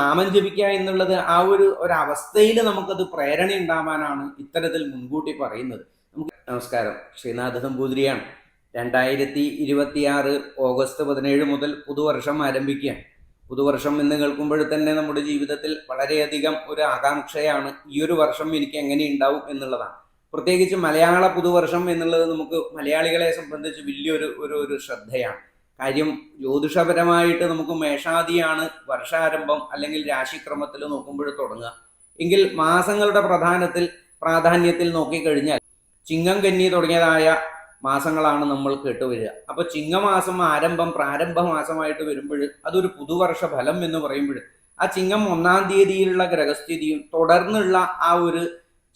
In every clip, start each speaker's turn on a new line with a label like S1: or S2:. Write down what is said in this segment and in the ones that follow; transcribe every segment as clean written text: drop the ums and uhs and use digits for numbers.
S1: നാമം ജപിക്കുക എന്നുള്ളത് ആ ഒരവസ്ഥയിൽ നമുക്കത് പ്രേരണ ഉണ്ടാവാനാണ് ഇത്തരത്തിൽ മുൻകൂട്ടി പറയുന്നത്. നമസ്കാരം, ശ്രീനാഥ നമ്പൂതിരിയാണ്. 2026 ഓഗസ്റ്റ് 17 മുതൽ പുതുവർഷം ആരംഭിക്കുകയാണ്. പുതുവർഷം എന്ന് കേൾക്കുമ്പോൾ തന്നെ നമ്മുടെ ജീവിതത്തിൽ വളരെയധികം ഒരു ആകാംക്ഷയാണ്. ഈ ഒരു വർഷം എനിക്ക് എങ്ങനെ ഉണ്ടാവും എന്നുള്ളതാണ്. പ്രത്യേകിച്ച് മലയാള പുതുവർഷം എന്നുള്ളത് നമുക്ക് മലയാളികളെ സംബന്ധിച്ച് വലിയൊരു ശ്രദ്ധയാണ്. കാര്യം ജ്യോതിഷപരമായിട്ട് നമുക്ക് മേഷാദിയാണ് വർഷാരംഭം അല്ലെങ്കിൽ രാശിക്രമത്തിൽ നോക്കുമ്പോൾ തുടങ്ങുക. എങ്കിൽ മാസങ്ങളുടെ പ്രാധാന്യത്തിൽ നോക്കിക്കഴിഞ്ഞാൽ ചിങ്ങം, കന്നി തുടങ്ങിയതായ മാസങ്ങളാണ് നമ്മൾ കേട്ടുവരിക. അപ്പൊ ചിങ്ങമാസം പ്രാരംഭ മാസമായിട്ട് വരുമ്പോൾ അതൊരു പുതുവർഷ ഫലം എന്ന് പറയുമ്പോൾ ആ ചിങ്ങം 1-ാം തീയതിയിലുള്ള ഗ്രഹസ്ഥിതിയും തുടർന്നുള്ള ആ ഒരു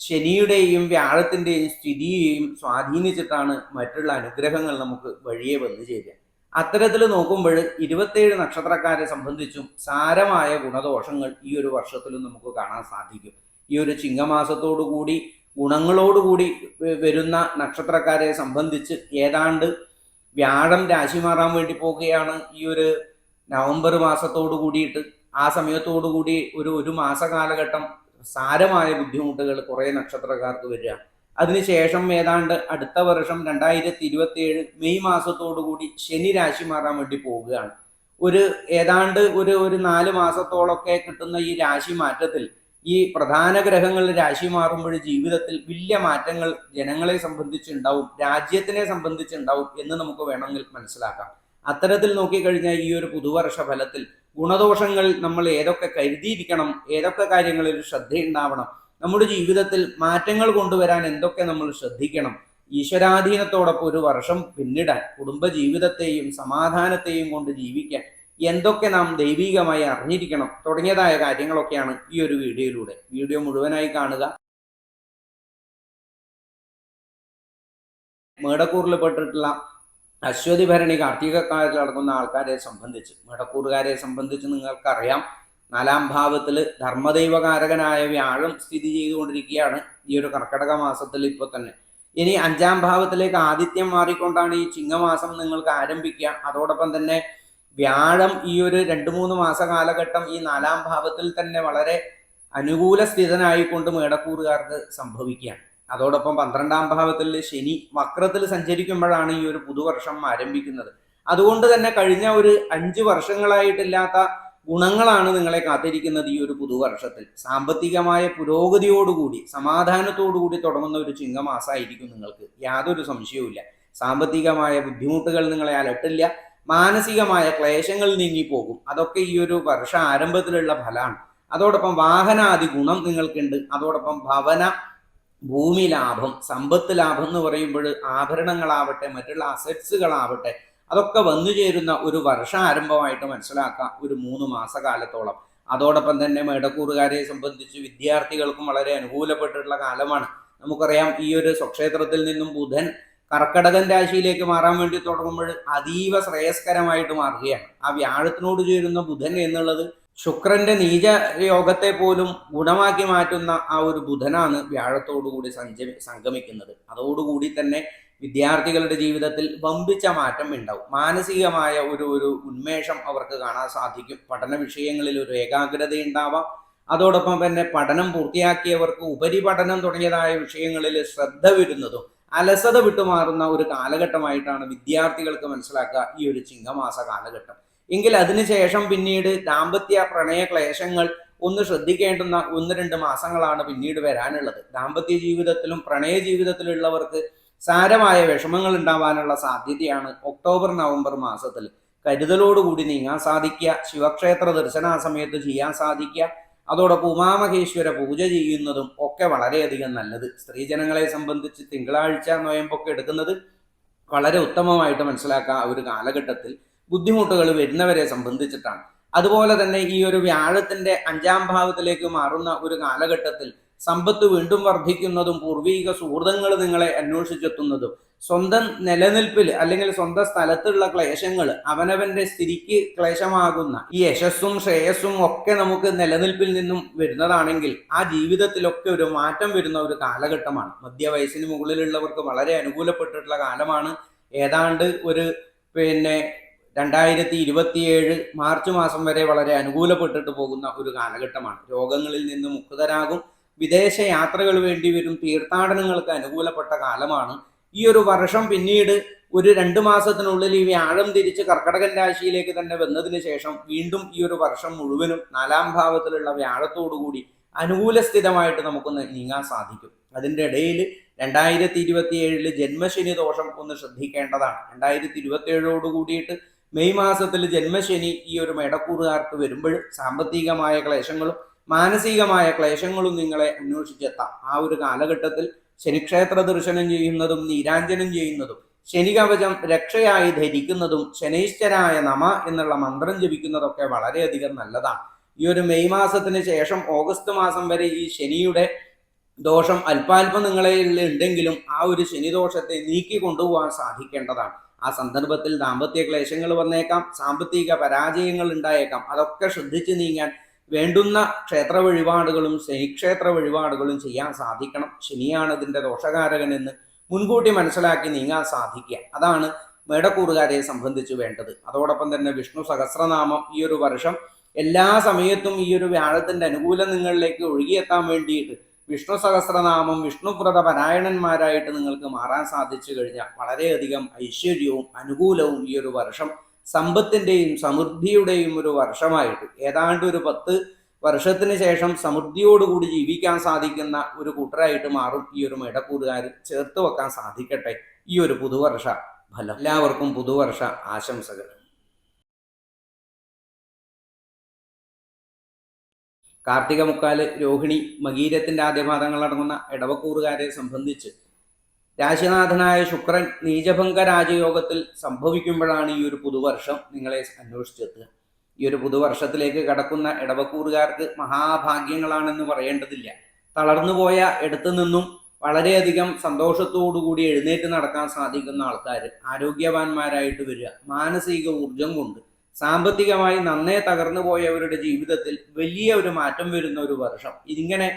S1: ശനിയുടെയും വ്യാഴത്തിന്റെയും സ്ഥിതിയെയും സ്വാധീനിച്ചിട്ടാണ് മറ്റുള്ള അനുഗ്രഹങ്ങൾ നമുക്ക് വഴിയെ വന്നു ചേരുക. അത്തരത്തിൽ നോക്കുമ്പോൾ 27 നക്ഷത്രക്കാരെ സംബന്ധിച്ചും സാരമായ ഗുണദോഷങ്ങൾ ഈ ഒരു വർഷത്തിലും നമുക്ക് കാണാൻ സാധിക്കും. ഈ ഒരു ചിങ്ങമാസത്തോടുകൂടി ഗുണങ്ങളോടുകൂടി വരുന്ന നക്ഷത്രക്കാരെ സംബന്ധിച്ച് ഏതാണ്ട് വ്യാഴം രാശി മാറാൻ വേണ്ടി പോകുകയാണ് ഈ ഒരു നവംബർ മാസത്തോടു കൂടിയിട്ട്. ആ സമയത്തോടുകൂടി ഒരു മാസ കാലഘട്ടം സാരമായ ബുദ്ധിമുട്ടുകൾ കുറേ നക്ഷത്രക്കാർക്ക് വരിക. അതിനുശേഷം ഏതാണ്ട് അടുത്ത വർഷം 2027 മെയ് മാസത്തോടുകൂടി ശനി രാശി മാറാൻ വേണ്ടി പോവുകയാണ്. ഏതാണ്ട് ഒരു 4 മാസത്തോളമൊക്കെ കിട്ടുന്ന ഈ രാശി മാറ്റത്തിൽ ഈ പ്രധാന ഗ്രഹങ്ങൾ രാശി മാറുമ്പോൾ ജീവിതത്തിൽ വലിയ മാറ്റങ്ങൾ ജനങ്ങളെ സംബന്ധിച്ചുണ്ടാവും, രാജ്യത്തിനെ സംബന്ധിച്ചുണ്ടാവും എന്ന് നമുക്ക് വേണമെങ്കിൽ മനസ്സിലാക്കാം. അത്തരത്തിൽ നോക്കിക്കഴിഞ്ഞാൽ ഈ ഒരു പുതുവർഷ ഫലത്തിൽ ഗുണദോഷങ്ങൾ നമ്മൾ ഏതൊക്കെ കരുതിയിരിക്കണം, ഏതൊക്കെ കാര്യങ്ങളിൽ ശ്രദ്ധയുണ്ടാവണം, നമ്മുടെ ജീവിതത്തിൽ മാറ്റങ്ങൾ കൊണ്ടുവരാൻ എന്തൊക്കെ നമ്മൾ ശ്രദ്ധിക്കണം, ഈശ്വരാധീനത്തോടൊപ്പം ഒരു വർഷം പിന്നിടാൻ കുടുംബ ജീവിതത്തെയും സമാധാനത്തെയും കൊണ്ട് ജീവിക്കാൻ എന്തൊക്കെ നാം ദൈവികമായി അറിഞ്ഞിരിക്കണം തുടങ്ങിയതായ കാര്യങ്ങളൊക്കെയാണ് ഈ ഒരു വീഡിയോ മുഴുവനായി കാണുക. മേടക്കൂറിൽ പെട്ടിട്ടുള്ള അശ്വതി ഭരണി കാർത്തികക്കാരിൽ നടക്കുന്ന ആൾക്കാരെ സംബന്ധിച്ച്, മേടക്കൂറുകാരെ സംബന്ധിച്ച് നിങ്ങൾക്കറിയാം, 4-ാം ഭാവത്തിൽ ധർമ്മദൈവകാരകനായ വ്യാഴം സ്ഥിതി ചെയ്തുകൊണ്ടിരിക്കുകയാണ് ഈ ഒരു കർക്കടക മാസത്തിൽ ഇപ്പോൾ തന്നെ. ഇനി 5-ാം ഭാവത്തിലേക്ക് ആദിത്യം മാറിക്കൊണ്ടാണ് ഈ ചിങ്ങമാസം നിങ്ങൾക്ക് ആരംഭിക്കുക. അതോടൊപ്പം തന്നെ വ്യാഴം ഈ ഒരു 2-3 മാസ കാലഘട്ടം ഈ 4-ാം ഭാവത്തിൽ തന്നെ വളരെ അനുകൂല സ്ഥിതനായിക്കൊണ്ട് മേടക്കൂറുകാർക്ക് സംഭവിക്കുകയാണ്. അതോടൊപ്പം 12-ാം ഭാവത്തിൽ ശനി വക്രത്തിൽ സഞ്ചരിക്കുമ്പോഴാണ് ഈ ഒരു പുതുവർഷം ആരംഭിക്കുന്നത്. അതുകൊണ്ട് തന്നെ കഴിഞ്ഞ ഒരു 5 വർഷങ്ങളായിട്ടില്ലാത്ത ഗുണങ്ങളാണ് നിങ്ങളെ കാത്തിരിക്കുന്നത് ഈ ഒരു പുതുവർഷത്തിൽ. സാമ്പത്തികമായ പുരോഗതിയോടുകൂടി സമാധാനത്തോടുകൂടി തുടങ്ങുന്ന ഒരു ചിങ്ങമാസമായിരിക്കും നിങ്ങൾക്ക്, യാതൊരു സംശയവുമില്ല. സാമ്പത്തികമായ ബുദ്ധിമുട്ടുകൾ നിങ്ങളെ അലട്ടില്ല, മാനസികമായ ക്ലേശങ്ങൾ നീങ്ങിപ്പോകും. അതൊക്കെ ഈ ഒരു വർഷ ആരംഭത്തിലുള്ള ഫലമാണ്. അതോടൊപ്പം വാഹനാദി ഗുണം നിങ്ങൾക്കുണ്ട്. അതോടൊപ്പം ഭൂമി ലാഭം, സമ്പത്ത് ലാഭം എന്ന് പറയുമ്പോൾ ആഭരണങ്ങളാവട്ടെ മറ്റുള്ള അസറ്റ്സുകളാവട്ടെ അതൊക്കെ വന്നു ചേരുന്ന ഒരു വർഷാരംഭമായിട്ട് മനസ്സിലാക്കാം, ഒരു 3 മാസക്കാലത്തോളം. അതോടൊപ്പം തന്നെ മേടക്കൂറുകാരെ സംബന്ധിച്ച് വിദ്യാർത്ഥികൾക്കും വളരെ അനുകൂലപ്പെട്ടിട്ടുള്ള കാലമാണ്. നമുക്കറിയാം ഈ ഒരു സ്വക്ഷേത്രത്തിൽ നിന്നും ബുധൻ കർക്കടകൻ രാശിയിലേക്ക് മാറാൻ വേണ്ടി തുടങ്ങുമ്പോൾ അതീവ ശ്രേയസ്കരമായിട്ട് മാറുകയാണ്. ആ വ്യാഴത്തിനോട് ചേരുന്ന ബുധൻ എന്നുള്ളത് ശുക്രന്റെ നീച യോഗത്തെ പോലും ഗുണമാക്കി മാറ്റുന്ന ആ ഒരു ബുധനാണ് വ്യാഴത്തോടുകൂടി സംഗമിക്കുന്നത്. അതോടുകൂടി തന്നെ വിദ്യാർത്ഥികളുടെ ജീവിതത്തിൽ വമ്പിച്ച മാറ്റം ഉണ്ടാവും. മാനസികമായ ഒരു ഉന്മേഷം അവർക്ക് കാണാൻ സാധിക്കും. പഠന വിഷയങ്ങളിൽ ഒരു ഏകാഗ്രത ഉണ്ടാവാം. അതോടൊപ്പം തന്നെ പഠനം പൂർത്തിയാക്കിയവർക്ക് ഉപരിപഠനം തുടങ്ങിയതായ വിഷയങ്ങളിൽ ശ്രദ്ധ വരുന്നതും അലസത വിട്ടുമാറുന്ന ഒരു കാലഘട്ടമായിട്ടാണ് വിദ്യാർത്ഥികൾക്ക് മനസ്സിലാക്കുക ഈ ഒരു ചിങ്ങമാസ കാലഘട്ടം. എങ്കിൽ അതിനുശേഷം പിന്നീട് ദാമ്പത്യ പ്രണയ ക്ലേശങ്ങൾ ഒന്ന് ശ്രദ്ധിക്കേണ്ടുന്ന 1-2 മാസങ്ങളാണ് പിന്നീട് വരാനുള്ളത്. ദാമ്പത്യ ജീവിതത്തിലും പ്രണയ ജീവിതത്തിലുള്ളവർക്ക് സാരമായ വിഷമങ്ങൾ ഉണ്ടാവാനുള്ള സാധ്യതയാണ് ഒക്ടോബർ നവംബർ മാസത്തിൽ. കരുതലോടുകൂടി നീങ്ങാൻ സാധിക്കുക, ശിവക്ഷേത്ര ദർശന സമയത്ത് ചെയ്യാൻ സാധിക്കുക, അതോടൊപ്പം ഉമാമഹേശ്വര പൂജ ചെയ്യുന്നതും ഒക്കെ വളരെയധികം നല്ലത്. സ്ത്രീജനങ്ങളെ സംബന്ധിച്ച് തിങ്കളാഴ്ച നോയമ്പൊക്കെ എടുക്കുന്നത് വളരെ ഉത്തമമായിട്ട് മനസ്സിലാക്കുക. ഒരു കാലഘട്ടത്തിൽ ബുദ്ധിമുട്ടുകൾ വരുന്നവരെ സംബന്ധിച്ചിട്ടാണ്. അതുപോലെ തന്നെ ഈ ഒരു വ്യാഴത്തിന്റെ 5-ാം ഭാവത്തിലേക്ക് മാറുന്ന ഒരു കാലഘട്ടത്തിൽ സമ്പത്ത് വീണ്ടും വർദ്ധിക്കുന്നതും പൂർവീക സുഹൃതങ്ങൾ നിങ്ങളെ അന്വേഷിച്ചെത്തുന്നതും സ്വന്തം നിലനിൽപ്പിൽ അല്ലെങ്കിൽ സ്വന്തം സ്ഥലത്തുള്ള ക്ലേശങ്ങൾ അവനവന്റെ സ്ഥിതിക്ക് ക്ലേശമാകുന്ന ഈ യശസ്സും ശ്രേയസ്സും ഒക്കെ നമുക്ക് നിലനിൽപ്പിൽ നിന്നും വരുന്നതാണെങ്കിൽ ആ ജീവിതത്തിലൊക്കെ ഒരു മാറ്റം വരുന്ന ഒരു കാലഘട്ടമാണ്. മധ്യവയസ്സിന് മുകളിലുള്ളവർക്ക് വളരെ അനുകൂലപ്പെട്ടിട്ടുള്ള കാലമാണ്. ഏതാണ്ട് ഒരു 2027 മാർച്ച് മാസം വരെ വളരെ അനുകൂലപ്പെട്ടിട്ട് പോകുന്ന ഒരു കാലഘട്ടമാണ്. രോഗങ്ങളിൽ നിന്ന് മുക്തരാകും, വിദേശ യാത്രകൾ വേണ്ടി വരും, തീർത്ഥാടനങ്ങൾക്ക് അനുകൂലപ്പെട്ട കാലമാണ്. ഈ ഒരു വർഷം പിന്നീട് ഒരു 2 മാസത്തിനുള്ളിൽ ഈ വ്യാഴം തിരിച്ച് കർക്കടകൻ രാശിയിലേക്ക് തന്നെ വന്നതിന് ശേഷം വീണ്ടും ഈ ഒരു വർഷം മുഴുവനും 4-ാം ഭാവത്തിലുള്ള വ്യാഴത്തോടുകൂടി അനുകൂല സ്ഥിതമായിട്ട് നമുക്കൊന്ന് നീങ്ങാൻ സാധിക്കും. അതിൻ്റെ ഇടയിൽ 2027 ജന്മശനി ദോഷം ഒന്ന് ശ്രദ്ധിക്കേണ്ടതാണ്. 2027 കൂടിയിട്ട് മെയ് മാസത്തിൽ ജന്മശനി ഈ ഒരു മേടക്കൂറുകാർക്ക് വരുമ്പോൾ സാമ്പത്തികമായ ക്ലേശങ്ങളും മാനസികമായ ക്ലേശങ്ങളും നിങ്ങളെ അന്വേഷിച്ചെത്താം. ആ ഒരു കാലഘട്ടത്തിൽ ശനിക്ഷേത്ര ദർശനം ചെയ്യുന്നതും നീരാഞ്ജനം ചെയ്യുന്നതും ശനികവചം രക്ഷയായി ധരിക്കുന്നതും ശനൈശ്വരായ നമ എന്നുള്ള മന്ത്രം ജപിക്കുന്നതൊക്കെ വളരെയധികം നല്ലതാണ്. ഈ ഒരു മെയ് മാസത്തിന് ശേഷം ഓഗസ്റ്റ് മാസം വരെ ഈ ശനിയുടെ ദോഷം അല്പാൽപ്പം നിങ്ങളെ ഉണ്ടെങ്കിലും ആ ഒരു ശനിദോഷത്തെ നീക്കി കൊണ്ടുപോകാൻ സാധിക്കേണ്ടതാണ്. ആ സന്ദർഭത്തിൽ ദാമ്പത്യ ക്ലേശങ്ങൾ വന്നേക്കാം, സാമ്പത്തിക പരാജയങ്ങൾ ഉണ്ടായേക്കാം. അതൊക്കെ ശ്രദ്ധിച്ച് നീങ്ങാൻ വേണ്ടുന്ന ക്ഷേത്ര വഴിപാടുകളും ശനിക്ഷേത്ര വഴിപാടുകളും ചെയ്യാൻ സാധിക്കണം. ശനിയാണ് ഇതിൻ്റെ ദോഷകാരകൻ എന്ന് മുൻകൂട്ടി മനസ്സിലാക്കി നീങ്ങാൻ സാധിക്കുക. അതാണ് മേടക്കൂറുകാരെ സംബന്ധിച്ച് വേണ്ടത്. അതോടൊപ്പം തന്നെ വിഷ്ണു സഹസ്രനാമം ഈ ഒരു വർഷം എല്ലാ സമയത്തും ഈ ഒരു വ്യാഴത്തിൻ്റെ അനുകൂലം നിങ്ങളിലേക്ക് ഒഴുകിയെത്താൻ വേണ്ടിയിട്ട് വിഷ്ണു സഹസ്രനാമം വിഷ്ണുവ്രത പരായണന്മാരായിട്ട് നിങ്ങൾക്ക് മാറാൻ സാധിച്ചു കഴിഞ്ഞാൽ വളരെയധികം ഐശ്വര്യവും അനുകൂലവും ഈ ഒരു വർഷം സമ്പത്തിൻ്റെയും സമൃദ്ധിയുടെയും ഒരു വർഷമായിട്ട് ഏതാണ്ട് ഒരു 10 വർഷത്തിന് ശേഷം സമൃദ്ധിയോടുകൂടി ജീവിക്കാൻ സാധിക്കുന്ന ഒരു കൂട്ടരായിട്ട് മാറും ഈ ഒരു മേടക്കൂറുകാർ. ചേർത്ത് വെക്കാൻ സാധിക്കട്ടെ ഈ ഒരു പുതുവർഷ ഫലം. എല്ലാവർക്കും പുതുവർഷ ആശംസകൾ. കാർത്തിക മുക്കാല്, രോഹിണി, മകീരത്തിൻ്റെ ആദ്യപാദങ്ങൾ അടങ്ങുന്ന ഇടവക്കൂറുകാരെ സംബന്ധിച്ച് രാശിനാഥനായ ശുക്രൻ നീചഭംഗ രാജയോഗത്തിൽ സംഭവിക്കുമ്പോഴാണ് ഈ ഒരു പുതുവർഷം നിങ്ങളെ അന്വേഷിച്ചെത്തുക. ഈ ഒരു പുതുവർഷത്തിലേക്ക് കടക്കുന്ന ഇടവക്കൂറുകാർക്ക് മഹാഭാഗ്യങ്ങളാണെന്ന് പറയേണ്ടതില്ല. തളർന്നുപോയ ഇടത്തു നിന്നും വളരെയധികം സന്തോഷത്തോടുകൂടി എഴുന്നേറ്റ് നടക്കാൻ സാധിക്കുന്ന ആൾക്കാർ ആരോഗ്യവാന്മാരായിട്ട് വരിക, മാനസിക ഊർജം കൊണ്ട് സാമ്പത്തികമായി നന്നേ തകർന്നു പോയവരുടെ ജീവിതത്തിൽ വലിയ ഒരു മാറ്റം വരുന്ന ഒരു വർഷം. ഇതിങ്ങനെ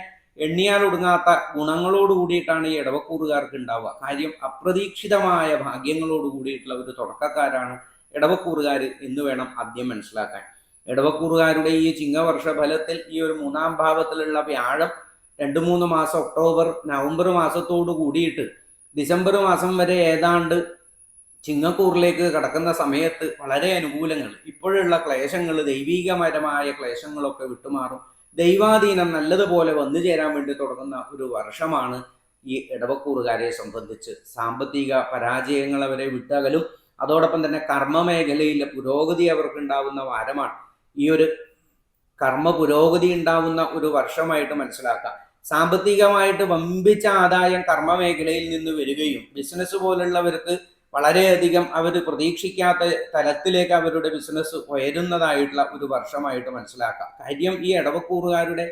S1: എണ്ണിയാൽ ഒടുങ്ങാത്ത ഗുണങ്ങളോട് കൂടിയിട്ടാണ് ഈ ഇടവക്കൂറുകാർക്ക് ഉണ്ടാവുക. കാര്യം അപ്രതീക്ഷിതമായ ഭാഗ്യങ്ങളോട് കൂടിയിട്ടുള്ള ഒരു തുടക്കക്കാരാണ് ഇടവക്കൂറുകാർ എന്ന് വേണം ആദ്യം മനസ്സിലാക്കാൻ. ഇടവക്കൂറുകാരുടെ ഈ ചിങ്ങവർഷ ഫലത്തിൽ ഈ ഒരു 3-ാം ഭാവത്തിലുള്ള വ്യാഴം 2-3 മാസം ഒക്ടോബർ നവംബർ മാസത്തോട് കൂടിയിട്ട് ഡിസംബർ മാസം വരെ ഏതാണ്ട് ചിങ്ങക്കൂറിലേക്ക് കടക്കുന്ന സമയത്ത് വളരെ അനുകൂലങ്ങൾ, ഇപ്പോഴുള്ള ക്ലേശങ്ങൾ, ദൈവീകപരമായ ക്ലേശങ്ങളൊക്കെ വിട്ടുമാറും. ദൈവാധീനം നല്ലതുപോലെ വന്നു ചേരാൻ വേണ്ടി തുടങ്ങുന്ന ഒരു വർഷമാണ് ഈ ഇടവക്കൂറുകാരെ സംബന്ധിച്ച്. സാമ്പത്തിക പരാജയങ്ങൾ അവരെ വിട്ടകലും. അതോടൊപ്പം തന്നെ കർമ്മ മേഖലയിലെ പുരോഗതി അവർക്കുണ്ടാവുന്ന വാരമാണ്. ഈ ഒരു കർമ്മ പുരോഗതി ഉണ്ടാവുന്ന ഒരു വർഷമായിട്ട് മനസ്സിലാക്കാം. സാമ്പത്തികമായിട്ട് വമ്പിച്ച ആദായം കർമ്മ മേഖലയിൽ നിന്ന് വരികയും ബിസിനസ് പോലുള്ളവർക്ക് വളരെയധികം അവർ പ്രതീക്ഷിക്കാത്ത തലത്തിലേക്ക് അവരുടെ ബിസിനസ് ഉയരുന്നതായിട്ടുള്ള ഒരു വർഷമായിട്ട് മനസ്സിലാക്കാം. കാര്യം ഈ ഇടവക്കൂറുകാരുടെ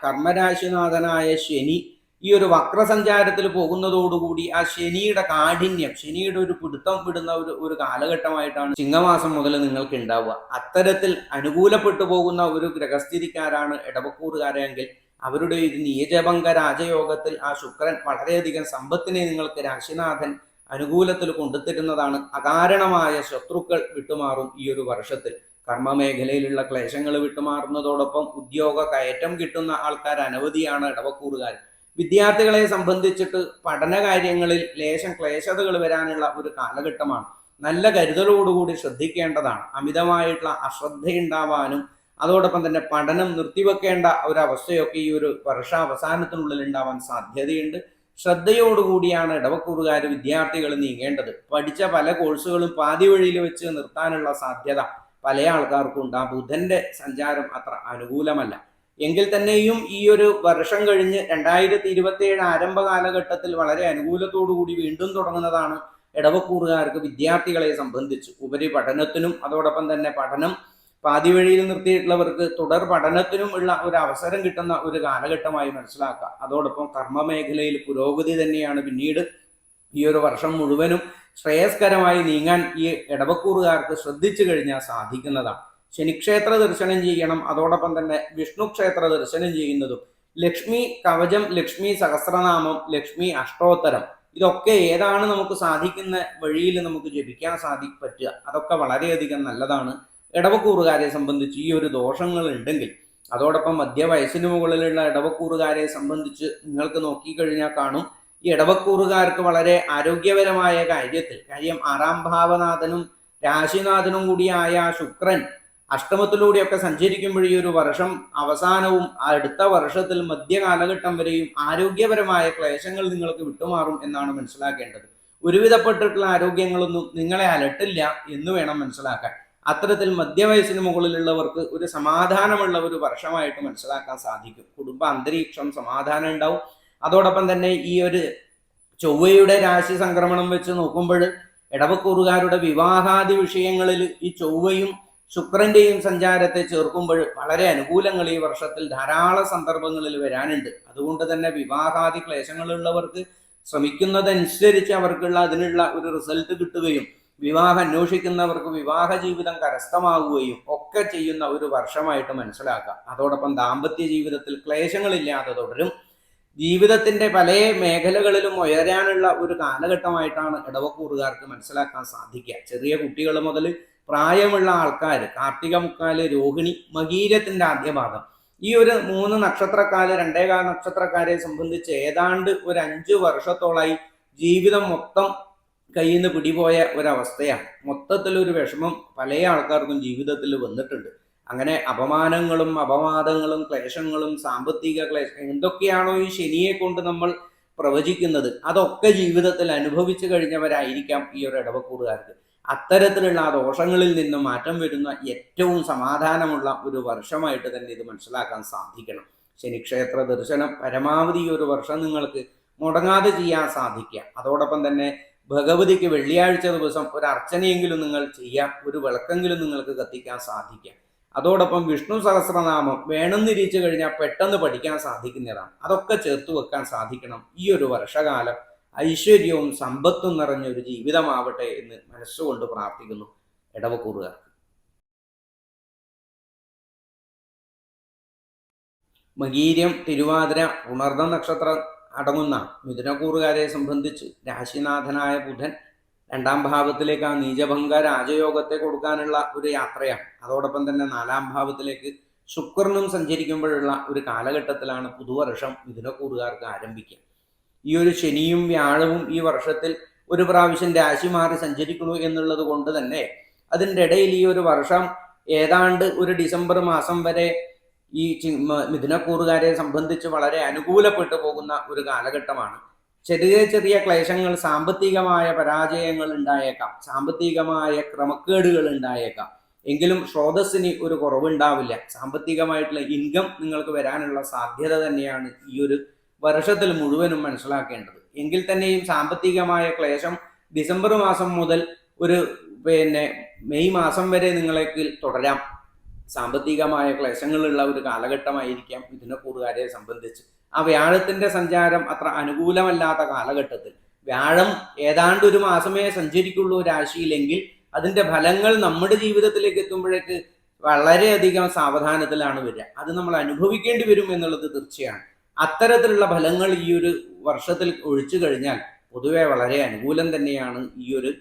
S1: കർമ്മരാശിനാഥനായ ശനി ഈ ഒരു വക്രസഞ്ചാരത്തിൽ പോകുന്നതോടുകൂടി ആ ശനിയുടെ കാഠിന്യം, ശനിയുടെ ഒരു പിടുത്തം വിടുന്ന ഒരു കാലഘട്ടമായിട്ടാണ് ചിങ്ങമാസം മുതൽ നിങ്ങൾക്ക് ഉണ്ടാവുക. അത്തരത്തിൽ അനുകൂലപ്പെട്ടു പോകുന്ന ഒരു ഗ്രഹസ്ഥിതിക്കാരാണ് ഇടവക്കൂറുകാരെങ്കിൽ അവരുടെ ഒരു നീചഭംഗ രാജയോഗത്തിൽ ആ ശുക്രൻ വളരെയധികം സമ്പത്തിനെ നിങ്ങൾക്ക് രാശിനാഥൻ അനുകൂലത്തിൽ കൊണ്ടുതരുന്നതാണ്. അകാരണമായ ശത്രുക്കൾ വിട്ടുമാറും ഈ ഒരു വർഷത്തിൽ. കർമ്മമേഖലയിലുള്ള ക്ലേശങ്ങൾ വിട്ടുമാറുന്നതോടൊപ്പം ഉദ്യോഗ കയറ്റം കിട്ടുന്ന ആൾക്കാർ അനവധിയാണ് ഇടവക്കൂറുകാർ. വിദ്യാർത്ഥികളെ സംബന്ധിച്ചിട്ട് പഠന കാര്യങ്ങളിൽ ലേശം ക്ലേശതകൾ വരാനുള്ള ഒരു കാലഘട്ടമാണ്. നല്ല കരുതലോടുകൂടി ശ്രദ്ധിക്കേണ്ടതാണ്. അമിതമായിട്ടുള്ള അശ്രദ്ധയുണ്ടാവാനും അതോടൊപ്പം തന്നെ പഠനം നിർത്തിവെക്കേണ്ട ഒരവസ്ഥയൊക്കെ ഈ ഒരു വർഷാവസാനത്തിനുള്ളിൽ ഉണ്ടാവാൻ സാധ്യതയുണ്ട്. ശ്രദ്ധയോടുകൂടിയാണ് ഇടവക്കൂറുകാർ വിദ്യാർത്ഥികൾ നീങ്ങേണ്ടത്. പഠിച്ച പല കോഴ്സുകളും പാതി വഴിയിൽ വെച്ച് നിർത്താനുള്ള സാധ്യത പല ആൾക്കാർക്കും ഉണ്ട്. ആ ബുധന്റെ സഞ്ചാരം അത്ര അനുകൂലമല്ല. എങ്കിൽ തന്നെയും ഈ ഒരു വർഷം കഴിഞ്ഞ് 2027 ആരംഭ കാലഘട്ടത്തിൽ വളരെ അനുകൂലത്തോടു കൂടി വീണ്ടും തുടങ്ങുന്നതാണ് ഇടവക്കൂറുകാർക്ക് വിദ്യാർത്ഥികളെ സംബന്ധിച്ച്. ഉപരിപഠനത്തിനും അതോടൊപ്പം തന്നെ പഠനം പാതി വഴിയിൽ നിർത്തിയിട്ടുള്ളവർക്ക് തുടർ പഠനത്തിനും ഉള്ള ഒരു അവസരം കിട്ടുന്ന ഒരു കാലഘട്ടമായി മനസ്സിലാക്കുക. അതോടൊപ്പം കർമ്മമേഖലയിൽ പുരോഗതി തന്നെയാണ് പിന്നീട് ഈ ഒരു വർഷം മുഴുവനും ശ്രേയസ്കരമായി നീങ്ങാൻ ഈ ഇടവക്കൂറുകാർക്ക് ശ്രദ്ധിച്ചു കഴിഞ്ഞാൽ സാധിക്കുന്നതാണ്. ശനിക്ഷേത്ര ദർശനം ചെയ്യണം. അതോടൊപ്പം തന്നെ വിഷ്ണു ക്ഷേത്ര ദർശനം ചെയ്യുന്നതും ലക്ഷ്മി കവചം, ലക്ഷ്മി സഹസ്രനാമം, ലക്ഷ്മി അഷ്ടോത്തരം ഇതൊക്കെ ഏതാണ് നമുക്ക് സാധിക്കുന്ന വഴിയിൽ നമുക്ക് ജപിക്കാൻ പറ്റുക, അതൊക്കെ വളരെയധികം നല്ലതാണ്. ഇടവക്കൂറുകാരെ സംബന്ധിച്ച് ഈ ഒരു ദോഷങ്ങൾ ഉണ്ടെങ്കിൽ, അതോടൊപ്പം മധ്യവയസ്സിന് മുകളിലുള്ള ഇടവക്കൂറുകാരെ സംബന്ധിച്ച് നിങ്ങൾക്ക് നോക്കിക്കഴിഞ്ഞാൽ കാണും, ഈ ഇടവക്കൂറുകാർക്ക് വളരെ ആരോഗ്യപരമായ കാര്യം 6ാം ഭാവനാഥനും രാശിനാഥനും കൂടിയായ ശുക്രൻ അഷ്ടമത്തിലൂടെയൊക്കെ സഞ്ചരിക്കുമ്പോൾ ഈ ഒരു വർഷം അവസാനവും അടുത്ത വർഷത്തിൽ മധ്യകാലഘട്ടം വരെയും ആരോഗ്യപരമായ ക്ലേശങ്ങൾ നിങ്ങൾക്ക് വിട്ടുമാറും എന്നാണ് മനസ്സിലാക്കേണ്ടത്. ഒരുവിധപ്പെട്ടിട്ടുള്ള ആരോഗ്യങ്ങളൊന്നും നിങ്ങളെ അലട്ടില്ല എന്ന് വേണം മനസ്സിലാക്കാൻ. അത്തരത്തിൽ മധ്യവയസ്സിന് മുകളിലുള്ളവർക്ക് ഒരു സമാധാനമുള്ള ഒരു വർഷമായിട്ട് മനസ്സിലാക്കാൻ സാധിക്കും. കുടുംബ അന്തരീക്ഷം സമാധാനം ഉണ്ടാവും. അതോടൊപ്പം തന്നെ ഈ ഒരു ചൊവ്വയുടെ രാശി സംക്രമണം വെച്ച് നോക്കുമ്പോൾ ഇടവക്കൂറുകാരുടെ വിവാഹാദി വിഷയങ്ങളിൽ ഈ ചൊവ്വയും ശുക്രന്റെയും സഞ്ചാരത്തെ ചേർക്കുമ്പോൾ വളരെ അനുകൂലങ്ങൾ ഈ വർഷത്തിൽ ധാരാളം സന്ദർഭങ്ങളിൽ വരാനുണ്ട്. അതുകൊണ്ട് തന്നെ വിവാഹാദി ക്ലേശങ്ങളുള്ളവർക്ക് ശ്രമിക്കുന്നതനുസരിച്ച് അവർക്കുള്ള അതിനുള്ള ഒരു റിസൾട്ട് കിട്ടുകയും വിവാഹം അന്വേഷിക്കുന്നവർക്ക് വിവാഹ ജീവിതം കരസ്ഥമാവുകയും ഒക്കെ ചെയ്യുന്ന ഒരു വർഷമായിട്ട് മനസ്സിലാക്കാം. അതോടൊപ്പം ദാമ്പത്യ ജീവിതത്തിൽ ക്ലേശങ്ങളില്ലാതെ തുടരും. ജീവിതത്തിന്റെ പല മേഖലകളിലും ഉയരാനുള്ള ഒരു കാലഘട്ടമായിട്ടാണ് ഇടവക്കൂറുകാർക്ക് മനസ്സിലാക്കാൻ സാധിക്കുക. ചെറിയ കുട്ടികൾ മുതൽ പ്രായമുള്ള ആൾക്കാർ, കാർത്തിക മുക്കാല്, രോഹിണി, മകീരത്തിന്റെ ആദ്യ ഭാഗം, ഈ ഒരു 3 നക്ഷത്രക്കാര്, 2 നക്ഷത്രക്കാരെ സംബന്ധിച്ച് ഏതാണ്ട് ഒരു 5 വർഷത്തോളായി ജീവിതം മൊത്തം കയ്യിൽ നിന്ന് പിടിപോയ ഒരവസ്ഥയാണ്. മൊത്തത്തിലൊരു വിഷമം പല ആൾക്കാർക്കും ജീവിതത്തിൽ വന്നിട്ടുണ്ട്. അങ്ങനെ അപമാനങ്ങളും അപവാദങ്ങളും ക്ലേശങ്ങളും സാമ്പത്തിക ക്ലേശം എന്തൊക്കെയാണോ ഈ ശനിയെ കൊണ്ട് നമ്മൾ പ്രവചിക്കുന്നത്, അതൊക്കെ ജീവിതത്തിൽ അനുഭവിച്ചു കഴിഞ്ഞവരായിരിക്കാം ഈ ഒരു ഇടവക്കൂറുകാർക്ക്. അത്തരത്തിലുള്ള ആ ദോഷങ്ങളിൽ നിന്ന് മാറ്റം വരുന്ന ഏറ്റവും സമാധാനമുള്ള ഒരു വർഷമായിട്ട് തന്നെ ഇത് മനസ്സിലാക്കാൻ സാധിക്കണം. ശനിക്ഷേത്ര ദർശനം പരമാവധി ഒരു വർഷം നിങ്ങൾക്ക് മുടങ്ങാതെ ചെയ്യാൻ സാധിക്കുക. അതോടൊപ്പം തന്നെ ഭഗവതിക്ക് വെള്ളിയാഴ്ച ദിവസം ഒരു അർച്ചനയെങ്കിലും നിങ്ങൾ ചെയ്യാം, ഒരു വിളക്കെങ്കിലും നിങ്ങൾക്ക് കത്തിക്കാൻ സാധിക്കാം. അതോടൊപ്പം വിഷ്ണു സഹസ്രനാമം വേണമെന്നിരിച്ചു കഴിഞ്ഞാൽ പെട്ടെന്ന് പഠിക്കാൻ സാധിക്കുന്നതാണ്. അതൊക്കെ ചേർത്ത് വെക്കാൻ സാധിക്കണം. ഈ ഒരു വർഷകാലം ഐശ്വര്യവും സമ്പത്തും നിറഞ്ഞൊരു ജീവിതമാവട്ടെ എന്ന് മനസ്സുകൊണ്ട് പ്രാർത്ഥിക്കുന്നു ഇടവക്കൂറുകാർക്ക്. മകീര്യം, തിരുവാതിര, ഉണർന്ന നക്ഷത്രം അടങ്ങുന്ന മിഥുനക്കൂറുകാരെ സംബന്ധിച്ച് രാശിനാഥനായ ബുധൻ 2ാം ഭാവത്തിലേക്ക് ആ നീചഭംഗ രാജയോഗത്തെ കൊടുക്കാനുള്ള ഒരു യാത്രയാണ്. അതോടൊപ്പം തന്നെ 4ാം ഭാവത്തിലേക്ക് ശുക്രനും സഞ്ചരിക്കുമ്പോഴുള്ള ഒരു കാലഘട്ടത്തിലാണ് പുതുവർഷം മിഥുനക്കൂറുകാർക്ക് ആരംഭിക്കുക. ഈ ഒരു ശനിയും വ്യാഴവും ഈ വർഷത്തിൽ ഒരു പ്രാവശ്യം രാശി മാറി സഞ്ചരിക്കുന്നു എന്നുള്ളത് കൊണ്ട് തന്നെ അതിൻ്റെ ഇടയിൽ ഈ ഒരു വർഷം ഏതാണ്ട് ഒരു ഡിസംബർ മാസം വരെ ഈ മിഥുനക്കൂറുകാരെ സംബന്ധിച്ച് വളരെ അനുകൂലപ്പെട്ടു പോകുന്ന ഒരു കാലഘട്ടമാണ്. ചെറിയ ചെറിയ ക്ലേശങ്ങൾ, സാമ്പത്തികമായ പരാജയങ്ങൾ ഉണ്ടായേക്കാം, സാമ്പത്തികമായ ക്രമക്കേടുകൾ ഉണ്ടായേക്കാം. എങ്കിലും സ്രോതസ്സിന് ഒരു കുറവുണ്ടാവില്ല. സാമ്പത്തികമായിട്ടുള്ള ഇൻകം നിങ്ങൾക്ക് വരാനുള്ള സാധ്യത തന്നെയാണ് ഈ ഒരു വർഷത്തിൽ മുഴുവനും മനസ്സിലാക്കേണ്ടത്. എങ്കിൽ തന്നെയും സാമ്പത്തികമായ ക്ലേശം ഡിസംബർ മാസം മുതൽ ഒരു മെയ് മാസം വരെ നിങ്ങൾക്ക് തുടരാം. സാമ്പത്തികമായ ക്ലേശങ്ങളുള്ള ഒരു കാലഘട്ടമായിരിക്കാം മിഥുനക്കൂറുകാരെ സംബന്ധിച്ച്. ആ വ്യാഴത്തിന്റെ സഞ്ചാരം അത്ര അനുകൂലമല്ലാത്ത കാലഘട്ടത്തിൽ, വ്യാഴം ഏതാണ്ട് ഒരു മാസമേ സഞ്ചരിക്കുള്ളൂ രാശിയിലെങ്കിൽ അതിന്റെ ഫലങ്ങൾ നമ്മുടെ ജീവിതത്തിലേക്ക് എത്തുമ്പോഴേക്ക് വളരെയധികം സാവധാനത്തിലാണ് വരിക. അത് നമ്മൾ അനുഭവിക്കേണ്ടി വരും എന്നുള്ളത് തീർച്ചയാണ്. അത്തരത്തിലുള്ള ഫലങ്ങൾ ഈ ഒരു വർഷത്തിൽ ഒഴിച്ചു കഴിഞ്ഞാൽ പൊതുവെ വളരെ അനുകൂലം തന്നെയാണ് ഈ ഒരു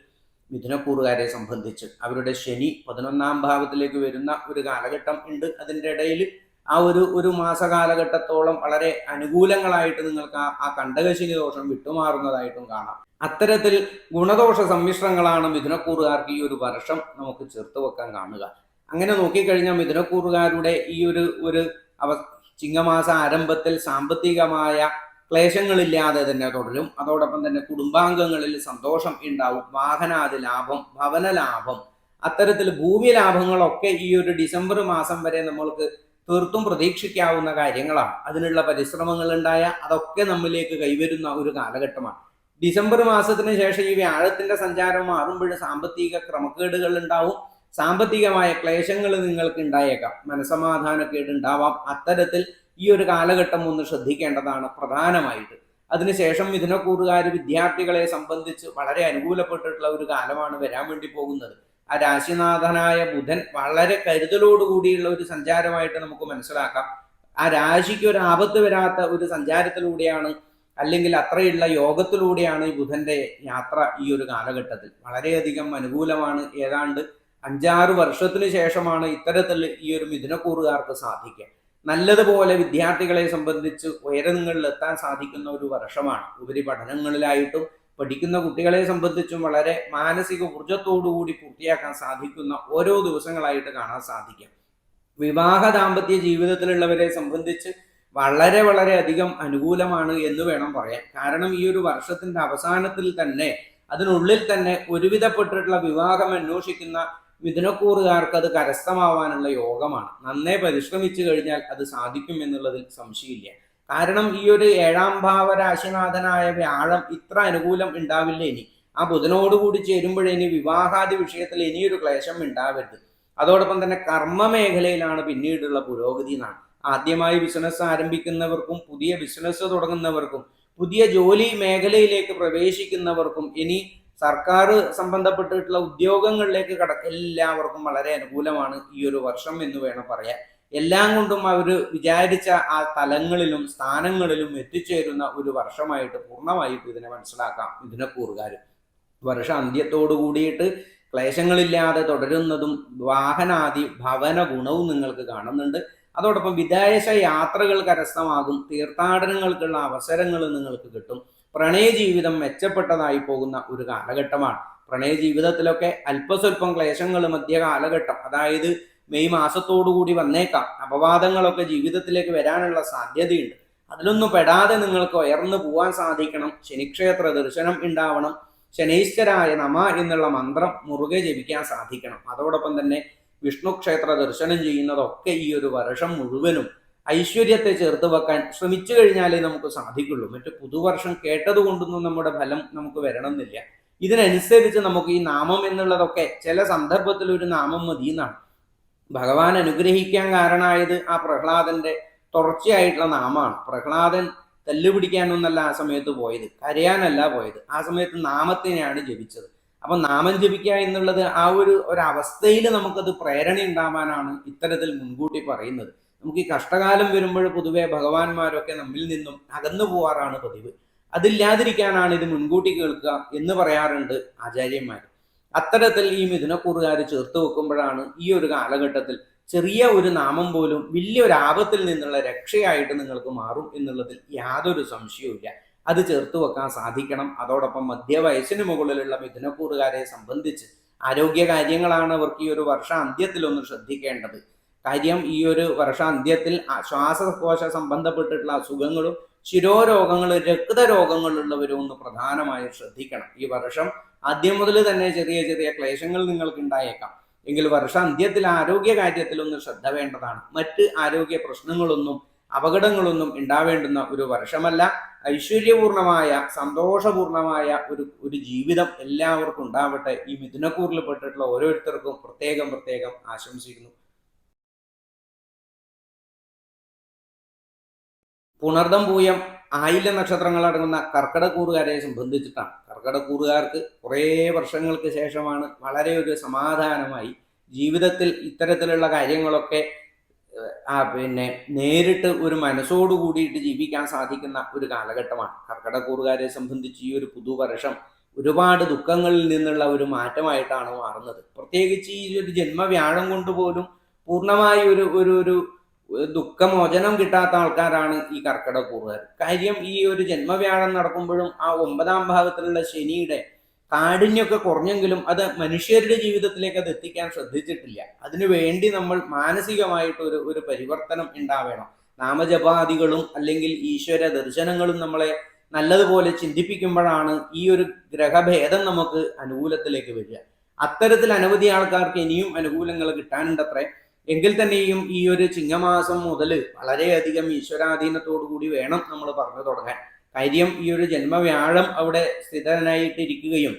S1: മിഥുനക്കൂറുകാരെ സംബന്ധിച്ച്. അവരുടെ ശനി 11ാം ഭാവത്തിലേക്ക് വരുന്ന ഒരു കാലഘട്ടം ഉണ്ട്. അതിൻ്റെ ഇടയിൽ ആ ഒരു മാസകാലഘട്ടത്തോളം വളരെ അനുകൂലങ്ങളായിട്ട് നിങ്ങൾക്ക് ആ കണ്ടകശനി ദോഷം വിട്ടുമാറുന്നതായിട്ടും കാണാം. അത്തരത്തിൽ ഗുണദോഷ സമ്മിശ്രങ്ങളാണ് മിഥുനക്കൂറുകാർക്ക് ഈ ഒരു വർഷം നമുക്ക് ചേർത്ത് വെക്കാൻ കാണുക. അങ്ങനെ നോക്കിക്കഴിഞ്ഞാൽ മിഥുനക്കൂറുകാരുടെ ഈ ഒരു ചിങ്ങമാസ ആരംഭത്തിൽ സാമ്പത്തികമായ ക്ലേശങ്ങളില്ലാതെ തന്നെ തുടരും. അതോടൊപ്പം തന്നെ കുടുംബാംഗങ്ങളിൽ സന്തോഷം ഉണ്ടാവും, വാഹനാദി ലാഭം, ഭവന ലാഭം, അത്തരത്തിൽ ഭൂമി ലാഭങ്ങളൊക്കെ ഈ ഒരു ഡിസംബർ മാസം വരെ നമ്മൾക്ക് തീർത്തും പ്രതീക്ഷിക്കാവുന്ന കാര്യങ്ങളാണ്. അതിനുള്ള പരിശ്രമങ്ങൾ ഉണ്ടായ അതൊക്കെ നമ്മിലേക്ക് കൈവരുന്ന ഒരു കാലഘട്ടമാണ്. ഡിസംബർ മാസത്തിന് ശേഷം ഈ വ്യാഴത്തിന്റെ സഞ്ചാരം മാറുമ്പോൾ സാമ്പത്തിക ക്രമക്കേടുകൾ ഉണ്ടാവും, സാമ്പത്തികമായ ക്ലേശങ്ങൾ നിങ്ങൾക്ക് ഉണ്ടായേക്കാം, മനസമാധാനക്കേട് ഉണ്ടാവാം. അത്തരത്തിൽ ഈ ഒരു കാലഘട്ടം ഒന്ന് ശ്രദ്ധിക്കേണ്ടതാണ് പ്രധാനമായിട്ട്. അതിനുശേഷം മിഥുനക്കൂറുകാർ വിദ്യാർത്ഥികളെ സംബന്ധിച്ച് വളരെ അനുകൂലപ്പെട്ടിട്ടുള്ള ഒരു കാലമാണ് വരാൻ വേണ്ടി പോകുന്നത്. ആ രാശിനാഥനായ ബുധൻ വളരെ കരുതലോടുകൂടിയുള്ള ഒരു സഞ്ചാരമായിട്ട് നമുക്ക് മനസ്സിലാക്കാം. ആ രാശിക്ക് ഒരു ആപത്ത് വരാത്ത ഒരു സഞ്ചാരത്തിലൂടെയാണ് അല്ലെങ്കിൽ അത്രയുള്ള യോഗത്തിലൂടെയാണ് ഈ ബുധന്റെ യാത്ര ഈ ഒരു കാലഘട്ടത്തിൽ വളരെയധികം അനുകൂലമാണ്. ഏതാണ്ട് 5-6 വർഷത്തിന് ശേഷമാണ് ഇത്തരത്തിൽ ഈ ഒരു മിഥുനക്കൂറുകാർക്ക് സാധിക്കുക. നല്ലതുപോലെ വിദ്യാർത്ഥികളെ സംബന്ധിച്ച് ഉയരങ്ങളിൽ എത്താൻ സാധിക്കുന്ന ഒരു വർഷമാണ്. ഉപരിപഠനങ്ങളിലായിട്ടും പഠിക്കുന്ന കുട്ടികളെ സംബന്ധിച്ചും വളരെ മാനസിക ഊർജത്തോടുകൂടി പൂർത്തിയാക്കാൻ സാധിക്കുന്ന ഓരോ ദിവസങ്ങളായിട്ട് കാണാൻ സാധിക്കും. വിവാഹ ദാമ്പത്യ ജീവിതത്തിലുള്ളവരെ സംബന്ധിച്ച് വളരെ വളരെ അധികം അനുകൂലമാണ് എന്ന് വേണം പറയാൻ. കാരണം ഈ ഒരു വർഷത്തിന്റെ അവസാനത്തിൽ തന്നെ, അതിനുള്ളിൽ തന്നെ ഒരുവിധപ്പെട്ടിട്ടുള്ള വിവാഹം അന്വേഷിക്കുന്ന മിഥുനക്കൂറുകാർക്ക് അത് കരസ്ഥമാവാനുള്ള യോഗമാണ്. നന്നേ പരിശ്രമിച്ചു കഴിഞ്ഞാൽ അത് സാധിക്കും എന്നുള്ളതിൽ സംശയമില്ല. കാരണം ഈ ഒരു 7ാം ഭാവ രാശിനാഥനായ വ്യാഴം ഇത്ര അനുകൂലം ഉണ്ടാവില്ല. ഇനി ആ ബുധനോടുകൂടി ചേരുമ്പോഴേ ഇനി വിവാഹാദി വിഷയത്തിൽ ഇനിയൊരു ക്ലേശം ഉണ്ടാവരുത്. അതോടൊപ്പം തന്നെ കർമ്മ മേഖലയിലാണ് പിന്നീടുള്ള പുരോഗതി എന്നാണ്. ആദ്യമായി ബിസിനസ് ആരംഭിക്കുന്നവർക്കും പുതിയ ബിസിനസ് തുടങ്ങുന്നവർക്കും പുതിയ ജോലി മേഖലയിലേക്ക് പ്രവേശിക്കുന്നവർക്കും ഇനി സർക്കാർ സംബന്ധപ്പെട്ടിട്ടുള്ള ഉദ്യോഗങ്ങളിലേക്ക് എല്ലാവർക്കും വളരെ അനുകൂലമാണ് ഈ ഒരു വർഷം എന്ന് വേണം പറയാൻ. എല്ലാം കൊണ്ടും അവർ വിചാരിച്ച ആ തലങ്ങളിലും സ്ഥാനങ്ങളിലും എത്തിച്ചേരുന്ന ഒരു വർഷമായിട്ട് പൂർണ്ണമായിട്ട് ഇതിനെ മനസ്സിലാക്കാം. മിഥുനക്കൂറുകാർ വർഷ അന്ത്യത്തോടു കൂടിയിട്ട് ക്ലേശങ്ങളില്ലാതെ തുടരുന്നതും വാഹനാദി ഭവന ഗുണവും നിങ്ങൾക്ക് കാണുന്നുണ്ട്. അതോടൊപ്പം വിദേശ യാത്രകൾ കരസ്ഥമാകും. തീർത്ഥാടനങ്ങൾക്കുള്ള അവസരങ്ങൾ നിങ്ങൾക്ക് കിട്ടും. പ്രണയ ജീവിതം മെച്ചപ്പെട്ടതായി പോകുന്ന ഒരു കാലഘട്ടമാണ്. പ്രണയ ജീവിതത്തിലൊക്കെ അല്പസ്വല്പം ക്ലേശങ്ങൾ മധ്യ കാലഘട്ടം, അതായത് മെയ് മാസത്തോടുകൂടി വന്നേക്കാം. അപവാദങ്ങളൊക്കെ ജീവിതത്തിലേക്ക് വരാനുള്ള സാധ്യതയുണ്ട്. അതിലൊന്നും പെടാതെ നിങ്ങൾക്ക് ഉയർന്നു പോവാൻ സാധിക്കണം. ശനിക്ഷേത്ര ദർശനം ഉണ്ടാവണം. ശനൈശ്വരായ നമ എന്നുള്ള മന്ത്രം മുറുകെ ജപിക്കാൻ സാധിക്കണം. അതോടൊപ്പം തന്നെ വിഷ്ണു ക്ഷേത്ര ദർശനം ചെയ്യുന്നതൊക്കെ ഈ ഒരു വർഷം മുഴുവനും ഐശ്വര്യത്തെ ചേർത്ത് വെക്കാൻ ശ്രമിച്ചു കഴിഞ്ഞാലേ നമുക്ക് സാധിക്കുള്ളൂ. മറ്റു പുതുവർഷം കേട്ടത് കൊണ്ടൊന്നും നമ്മുടെ ഫലം നമുക്ക് വരണമെന്നില്ല. ഇതിനനുസരിച്ച് നമുക്ക് ഈ നാമം എന്നുള്ളതൊക്കെ ചില സന്ദർഭത്തിൽ ഒരു നാമം മതി എന്നാണ്. ഭഗവാൻ അനുഗ്രഹിക്കാൻ കാരണമായത് ആ പ്രഹ്ലാദന്റെ തുടർച്ചയായിട്ടുള്ള നാമമാണ്. പ്രഹ്ലാദൻ തല്ലുപിടിക്കാനൊന്നല്ല ആ സമയത്ത് പോയത്, കരയാനല്ല പോയത്. ആ സമയത്ത് നാമത്തിനെയാണ് ജപിച്ചത്. അപ്പൊ നാമം ജപിക്കുക എന്നുള്ളത് ആ ഒരു അവസ്ഥയിൽ നമുക്കത് പ്രേരണ ഉണ്ടാവാനാണ് ഇത്തരത്തിൽ മുൻകൂട്ടി പറയുന്നത്. നമുക്ക് ഈ കഷ്ടകാലം വരുമ്പോൾ പൊതുവെ ഭഗവാന്മാരൊക്കെ നമ്മിൽ നിന്നും അകന്നു പോവാറാണ് പതിവ്. അതില്ലാതിരിക്കാനാണ് ഇത് മുൻകൂട്ടി കേൾക്കുക എന്ന് പറയാറുണ്ട് ആചാര്യന്മാർ. അത്തരത്തിൽ ഈ മിഥുനക്കൂറുകാർ ചേർത്ത് വെക്കുമ്പോഴാണ് ഈ ഒരു കാലഘട്ടത്തിൽ ചെറിയ ഒരു നാമം പോലും വലിയൊരു ആപത്തിൽ നിന്നുള്ള രക്ഷയായിട്ട് നിങ്ങൾക്ക് മാറും എന്നുള്ളതിൽ യാതൊരു സംശയവുമില്ല. അത് ചേർത്ത് വെക്കാൻ സാധിക്കണം. അതോടൊപ്പം മധ്യവയസ്സിന് മുകളിലുള്ള മിഥുനക്കൂറുകാരെ സംബന്ധിച്ച് ആരോഗ്യ കാര്യങ്ങളാണ് അവർക്ക് ഈ ഒരു വർഷാന്ത്യത്തിലൊന്ന് ശ്രദ്ധിക്കേണ്ടത്. കാര്യം ഈ ഒരു വർഷാന്ത്യത്തിൽ ശ്വാസകോശ സംബന്ധപ്പെട്ടിട്ടുള്ള അസുഖങ്ങളും ശിരോരോഗങ്ങളും രക്തരോഗങ്ങളുള്ളവരും ഒന്ന് പ്രധാനമായും ശ്രദ്ധിക്കണം. ഈ വർഷം ആദ്യം മുതൽ തന്നെ ചെറിയ ചെറിയ ക്ലേശങ്ങൾ നിങ്ങൾക്ക് ഉണ്ടായേക്കാം. എങ്കിൽ വർഷാന്ത്യത്തിൽ ആരോഗ്യ കാര്യത്തിലൊന്ന് ശ്രദ്ധ വേണ്ടതാണ്. മറ്റ് ആരോഗ്യ പ്രശ്നങ്ങളൊന്നും അപകടങ്ങളൊന്നും ഉണ്ടാവേണ്ടുന്ന ഒരു വർഷമല്ല. ഐശ്വര്യപൂർണമായ സന്തോഷപൂർണമായ ഒരു ജീവിതം എല്ലാവർക്കും ഉണ്ടാവട്ടെ. ഈ മിഥുനക്കൂറിൽ പെട്ടിട്ടുള്ള ഓരോരുത്തർക്കും പ്രത്യേകം ആശംസിക്കുന്നു. പുണർദം പൂയം ആയില്യ നക്ഷത്രങ്ങൾ അടങ്ങുന്ന കർക്കിടകൂറുകാരെ സംബന്ധിച്ചിട്ടാണ്. കർക്കിടകൂറുകാർക്ക് കുറേ വർഷങ്ങൾക്ക് ശേഷമാണ് വളരെ ഒരു സമാധാനമായി ജീവിതത്തിൽ ഇത്തരത്തിലുള്ള കാര്യങ്ങളൊക്കെ നേരിട്ട് ഒരു മനസ്സോടു കൂടിയിട്ട് ജീവിക്കാൻ സാധിക്കുന്ന ഒരു കാലഘട്ടമാണ്. കർക്കിടകൂറുകാരെ സംബന്ധിച്ച് ഈ ഒരു പുതുവർഷം ഒരുപാട് ദുഃഖങ്ങളിൽ നിന്നുള്ള ഒരു മാറ്റമായിട്ടാണ് മാറുന്നത്. പ്രത്യേകിച്ച് ഈ ഒരു ജന്മവ്യാഴം കൊണ്ടുപോലും പൂർണ്ണമായി ഒരു ദുഃഖമോചനം കിട്ടാത്ത ആൾക്കാരാണ് ഈ കർക്കിടകൂറുകാർ. കാര്യം ഈ ഒരു ജന്മവ്യാഴം നടക്കുമ്പോഴും ആ 9ാം ഭാവത്തിലുള്ള ശനിയുടെ കാഠിന്യമൊക്കെ കുറഞ്ഞെങ്കിലും അത് മനുഷ്യരുടെ ജീവിതത്തിലേക്ക് അത് എത്തിക്കാൻ ശ്രദ്ധിച്ചിട്ടില്ല. അതിനു വേണ്ടി നമ്മൾ മാനസികമായിട്ട് ഒരു പരിവർത്തനം ഉണ്ടാവേണം. നാമജപാദികളും അല്ലെങ്കിൽ ഈശ്വര ദർശനങ്ങളും നമ്മളെ നല്ലതുപോലെ ചിന്തിപ്പിക്കുമ്പോഴാണ് ഈ ഒരു ഗ്രഹഭേദം നമുക്ക് അനുകൂലത്തിലേക്ക് വരിക. അത്തരത്തിൽ അനവധി ആൾക്കാർക്ക് ഇനിയും അനുകൂലങ്ങൾ കിട്ടാനുണ്ടത്രേ. എങ്കിൽ തന്നെയും ഈ ഒരു ചിങ്ങമാസം മുതൽ വളരെയധികം ഈശ്വരാധീനത്തോടു കൂടി വേണം നമ്മൾ പറഞ്ഞു തുടങ്ങാൻ. കാര്യം ഈ ഒരു ജന്മവ്യാഴം അവിടെ സ്ഥിതനായിട്ടിരിക്കുകയും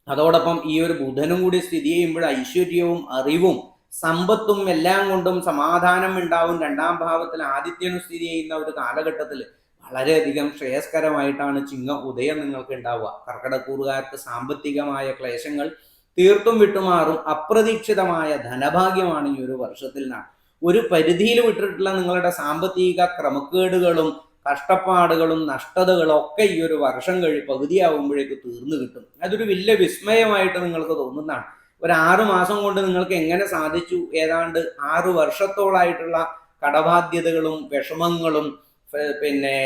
S1: അതോടൊപ്പം ഈ ഒരു ബുധനും കൂടി സ്ഥിതി ചെയ്യുമ്പോൾ ഐശ്വര്യവും അറിവും സമ്പത്തും എല്ലാം കൊണ്ടും സമാധാനം ഉണ്ടാവും. 2ാം ഭാവത്തിൽ ആദിത്യനും സ്ഥിതി ചെയ്യുന്ന ഒരു കാലഘട്ടത്തിൽ വളരെയധികം ശ്രേയസ്കരമായിട്ടാണ് ചിങ്ങ ഉദയം നിങ്ങൾക്ക് ഉണ്ടാവുക. കർക്കിടകൂറുകാർക്ക് സാമ്പത്തികമായ ക്ലേശങ്ങൾ തീർത്തും വിട്ടുമാറും. അപ്രതീക്ഷിതമായ ധനഭാഗ്യമാണ് ഈ ഒരു വർഷത്തിൽ നിന്നാണ്. ഒരു പരിധിയിൽ വിട്ടിട്ടുള്ള നിങ്ങളുടെ സാമ്പത്തിക ക്രമക്കേടുകളും കഷ്ടപ്പാടുകളും നഷ്ടതകളും ഒക്കെ ഈ ഒരു വർഷം പകുതിയാവുമ്പോഴേക്ക് തീർന്നു കിട്ടും. അതൊരു വലിയ വിസ്മയമായിട്ട് നിങ്ങൾക്ക് തോന്നുന്നതാണ്. ഒരു 6 മാസം കൊണ്ട് നിങ്ങൾക്ക് എങ്ങനെ സാധിച്ചു ഏതാണ്ട് 6 വർഷത്തോളായിട്ടുള്ള കടബാധ്യതകളും വിഷമങ്ങളും പിന്നെ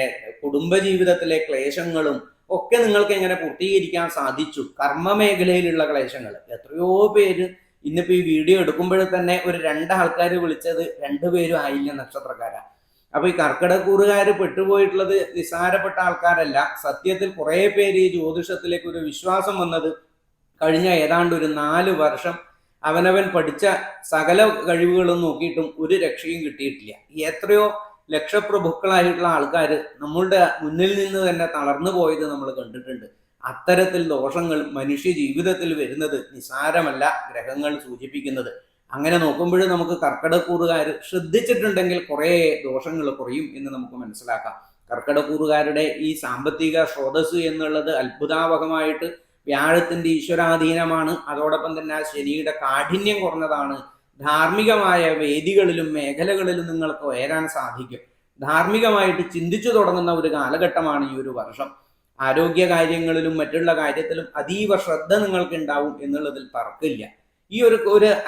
S1: കുടുംബജീവിതത്തിലെ ക്ലേശങ്ങളും ഒക്കെ നിങ്ങൾക്ക് എങ്ങനെ പൂർത്തീകരിക്കാൻ സാധിച്ചു? കർമ്മമേഖലയിലുള്ള ക്ലേശങ്ങൾ എത്രയോ പേര് ഇന്നിപ്പോ ഈ വീഡിയോ എടുക്കുമ്പോൾ തന്നെ ഒരു 2 ആൾക്കാർ വിളിച്ചത് 2 പേരും ആയില്ല നക്ഷത്രക്കാരാണ്. അപ്പൊ ഈ കർക്കിടകൂറുകാർ പെട്ടുപോയിട്ടുള്ളത് നിസ്സാരപ്പെട്ട ആൾക്കാരല്ല. സത്യത്തിൽ കുറെ പേര് ഈ ജ്യോതിഷത്തിലേക്ക് ഒരു വിശ്വാസം വന്നത് കഴിഞ്ഞ ഏതാണ്ട് ഒരു 4 വർഷം അവനവൻ പഠിച്ച സകല കഴിവുകളും നോക്കിയിട്ടും ഒരു രക്ഷയും കിട്ടിയിട്ടില്ല. എത്രയോ ലക്ഷപ്രഭുക്കളായിട്ടുള്ള ആൾക്കാർ നമ്മളുടെ മുന്നിൽ നിന്ന് തന്നെ തളർന്നു പോയത് നമ്മൾ കണ്ടിട്ടുണ്ട്. അത്തരത്തിൽ ദോഷങ്ങൾ മനുഷ്യ ജീവിതത്തിൽ വരുന്നത് നിസാരമല്ല ഗ്രഹങ്ങൾ സൂചിപ്പിക്കുന്നത്. അങ്ങനെ നോക്കുമ്പോൾ നമുക്ക് കർക്കിടകൂറുകാർ ശ്രദ്ധിച്ചിട്ടുണ്ടെങ്കിൽ കുറേ ദോഷങ്ങൾ കുറയും എന്ന് നമുക്ക് മനസ്സിലാക്കാം. കർക്കിടകൂറുകാരുടെ ഈ സാമ്പത്തിക സ്രോതസ് എന്നുള്ളത് അത്ഭുതാവഹമായിട്ട് വ്യാഴത്തിന്റെ ഈശ്വരാധീനമാണ്. അതോടൊപ്പം തന്നെ ശനിയുടെ കാഠിന്യം കുറഞ്ഞതാണ്. ധാർമ്മികമായ വേദികളിലും മേഖലകളിലും നിങ്ങൾക്ക് ഉയരാൻ സാധിക്കും. ധാർമ്മികമായിട്ട് ചിന്തിച്ചു തുടങ്ങുന്ന ഒരു കാലഘട്ടമാണ് ഈ ഒരു വർഷം. ആരോഗ്യ കാര്യങ്ങളിലും മറ്റുള്ള കാര്യത്തിലും അതീവ ശ്രദ്ധ നിങ്ങൾക്ക് ഉണ്ടാവും എന്നുള്ളതിൽ തർക്കമില്ല. ഈ ഒരു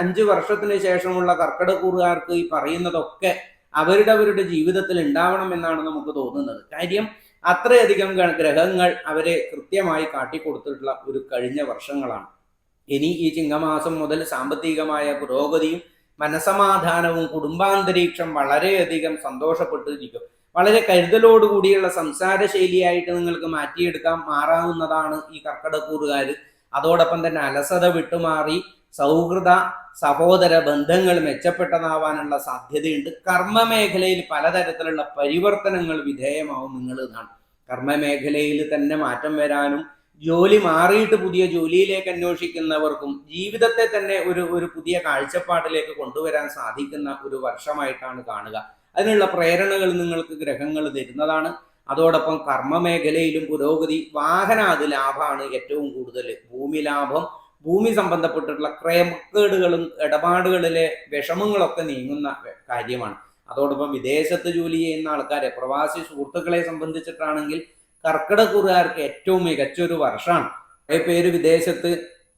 S1: 5 വർഷത്തിന് ശേഷമുള്ള കർക്കിടകൂറുകാർക്ക് ഈ പറയുന്നതൊക്കെ അവരുടെ ജീവിതത്തിൽ ഉണ്ടാവണം എന്നാണ് നമുക്ക് തോന്നുന്നത്. കാര്യം അത്രയധികം ഗ്രഹങ്ങൾ അവരെ കൃത്യമായി കാട്ടിക്കൊടുത്തിട്ടുള്ള ഒരു കഴിഞ്ഞ വർഷങ്ങളാണ്. ഇനി ഈ ചിങ്ങമാസം മുതൽ സാമ്പത്തികമായ പുരോഗതിയും മനസമാധാനവും കുടുംബാന്തരീക്ഷം വളരെയധികം സന്തോഷപ്പെട്ടിരിക്കും. വളരെ കരുതലോടുകൂടിയുള്ള സംസാര ശൈലിയായിട്ട് നിങ്ങൾക്ക് മാറാവുന്നതാണ് ഈ കർക്കിടകൂറുകാർ. അതോടൊപ്പം തന്നെ അലസത വിട്ടുമാറി സൗഹൃദ സഹോദര ബന്ധങ്ങൾ മെച്ചപ്പെട്ടതാവാനുള്ള സാധ്യതയുണ്ട്. കർമ്മമേഖലയിൽ പലതരത്തിലുള്ള പരിവർത്തനങ്ങൾ വിധേയമാവും നിങ്ങൾ എന്നാണ്. കർമ്മമേഖലയിൽ തന്നെ മാറ്റം വരാനും ജോലി മാറിയിട്ട് പുതിയ ജോലിയിലേക്ക് അന്വേഷിക്കുന്നവർക്കും ജീവിതത്തെ തന്നെ ഒരു പുതിയ കാഴ്ചപ്പാടിലേക്ക് കൊണ്ടുവരാൻ സാധിക്കുന്ന ഒരു വർഷമായിട്ടാണ് കാണുക. അതിനുള്ള പ്രേരണകൾ നിങ്ങൾക്ക് ഗ്രഹങ്ങൾ തരുന്നതാണ്. അതോടൊപ്പം കർമ്മമേഖലയിലും പുരോഗതി, വാഹനാദി ലാഭമാണ് ഏറ്റവും കൂടുതൽ. ഭൂമി ലാഭം, ഭൂമി സംബന്ധപ്പെട്ടിട്ടുള്ള ക്രമക്കേടുകളും ഇടപാടുകളിലെ വിഷമങ്ങളൊക്കെ നീങ്ങുന്ന കാര്യമാണ്. അതോടൊപ്പം വിദേശത്ത് ജോലി ചെയ്യുന്ന ആൾക്കാരെ, പ്രവാസി സുഹൃത്തുക്കളെ സംബന്ധിച്ചിട്ടാണെങ്കിൽ കർക്കിടകൂറുകാർക്ക് ഏറ്റവും മികച്ചൊരു വർഷമാണ്. കുറേ പേര് വിദേശത്ത്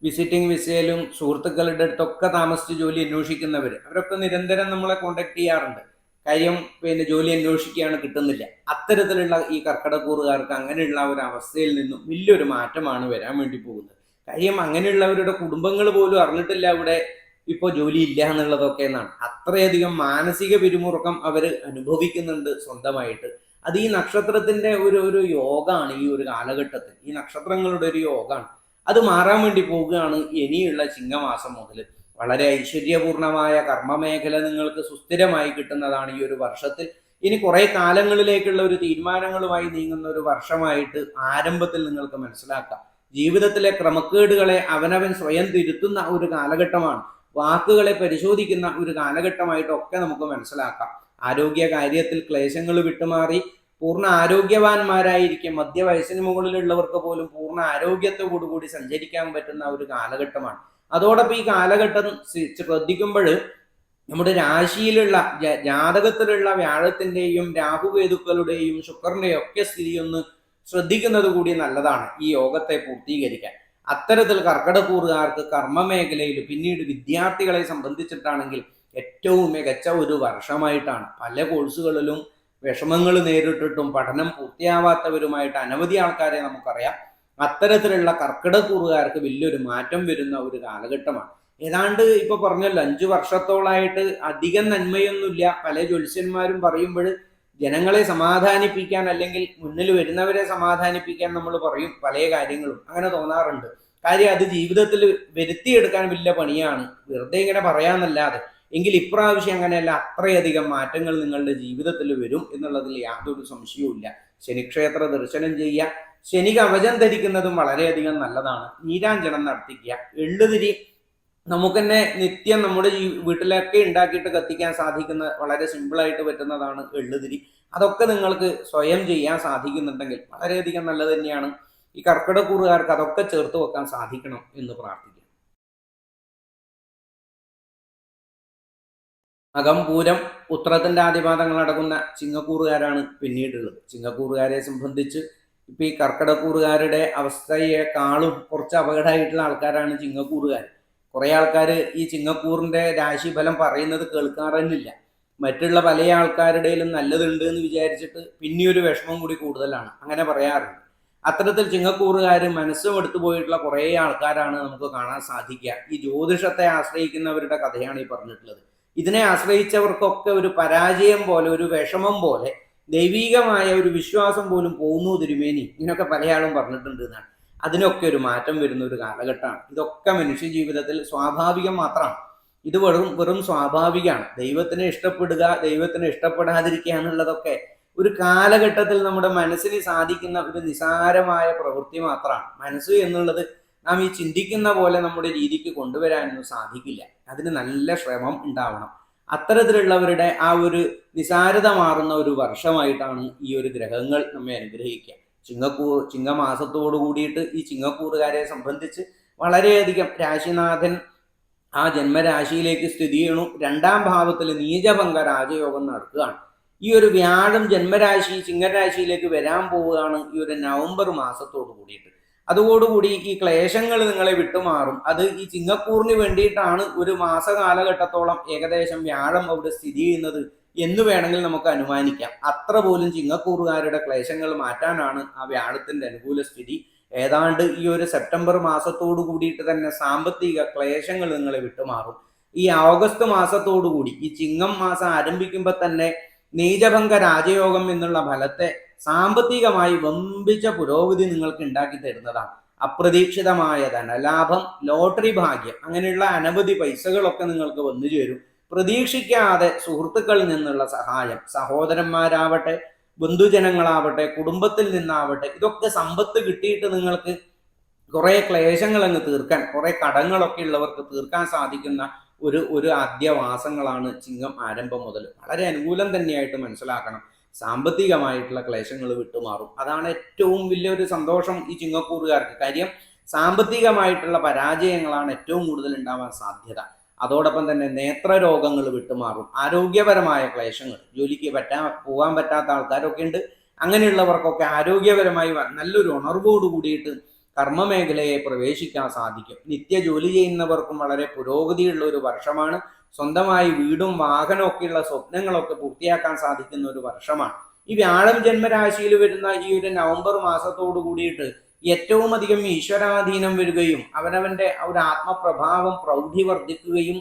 S1: വിസിറ്റിംഗ് വിസയിലും സുഹൃത്തുക്കളുടെ അടുത്തൊക്കെ താമസിച്ച് ജോലി അന്വേഷിക്കുന്നവർ, അവരൊക്കെ നിരന്തരം നമ്മളെ കോണ്ടാക്ട് ചെയ്യാറുണ്ട്. കാര്യം ജോലി അന്വേഷിക്കുകയാണ്, കിട്ടുന്നില്ല. അത്തരത്തിലുള്ള ഈ കർക്കിടകൂറുകാർക്ക് അങ്ങനെയുള്ള ഒരു അവസ്ഥയിൽ നിന്നും വലിയൊരു മാറ്റമാണ് വരാൻ വേണ്ടി പോകുന്നത്. കാര്യം അങ്ങനെയുള്ളവരുടെ കുടുംബങ്ങൾ പോലും അറിഞ്ഞിട്ടില്ല ഇവിടെ ഇപ്പോൾ ജോലി ഇല്ല എന്നുള്ളതൊക്കെ എന്നാണ്. അത്രയധികം മാനസിക പിരിമുറുക്കം അവർ അനുഭവിക്കുന്നുണ്ട് സ്വന്തമായിട്ട്. അത് ഈ നക്ഷത്രത്തിന്റെ ഒരു യോഗമാണ്. ഈ ഒരു കാലഘട്ടത്തിൽ ഈ നക്ഷത്രങ്ങളുടെ ഒരു യോഗമാണ്. അത് മാറാൻ വേണ്ടി പോവുകയാണ് ഇനിയുള്ള ചിങ്ങമാസം മുതൽ. വളരെ ഐശ്വര്യപൂർണമായ കർമ്മമേഖല നിങ്ങൾക്ക് സുസ്ഥിരമായി കിട്ടുന്നതാണ് ഈ ഒരു വർഷത്തിൽ. ഇനി കുറെ കാലങ്ങളിലേക്കുള്ള ഒരു തീരുമാനങ്ങളുമായി നീങ്ങുന്ന ഒരു വർഷമായിട്ട് ആരംഭത്തിൽ നിങ്ങൾക്ക് മനസ്സിലാക്കാം. ജീവിതത്തിലെ ക്രമക്കേടുകളെ അവനവൻ സ്വയം തിരുത്തുന്ന ഒരു കാലഘട്ടമാണ്. വാക്കുകളെ പരിശോധിക്കുന്ന ഒരു കാലഘട്ടമായിട്ടൊക്കെ നമുക്ക് മനസ്സിലാക്കാം. ആരോഗ്യ കാര്യത്തിൽ ക്ലേശങ്ങൾ വിട്ടുമാറി പൂർണ്ണ ആരോഗ്യവാന്മാരായിരിക്കും. മധ്യവയസ്സിന് മുകളിലുള്ളവർക്ക് പോലും പൂർണ്ണ ആരോഗ്യത്തോടുകൂടി സഞ്ചരിക്കാൻ പറ്റുന്ന ഒരു കാലഘട്ടമാണ്. അതോടൊപ്പം ഈ കാലഘട്ടം ശ്രദ്ധിക്കുമ്പോൾ നമ്മുടെ രാശിയിലുള്ള ജാതകത്തിലുള്ള വ്യാഴത്തിന്റെയും രാഹുകേതുക്കളുടെയും ശുക്രന്റെയും ഒക്കെ സ്ഥിതി ഒന്ന് ശ്രദ്ധിക്കുന്നത് കൂടി നല്ലതാണ് ഈ യോഗത്തെ പൂർത്തീകരിക്കാൻ. അത്തരത്തിൽ കർക്കിടകൂറുകാർക്ക് കർമ്മമേഖലയിൽ, പിന്നീട് വിദ്യാർത്ഥികളെ സംബന്ധിച്ചിട്ടാണെങ്കിൽ ഏറ്റവും മികച്ച ഒരു വർഷമായിട്ടാണ്. പല കോഴ്സുകളിലും വിഷമങ്ങൾ നേരിട്ടിട്ടും പഠനം പൂർത്തിയാവാത്തവരുമായിട്ട് അനവധി ആൾക്കാരെ നമുക്കറിയാം. അത്തരത്തിലുള്ള കർക്കിടകൂറുകാർക്ക് വലിയൊരു മാറ്റം വരുന്ന ഒരു കാലഘട്ടമാണ്. ഏതാണ്ട് ഇപ്പൊ പറഞ്ഞല്ലോ 5 വർഷത്തോളായിട്ട് അധികം നന്മയൊന്നുമില്ല. പല ജ്യോത്സ്യന്മാരും പറയുമ്പോൾ ജനങ്ങളെ സമാധാനിപ്പിക്കാൻ, അല്ലെങ്കിൽ മുന്നിൽ വരുന്നവരെ സമാധാനിപ്പിക്കാൻ നമ്മൾ പറയും പല കാര്യങ്ങളും. അങ്ങനെ തോന്നാറുണ്ട്. കാര്യം അത് ജീവിതത്തിൽ വരുത്തിയെടുക്കാൻ വലിയ പണിയാണ്. വെറുതെ ഇങ്ങനെ പറയാന്നല്ലാതെ. എങ്കിൽ ഇപ്രാവശ്യം അങ്ങനെയല്ല, അത്രയധികം മാറ്റങ്ങൾ നിങ്ങളുടെ ജീവിതത്തിൽ വരും എന്നുള്ളതിൽ യാതൊരു സംശയവും ഇല്ല. ശനിക്ഷേത്ര ദർശനം ചെയ്യുക, ശനി കവചം ധരിക്കുന്നതും വളരെയധികം നല്ലതാണ്. നീരാഞ്ജനം നടത്തിക്കുക. എള്ളുതിരി നമുക്ക് തന്നെ നിത്യം നമ്മുടെ വീട്ടിലൊക്കെ ഉണ്ടാക്കിയിട്ട് കത്തിക്കാൻ സാധിക്കുന്ന വളരെ സിമ്പിളായിട്ട് പറ്റുന്നതാണ് എള്ളുതിരി. അതൊക്കെ നിങ്ങൾക്ക് സ്വയം ചെയ്യാൻ സാധിക്കുന്നുണ്ടെങ്കിൽ വളരെയധികം നല്ലത് തന്നെയാണ്. ഈ കർക്കിടകൂറുകാർക്ക് അതൊക്കെ ചേർത്ത് വെക്കാൻ സാധിക്കണം എന്ന് പ്രാർത്ഥിക്കുന്നു. അകംപൂരം ഉത്രത്തിന്റെ ആദിപാദങ്ങൾ അടങ്ങുന്ന ചിങ്ങക്കൂറുകാരാണ് പിന്നീടുള്ളത്. ചിങ്ങക്കൂറുകാരെ സംബന്ധിച്ച് ഇപ്പൊ ഈ കർക്കിടക്കൂറുകാരുടെ അവസ്ഥയെക്കാളും കുറച്ച് അപകടമായിട്ടുള്ള ആൾക്കാരാണ് ചിങ്ങക്കൂറുകാർ. കുറെ ആൾക്കാർ ഈ ചിങ്ങക്കൂറിന്റെ രാശിഫലം പറയുന്നത് കേൾക്കാറന്നില്ല. മറ്റുള്ള പല ആൾക്കാരുടെയിലും നല്ലതുണ്ട് എന്ന് വിചാരിച്ചിട്ട് പിന്നെയൊരു വിഷമം കൂടി കൂടുതലാണ്, അങ്ങനെ പറയാറുണ്ട്. അത്തരത്തിൽ ചിങ്ങക്കൂറുകാർ മനസ്സും എടുത്തു പോയിട്ടുള്ള കുറേ ആൾക്കാരാണ് നമുക്ക് കാണാൻ സാധിക്കുക. ഈ ജ്യോതിഷത്തെ ആശ്രയിക്കുന്നവരുടെ കഥയാണ് ഈ പറഞ്ഞിട്ടുള്ളത്. ഇതിനെ ആശ്രയിച്ചവർക്കൊക്കെ ഒരു പരാജയം പോലെ, ഒരു വിഷമം പോലെ, ദൈവീകമായ ഒരു വിശ്വാസം പോലും പോകുന്നു തിരുമേനി, ഇങ്ങനെയൊക്കെ പലയാളും പറഞ്ഞിട്ടുണ്ട് എന്നാണ്. അതിനൊക്കെ ഒരു മാറ്റം വരുന്ന ഒരു കാലഘട്ടമാണ്. ഇതൊക്കെ മനുഷ്യ ജീവിതത്തിൽ സ്വാഭാവികം മാത്രമാണ്. ഇത് വെറും സ്വാഭാവികമാണ്. ദൈവത്തിനെ ഇഷ്ടപ്പെടുക, ദൈവത്തിനെ ഇഷ്ടപ്പെടാതിരിക്കുക എന്നുള്ളതൊക്കെ ഒരു കാലഘട്ടത്തിൽ നമ്മുടെ മനസ്സിന് സാധിക്കുന്ന ഒരു നിസാരമായ പ്രവൃത്തി മാത്രമാണ്. മനസ്സ് എന്നുള്ളത് നാം ഈ ചിന്തിക്കുന്ന പോലെ നമ്മുടെ രീതിക്ക് കൊണ്ടുവരാനൊന്നും സാധിക്കില്ല. അതിന് നല്ല ശ്രമം ഉണ്ടാവണം. അത്തരത്തിലുള്ളവരുടെ ആ ഒരു നിസാരത മാറുന്ന ഒരു വർഷമായിട്ടാണ് ഈ ഒരു ഗ്രഹങ്ങൾ നമ്മെ അനുഗ്രഹിക്കുക. ചിങ്ങമാസത്തോടു കൂടിയിട്ട് ഈ ചിങ്ങക്കൂറുകാരെ സംബന്ധിച്ച് വളരെയധികം രാശിനാഥൻ ആ ജന്മരാശിയിലേക്ക് സ്ഥിതി ചെയ്യണു. 2ാം ഭാവത്തിൽ നീചഭംഗ രാജയോഗം നടക്കുകയാണ്. ഈ ഒരു വ്യാഴം ജന്മരാശി ചിങ്ങരാശിയിലേക്ക് വരാൻ പോവുകയാണ് ഈ ഒരു നവംബർ മാസത്തോടു കൂടിയിട്ട്. അതോടുകൂടി ഈ ക്ലേശങ്ങൾ നിങ്ങളെ വിട്ടുമാറും. അത് ഈ ചിങ്ങക്കൂറിന് വേണ്ടിയിട്ടാണ് ഒരു മാസ കാലഘട്ടത്തോളം ഏകദേശം വ്യാഴം അവിടെ സ്ഥിതി ചെയ്യുന്നത് എന്ന് വേണമെങ്കിൽ നമുക്ക് അനുമാനിക്കാം. അത്ര പോലും ചിങ്ങക്കൂറുകാരുടെ ക്ലേശങ്ങൾ മാറ്റാനാണ് ആ വ്യാഴത്തിന്റെ അനുകൂല സ്ഥിതി. ഏതാണ്ട് ഈ ഒരു സെപ്റ്റംബർ മാസത്തോടു കൂടിയിട്ട് തന്നെ സാമ്പത്തിക ക്ലേശങ്ങൾ നിങ്ങളെ വിട്ടുമാറും. ഈ ഓഗസ്റ്റ് മാസത്തോടു കൂടി ഈ ചിങ്ങം മാസം ആരംഭിക്കുമ്പോൾ തന്നെ നീചഭംഗ രാജയോഗം എന്നുള്ള ഫലത്തെ സാമ്പത്തികമായി വമ്പിച്ച പുരോഗതി നിങ്ങൾക്ക് ഉണ്ടാക്കി തരുന്നതാണ്. അപ്രതീക്ഷിതമായ ധനലാഭം, ലോട്ടറി ഭാഗ്യം, അങ്ങനെയുള്ള അനവധി പൈസകളൊക്കെ നിങ്ങൾക്ക് വന്നു ചേരും. പ്രതീക്ഷിക്കാതെ സുഹൃത്തുക്കളിൽ നിന്നുള്ള സഹായം, സഹോദരന്മാരാവട്ടെ, ബന്ധുജനങ്ങളാവട്ടെ, കുടുംബത്തിൽ നിന്നാവട്ടെ, ഇതൊക്കെ സമ്പത്ത് കിട്ടിയിട്ട് നിങ്ങൾക്ക് കുറെ ക്ലേശങ്ങൾ അങ്ങ് തീർക്കാൻ, കുറെ കടങ്ങളൊക്കെ ഉള്ളവർക്ക് തീർക്കാൻ സാധിക്കുന്ന ഒരു ആദ്യമാസങ്ങളാണ് ചിങ്ങം ആരംഭം മുതൽ. വളരെ അനുകൂലം തന്നെയായിട്ട് മനസ്സിലാക്കണം. സാമ്പത്തികമായിട്ടുള്ള ക്ലേശങ്ങൾ വിട്ടുമാറും. അതാണ് ഏറ്റവും വലിയൊരു സന്തോഷം ഈ ചിങ്ങക്കൂറുകാർക്ക്. കാര്യം സാമ്പത്തികമായിട്ടുള്ള പരാജയങ്ങളാണ് ഏറ്റവും കൂടുതൽ ഉണ്ടാവാൻ സാധ്യത. അതോടൊപ്പം തന്നെ നേത്രരോഗങ്ങൾ വിട്ടുമാറും. ആരോഗ്യപരമായ ക്ലേശങ്ങൾ, ജോലിക്ക് പോകാൻ പറ്റാത്ത ആൾക്കാരൊക്കെ ഉണ്ട്. അങ്ങനെയുള്ളവർക്കൊക്കെ ആരോഗ്യപരമായി നല്ലൊരു ഉണർവോട് കൂടിയിട്ട് കർമ്മമേഖലയെ പ്രവേശിക്കാൻ സാധിക്കും. നിത്യ ജോലി ചെയ്യുന്നവർക്കും വളരെ പുരോഗതിയുള്ള ഒരു വർഷമാണ്. സ്വന്തമായി വീടും വാഹനമൊക്കെയുള്ള സ്വപ്നങ്ങളൊക്കെ പൂർത്തിയാക്കാൻ സാധിക്കുന്ന ഒരു വർഷമാണ്. ഈ വ്യാഴം ജന്മരാശിയിൽ വരുന്ന ഈ ഒരു നവംബർ മാസത്തോടു കൂടിയിട്ട് ഏറ്റവും അധികം ഈശ്വരാധീനം വരികയും അവനവന്റെ ഒരു ആത്മപ്രഭാവം, പ്രൗഢി വർദ്ധിക്കുകയും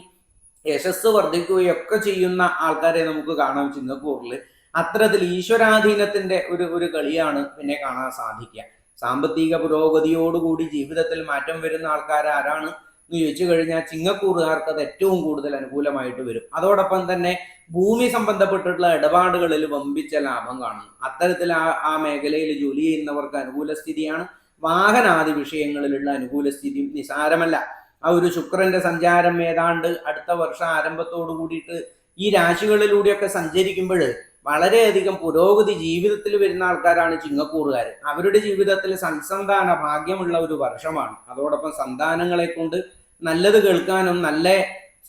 S1: യശസ് വർദ്ധിക്കുകയും ഒക്കെ ചെയ്യുന്ന ആൾക്കാരെ നമുക്ക് കാണാം ചിങ്ങക്കൂറിൽ. അത്തരത്തിൽ ഈശ്വരാധീനത്തിന്റെ ഒരു കളിയാണ് പിന്നെ കാണാൻ സാധിക്കുക. സാമ്പത്തിക പുരോഗതിയോടുകൂടി ജീവിതത്തിൽ മാറ്റം വരുന്ന ആൾക്കാർ ആരാണ് എന്ന് ചോദിച്ചു കഴിഞ്ഞാൽ ചിങ്ങക്കൂറുകാർക്ക് അത് ഏറ്റവും കൂടുതൽ അനുകൂലമായിട്ട് വരും. അതോടൊപ്പം തന്നെ ഭൂമി സംബന്ധപ്പെട്ടിട്ടുള്ള ഇടപാടുകളിൽ വമ്പിച്ച ലാഭം കാണുന്നു. അത്തരത്തിൽ ആ മേഖലയിൽ ജോലി ചെയ്യുന്നവർക്ക് അനുകൂല സ്ഥിതിയാണ്. വാഹനാദി വിഷയങ്ങളിലുള്ള അനുകൂല സ്ഥിതി നിസാരമല്ല. ആ ഒരു ശുക്രന്റെ സഞ്ചാരം ഏതാണ്ട് അടുത്ത വർഷം ആരംഭത്തോടു കൂടിയിട്ട് ഈ രാശികളിലൂടെയൊക്കെ സഞ്ചരിക്കുമ്പോൾ വളരെയധികം പുരോഗതി ജീവിതത്തിൽ വരുന്ന ആൾക്കാരാണ് ചിങ്ങക്കൂറുകാർ. അവരുടെ ജീവിതത്തിൽ സൽസന്താന ഭാഗ്യമുള്ള ഒരു വർഷമാണ്. അതോടൊപ്പം സന്താനങ്ങളെ കൊണ്ട് നല്ലത് കേൾക്കാനും നല്ല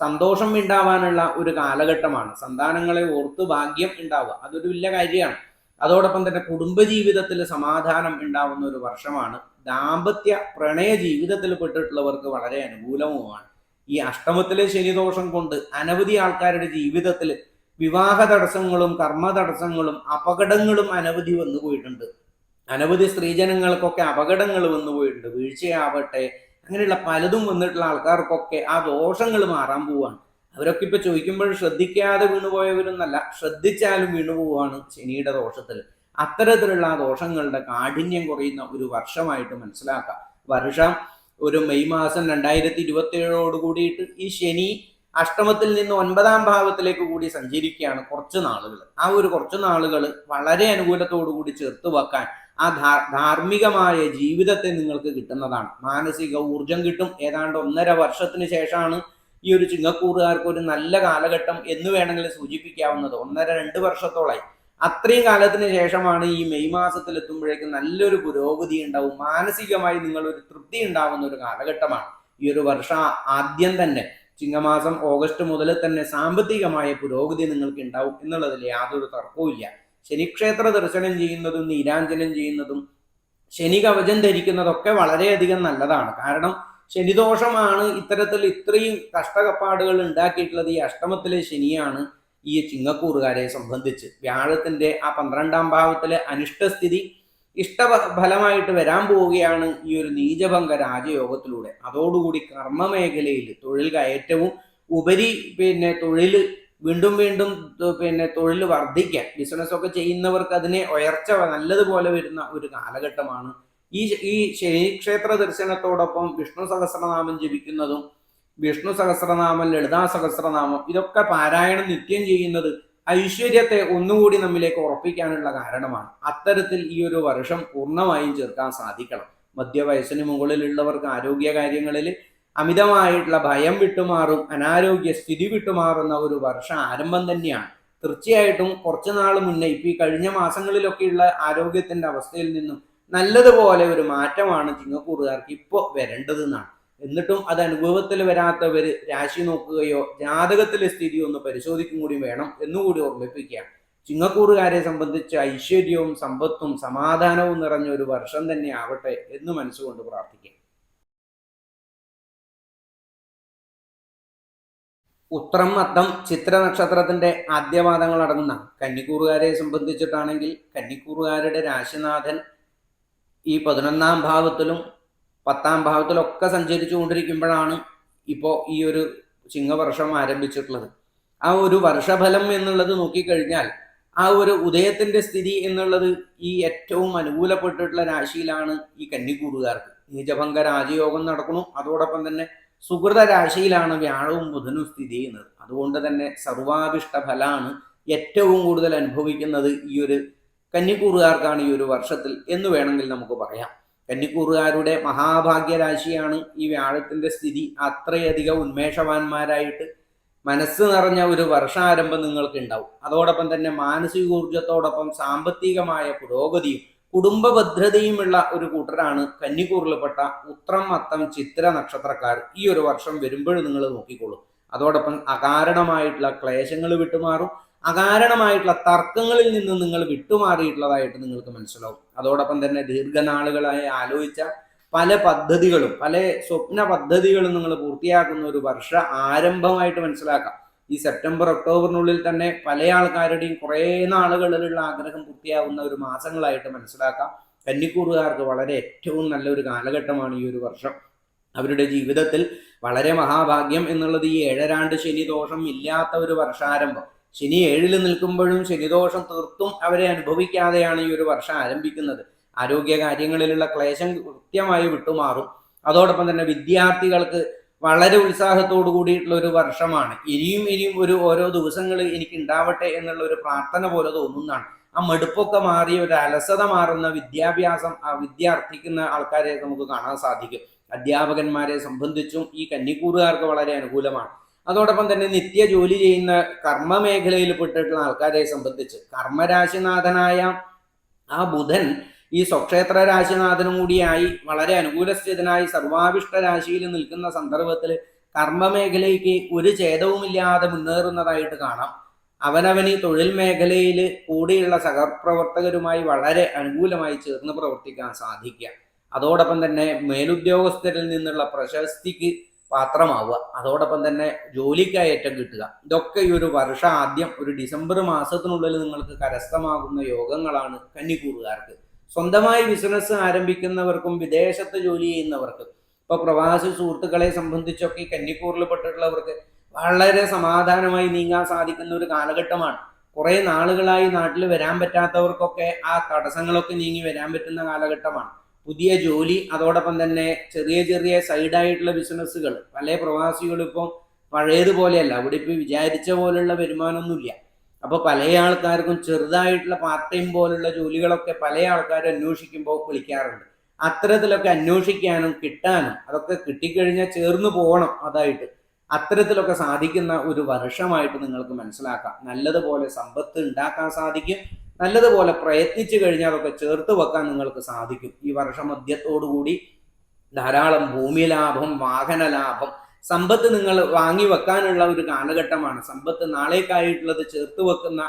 S1: സന്തോഷം ഉണ്ടാവാനുള്ള ഒരു കാലഘട്ടമാണ്. സന്താനങ്ങളെ ഓർത്ത് ഭാഗ്യം ഉണ്ടാവുക, അതൊരു വലിയ കാര്യമാണ്. അതോടൊപ്പം തന്നെ കുടുംബജീവിതത്തിൽ സമാധാനം ഉണ്ടാവുന്ന ഒരു വർഷമാണ്. ദാമ്പത്യ പ്രണയ ജീവിതത്തിൽ പെട്ടിട്ടുള്ളവർക്ക് വളരെ അനുകൂലവുമാണ്. ഈ അഷ്ടമത്തിലെ ശനിദോഷം കൊണ്ട് അനവധി ആൾക്കാരുടെ ജീവിതത്തിൽ വിവാഹ തടസ്സങ്ങളും കർമ്മ തടസ്സങ്ങളും അപകടങ്ങളും അനവധി വന്നു പോയിട്ടുണ്ട്. അനവധി സ്ത്രീജനങ്ങൾക്കൊക്കെ അപകടങ്ങൾ വന്നു പോയിട്ടുണ്ട്. വീഴ്ചയാവട്ടെ, അങ്ങനെയുള്ള പലതും വന്നിട്ടുള്ള ആൾക്കാർക്കൊക്കെ ആ ദോഷങ്ങൾ മാറാൻ പോവാണ്. അവരൊക്കെ ഇപ്പൊ ചോദിക്കുമ്പോൾ ശ്രദ്ധിക്കാതെ വീണുപോയവരൊന്നല്ല, ശ്രദ്ധിച്ചാലും വീണുപോവാണ് ശനിയുടെ ദോഷത്തിൽ. അത്തരത്തിലുള്ള ആ ദോഷങ്ങളുടെ കാഠിന്യം കുറയുന്ന ഒരു വർഷമായിട്ട് മനസ്സിലാക്കാം. വർഷം ഒരു മെയ് മാസം 2027 കൂടിയിട്ട് ഈ ശനി അഷ്ടമത്തിൽ നിന്ന് 9ാം ഭാവത്തിലേക്ക് കൂടി സഞ്ചരിക്കുകയാണ് കുറച്ച് നാളുകൾ. ആ ഒരു കുറച്ച് നാളുകൾ വളരെ അനുകൂലത്തോടു കൂടി ചേർത്ത് വെക്കാൻ ആ ധാർമ്മികമായ ജീവിതത്തെ നിങ്ങൾക്ക് കിട്ടുന്നതാണ്. മാനസിക ഊർജം കിട്ടും. ഏതാണ്ട് 1.5 വർഷത്തിന് ശേഷമാണ് ഈ ഒരു ചിങ്ങക്കൂറുകാർക്ക് ഒരു നല്ല കാലഘട്ടം എന്ന് വേണമെങ്കിൽ സൂചിപ്പിക്കാവുന്നത്. 1.5-2 വർഷത്തോളായി. അത്രയും കാലത്തിന് ശേഷമാണ് ഈ മെയ് മാസത്തിൽ എത്തുമ്പോഴേക്കും നല്ലൊരു പുരോഗതി ഉണ്ടാവും. മാനസികമായി നിങ്ങളൊരു തൃപ്തി ഉണ്ടാവുന്ന ഒരു കാലഘട്ടമാണ്. ഈ ഒരു വർഷം ആദ്യം തന്നെ ചിങ്ങമാസം ഓഗസ്റ്റ് മുതൽ തന്നെ സാമ്പത്തികമായ പുരോഗതി നിങ്ങൾക്ക് ഉണ്ടാവും എന്നുള്ളതിൽ യാതൊരു തർക്കവുമില്ല. ശനിക്ഷേത്ര ദർശനം ചെയ്യുന്നതും നീരാഞ്ജനം ചെയ്യുന്നതും ശനി കവചം ധരിക്കുന്നതൊക്കെ വളരെയധികം നല്ലതാണ്. കാരണം ശനിദോഷമാണ് ഇത്തരത്തിൽ ഇത്രയും കഷ്ടകപ്പാടുകൾ ഉണ്ടാക്കിയിട്ടുള്ളത്. ഈ അഷ്ടമത്തിലെ ശനിയാണ് ഈ ചിങ്ങക്കൂറുകാരെ സംബന്ധിച്ച്. വ്യാഴത്തിന്റെ ആ 12ാം ഭാവത്തിലെ അനിഷ്ടസ്ഥിതി ഇഷ്ടഫലമായിട്ട് വരാൻ പോവുകയാണ് ഈ ഒരു നീചഭംഗ രാജയോഗത്തിലൂടെ. അതോടുകൂടി കർമ്മമേഖലയിൽ തൊഴിൽ കയറ്റവും ഉപരി തൊഴിൽ വീണ്ടും വീണ്ടും തൊഴിൽ വർദ്ധിക്കാൻ ബിസിനസ്സൊക്കെ ചെയ്യുന്നവർക്ക് അതിനെ ഉയർച്ച നല്ലതുപോലെ വരുന്ന ഒരു കാലഘട്ടമാണ്. ഈ ശനിക്ഷേത്ര ദർശനത്തോടൊപ്പം വിഷ്ണു സഹസ്രനാമം ജപിക്കുന്നതും വിഷ്ണു സഹസ്രനാമം, ലളിതാ സഹസ്രനാമം ഇതൊക്കെ പാരായണം നിത്യം ചെയ്യുന്നത് ഐശ്വര്യത്തെ ഒന്നുകൂടി നമ്മിലേക്ക് ഉറപ്പിക്കാനുള്ള കാരണമാണ്. അത്തരത്തിൽ ഈ ഒരു വർഷം പൂർണ്ണമായും ചേർക്കാൻ സാധിക്കണം. മധ്യവയസ്സിന് മുകളിലുള്ളവർക്ക് ആരോഗ്യ കാര്യങ്ങളിൽ അമിതമായിട്ടുള്ള ഭയം വിട്ടുമാറും, അനാരോഗ്യ സ്ഥിതി വിട്ടുമാറുന്ന ഒരു വർഷ ആരംഭം തന്നെയാണ്. തീർച്ചയായിട്ടും കുറച്ചു നാൾ മുന്നേ ഇപ്പൊ ഈ കഴിഞ്ഞ മാസങ്ങളിലൊക്കെയുള്ള ആരോഗ്യത്തിന്റെ അവസ്ഥയിൽ നിന്നും നല്ലതുപോലെ ഒരു മാറ്റമാണ് ചിങ്ങക്കൂറുകാർക്ക് ഇപ്പോൾ വരേണ്ടതെന്നാണ്. എന്നിട്ടും അത് അനുഭവത്തിൽ വരാത്തവർ രാശി നോക്കുകയോ ജാതകത്തിലെ സ്ഥിതി ഒന്ന് പരിശോധിക്കും കൂടി വേണം എന്നുകൂടി ഓർമ്മിപ്പിക്കുക. ചിങ്ങക്കൂറുകാരെ സംബന്ധിച്ച് ഐശ്വര്യവും സമ്പത്തും സമാധാനവും നിറഞ്ഞ ഒരു വർഷം തന്നെ ആവട്ടെ എന്ന് മനസ്സുകൊണ്ട് പ്രാർത്ഥിക്കുക. ഉത്രം, അത്തം, ചിത്ര നക്ഷത്രത്തിന്റെ ആദ്യപാദങ്ങൾ അടങ്ങുന്ന കന്നിക്കൂറുകാരെ സംബന്ധിച്ചിട്ടാണെങ്കിൽ കന്നിക്കൂറുകാരുടെ രാശിനാഥൻ ഈ 11ാം ഭാവത്തിലും 10ാം ഭാവത്തിലൊക്കെ സഞ്ചരിച്ചു കൊണ്ടിരിക്കുമ്പോഴാണ് ഇപ്പോൾ ഈ ഒരു ചിങ്ങവർഷം ആരംഭിച്ചിട്ടുള്ളത്. ആ ഒരു വർഷഫലം എന്നുള്ളത് നോക്കിക്കഴിഞ്ഞാൽ ആ ഒരു ഉദയത്തിന്റെ സ്ഥിതി എന്നുള്ളത് ഈ ഏറ്റവും അനുകൂലപ്പെട്ടിട്ടുള്ള രാശിയിലാണ് ഈ കന്നിക്കൂറുകാർക്ക്. നീചഭംഗ രാജയോഗം നടക്കുന്നു. അതോടൊപ്പം തന്നെ സുഹൃത രാശിയിലാണ് വ്യാഴവും ബുധനും സ്ഥിതി ചെയ്യുന്നത്. അതുകൊണ്ട് തന്നെ സർവാഭിഷ്ട ഫലമാണ് ഏറ്റവും കൂടുതൽ അനുഭവിക്കുന്നത് ഈ ഒരു കന്നിക്കൂറുകാർക്കാണ് ഈ ഒരു വർഷത്തിൽ എന്ന് വേണമെങ്കിൽ നമുക്ക് പറയാം. കന്നിക്കൂറുകാരുടെ മഹാഭാഗ്യരാശിയാണ് ഈ വ്യാഴത്തിന്റെ സ്ഥിതി. അത്രയധികം ഉന്മേഷവാന്മാരായിട്ട് മനസ്സ് നിറഞ്ഞ ഒരു വർഷാരംഭം നിങ്ങൾക്ക് ഉണ്ടാവും. അതോടൊപ്പം തന്നെ മാനസിക ഊർജത്തോടൊപ്പം സാമ്പത്തികമായ പുരോഗതിയും കുടുംബ ഭദ്രതയുമുള്ള ഒരു കൂട്ടരാണ് കന്നിക്കൂറിൽപ്പെട്ട ഉത്രം, അത്തം, ചിത്ര നക്ഷത്രക്കാർ. ഈ ഒരു വർഷം വരുമ്പോൾ നിങ്ങൾ നോക്കിക്കോളൂ. അതോടൊപ്പം അകാരണമായിട്ടുള്ള ക്ലേശങ്ങൾ വിട്ടുമാറും, അകാരണമായിട്ടുള്ള തർക്കങ്ങളിൽ നിന്ന് നിങ്ങൾ വിട്ടുമാറിയിട്ടുള്ളതായിട്ട് നിങ്ങൾക്ക് മനസ്സിലാവും. അതോടൊപ്പം തന്നെ ദീർഘനാളുകളായി ആലോചിച്ച പല പദ്ധതികളും, പല സ്വപ്ന പദ്ധതികളും നിങ്ങൾ പൂർത്തിയാക്കുന്ന ഒരു വർഷ ആരംഭമായിട്ട് മനസ്സിലാക്കാം. ഈ സെപ്റ്റംബർ, ഒക്ടോബറിനുള്ളിൽ തന്നെ പല ആൾക്കാരുടെയും കുറേ നാളുകളിലുള്ള ആഗ്രഹം പൂർത്തിയാകുന്ന ഒരു മാസങ്ങളായിട്ട് മനസ്സിലാക്കാം. കന്നിക്കൂറുകാർക്ക് വളരെ ഏറ്റവും നല്ലൊരു കാലഘട്ടമാണ് ഈ ഒരു വർഷം. അവരുടെ ജീവിതത്തിൽ വളരെ മഹാഭാഗ്യം എന്നുള്ളത് ഈ 7 ശനി ദോഷം ഇല്ലാത്ത ഒരു വർഷാരംഭം. ശനി 7 നിൽക്കുമ്പോഴും ശനിദോഷം തീർത്തും അവരെ അനുഭവിക്കാതെയാണ് ഈ ഒരു വർഷം ആരംഭിക്കുന്നത്. ആരോഗ്യ കാര്യങ്ങളിലുള്ള ക്ലേശം കൃത്യമായി വിട്ടുമാറും. അതോടൊപ്പം തന്നെ വിദ്യാർത്ഥികൾക്ക് വളരെ ഉത്സാഹത്തോടു കൂടിയിട്ടുള്ള ഒരു വർഷമാണ്. ഇനിയും ഓരോ ദിവസങ്ങൾ എനിക്ക് ഉണ്ടാവട്ടെ എന്നുള്ള ഒരു പ്രാർത്ഥന പോലെ തോന്നുന്നതാണ്. ആ മടുപ്പൊക്കെ മാറി ഒരു അലസത മാറുന്ന വിദ്യാഭ്യാസം വിദ്യാർത്ഥിക്കുന്ന ആൾക്കാരെ നമുക്ക് കാണാൻ സാധിക്കും. അധ്യാപകന്മാരെ സംബന്ധിച്ചും ഈ കന്നിക്കൂറുകാർക്ക് വളരെ അനുകൂലമാണ്. അതോടൊപ്പം തന്നെ നിത്യ ജോലി ചെയ്യുന്ന കർമ്മ മേഖലയിൽ പെട്ടിട്ടുള്ള ആൾക്കാരെ സംബന്ധിച്ച് കർമ്മരാശിനാഥനായ ആ ബുധൻ ഈ സ്വക്ഷേത്ര രാശിനാഥനും കൂടിയായി വളരെ അനുകൂലസ്ഥിതനായി സർവാഭിഷ്ട രാശിയിൽ നിൽക്കുന്ന സന്ദർഭത്തിൽ കർമ്മമേഖലയ്ക്ക് ഒരു ഛേദവുമില്ലാതെ മുന്നേറുന്നതായിട്ട് കാണാം. അവനവന് തൊഴിൽ മേഖലയിൽ കൂടിയുള്ള സഹപ്രവർത്തകരുമായി വളരെ അനുകൂലമായി ചേർന്ന് പ്രവർത്തിക്കാൻ സാധിക്കുക. അതോടൊപ്പം തന്നെ മേലുദ്യോഗസ്ഥരിൽ നിന്നുള്ള പ്രശസ്തിക്ക് പാത്രമാവുക. അതോടൊപ്പം തന്നെ ജോലിക്കയറ്റം കിട്ടുക. ഇതൊക്കെ ഈ ഒരു വർഷം ആദ്യം ഒരു ഡിസംബർ മാസത്തിനുള്ളിൽ നിങ്ങൾക്ക് കരസ്ഥമാകുന്ന യോഗങ്ങളാണ് കന്നിക്കൂറുകാർക്ക്. സ്വന്തമായി ബിസിനസ് ആരംഭിക്കുന്നവർക്കും വിദേശത്ത് ജോലി ചെയ്യുന്നവർക്കും ഇപ്പൊ പ്രവാസി സുഹൃത്തുക്കളെ സംബന്ധിച്ചൊക്കെ കന്നിക്കൂറിൽ പെട്ടിട്ടുള്ളവർക്ക് വളരെ സമാധാനമായി നീങ്ങാൻ സാധിക്കുന്ന ഒരു കാലഘട്ടമാണ്. കുറെ നാളുകളായി നാട്ടിൽ വരാൻ പറ്റാത്തവർക്കൊക്കെ ആ തടസ്സങ്ങളൊക്കെ നീങ്ങി വരാൻ പറ്റുന്ന കാലഘട്ടമാണ്. പുതിയ ജോലി, അതോടൊപ്പം തന്നെ ചെറിയ ചെറിയ സൈഡായിട്ടുള്ള ബിസിനസ്സുകൾ. പല പ്രവാസികളും ഇപ്പം പഴയതുപോലെയല്ല. അവിടെ ഇപ്പം വിചാരിച്ച പോലുള്ള വരുമാനമൊന്നുമില്ല. അപ്പോൾ പല ആൾക്കാർക്കും ചെറുതായിട്ടുള്ള പാർട്ട് ടൈം പോലുള്ള ജോലികളൊക്കെ പല ആൾക്കാരും അന്വേഷിക്കുമ്പോൾ വിളിക്കാറുണ്ട്. അത്തരത്തിലൊക്കെ അന്വേഷിക്കാനും കിട്ടാനും അതൊക്കെ കിട്ടിക്കഴിഞ്ഞാൽ ചേർന്ന് പോകണം. അതായിട്ട് അത്തരത്തിലൊക്കെ സാധിക്കുന്ന ഒരു വർഷമായിട്ട് നിങ്ങൾക്ക് മനസ്സിലാക്കാം. നല്ലതുപോലെ സമ്പത്ത് ഉണ്ടാക്കാൻ സാധിക്കും. നല്ലതുപോലെ പ്രയത്നിച്ചു കഴിഞ്ഞാൽ അതൊക്കെ ചേർത്ത് വെക്കാൻ നിങ്ങൾക്ക് സാധിക്കും. ഈ വർഷം മധ്യത്തോടുകൂടി ധാരാളം ഭൂമി ലാഭം, വാഹന ലാഭം, സമ്പത്ത് നിങ്ങൾ വാങ്ങി വെക്കാനുള്ള ഒരു കാലഘട്ടമാണ്. സമ്പത്ത് നാളേക്കായിട്ടുള്ളത് ചേർത്ത് വെക്കുന്ന,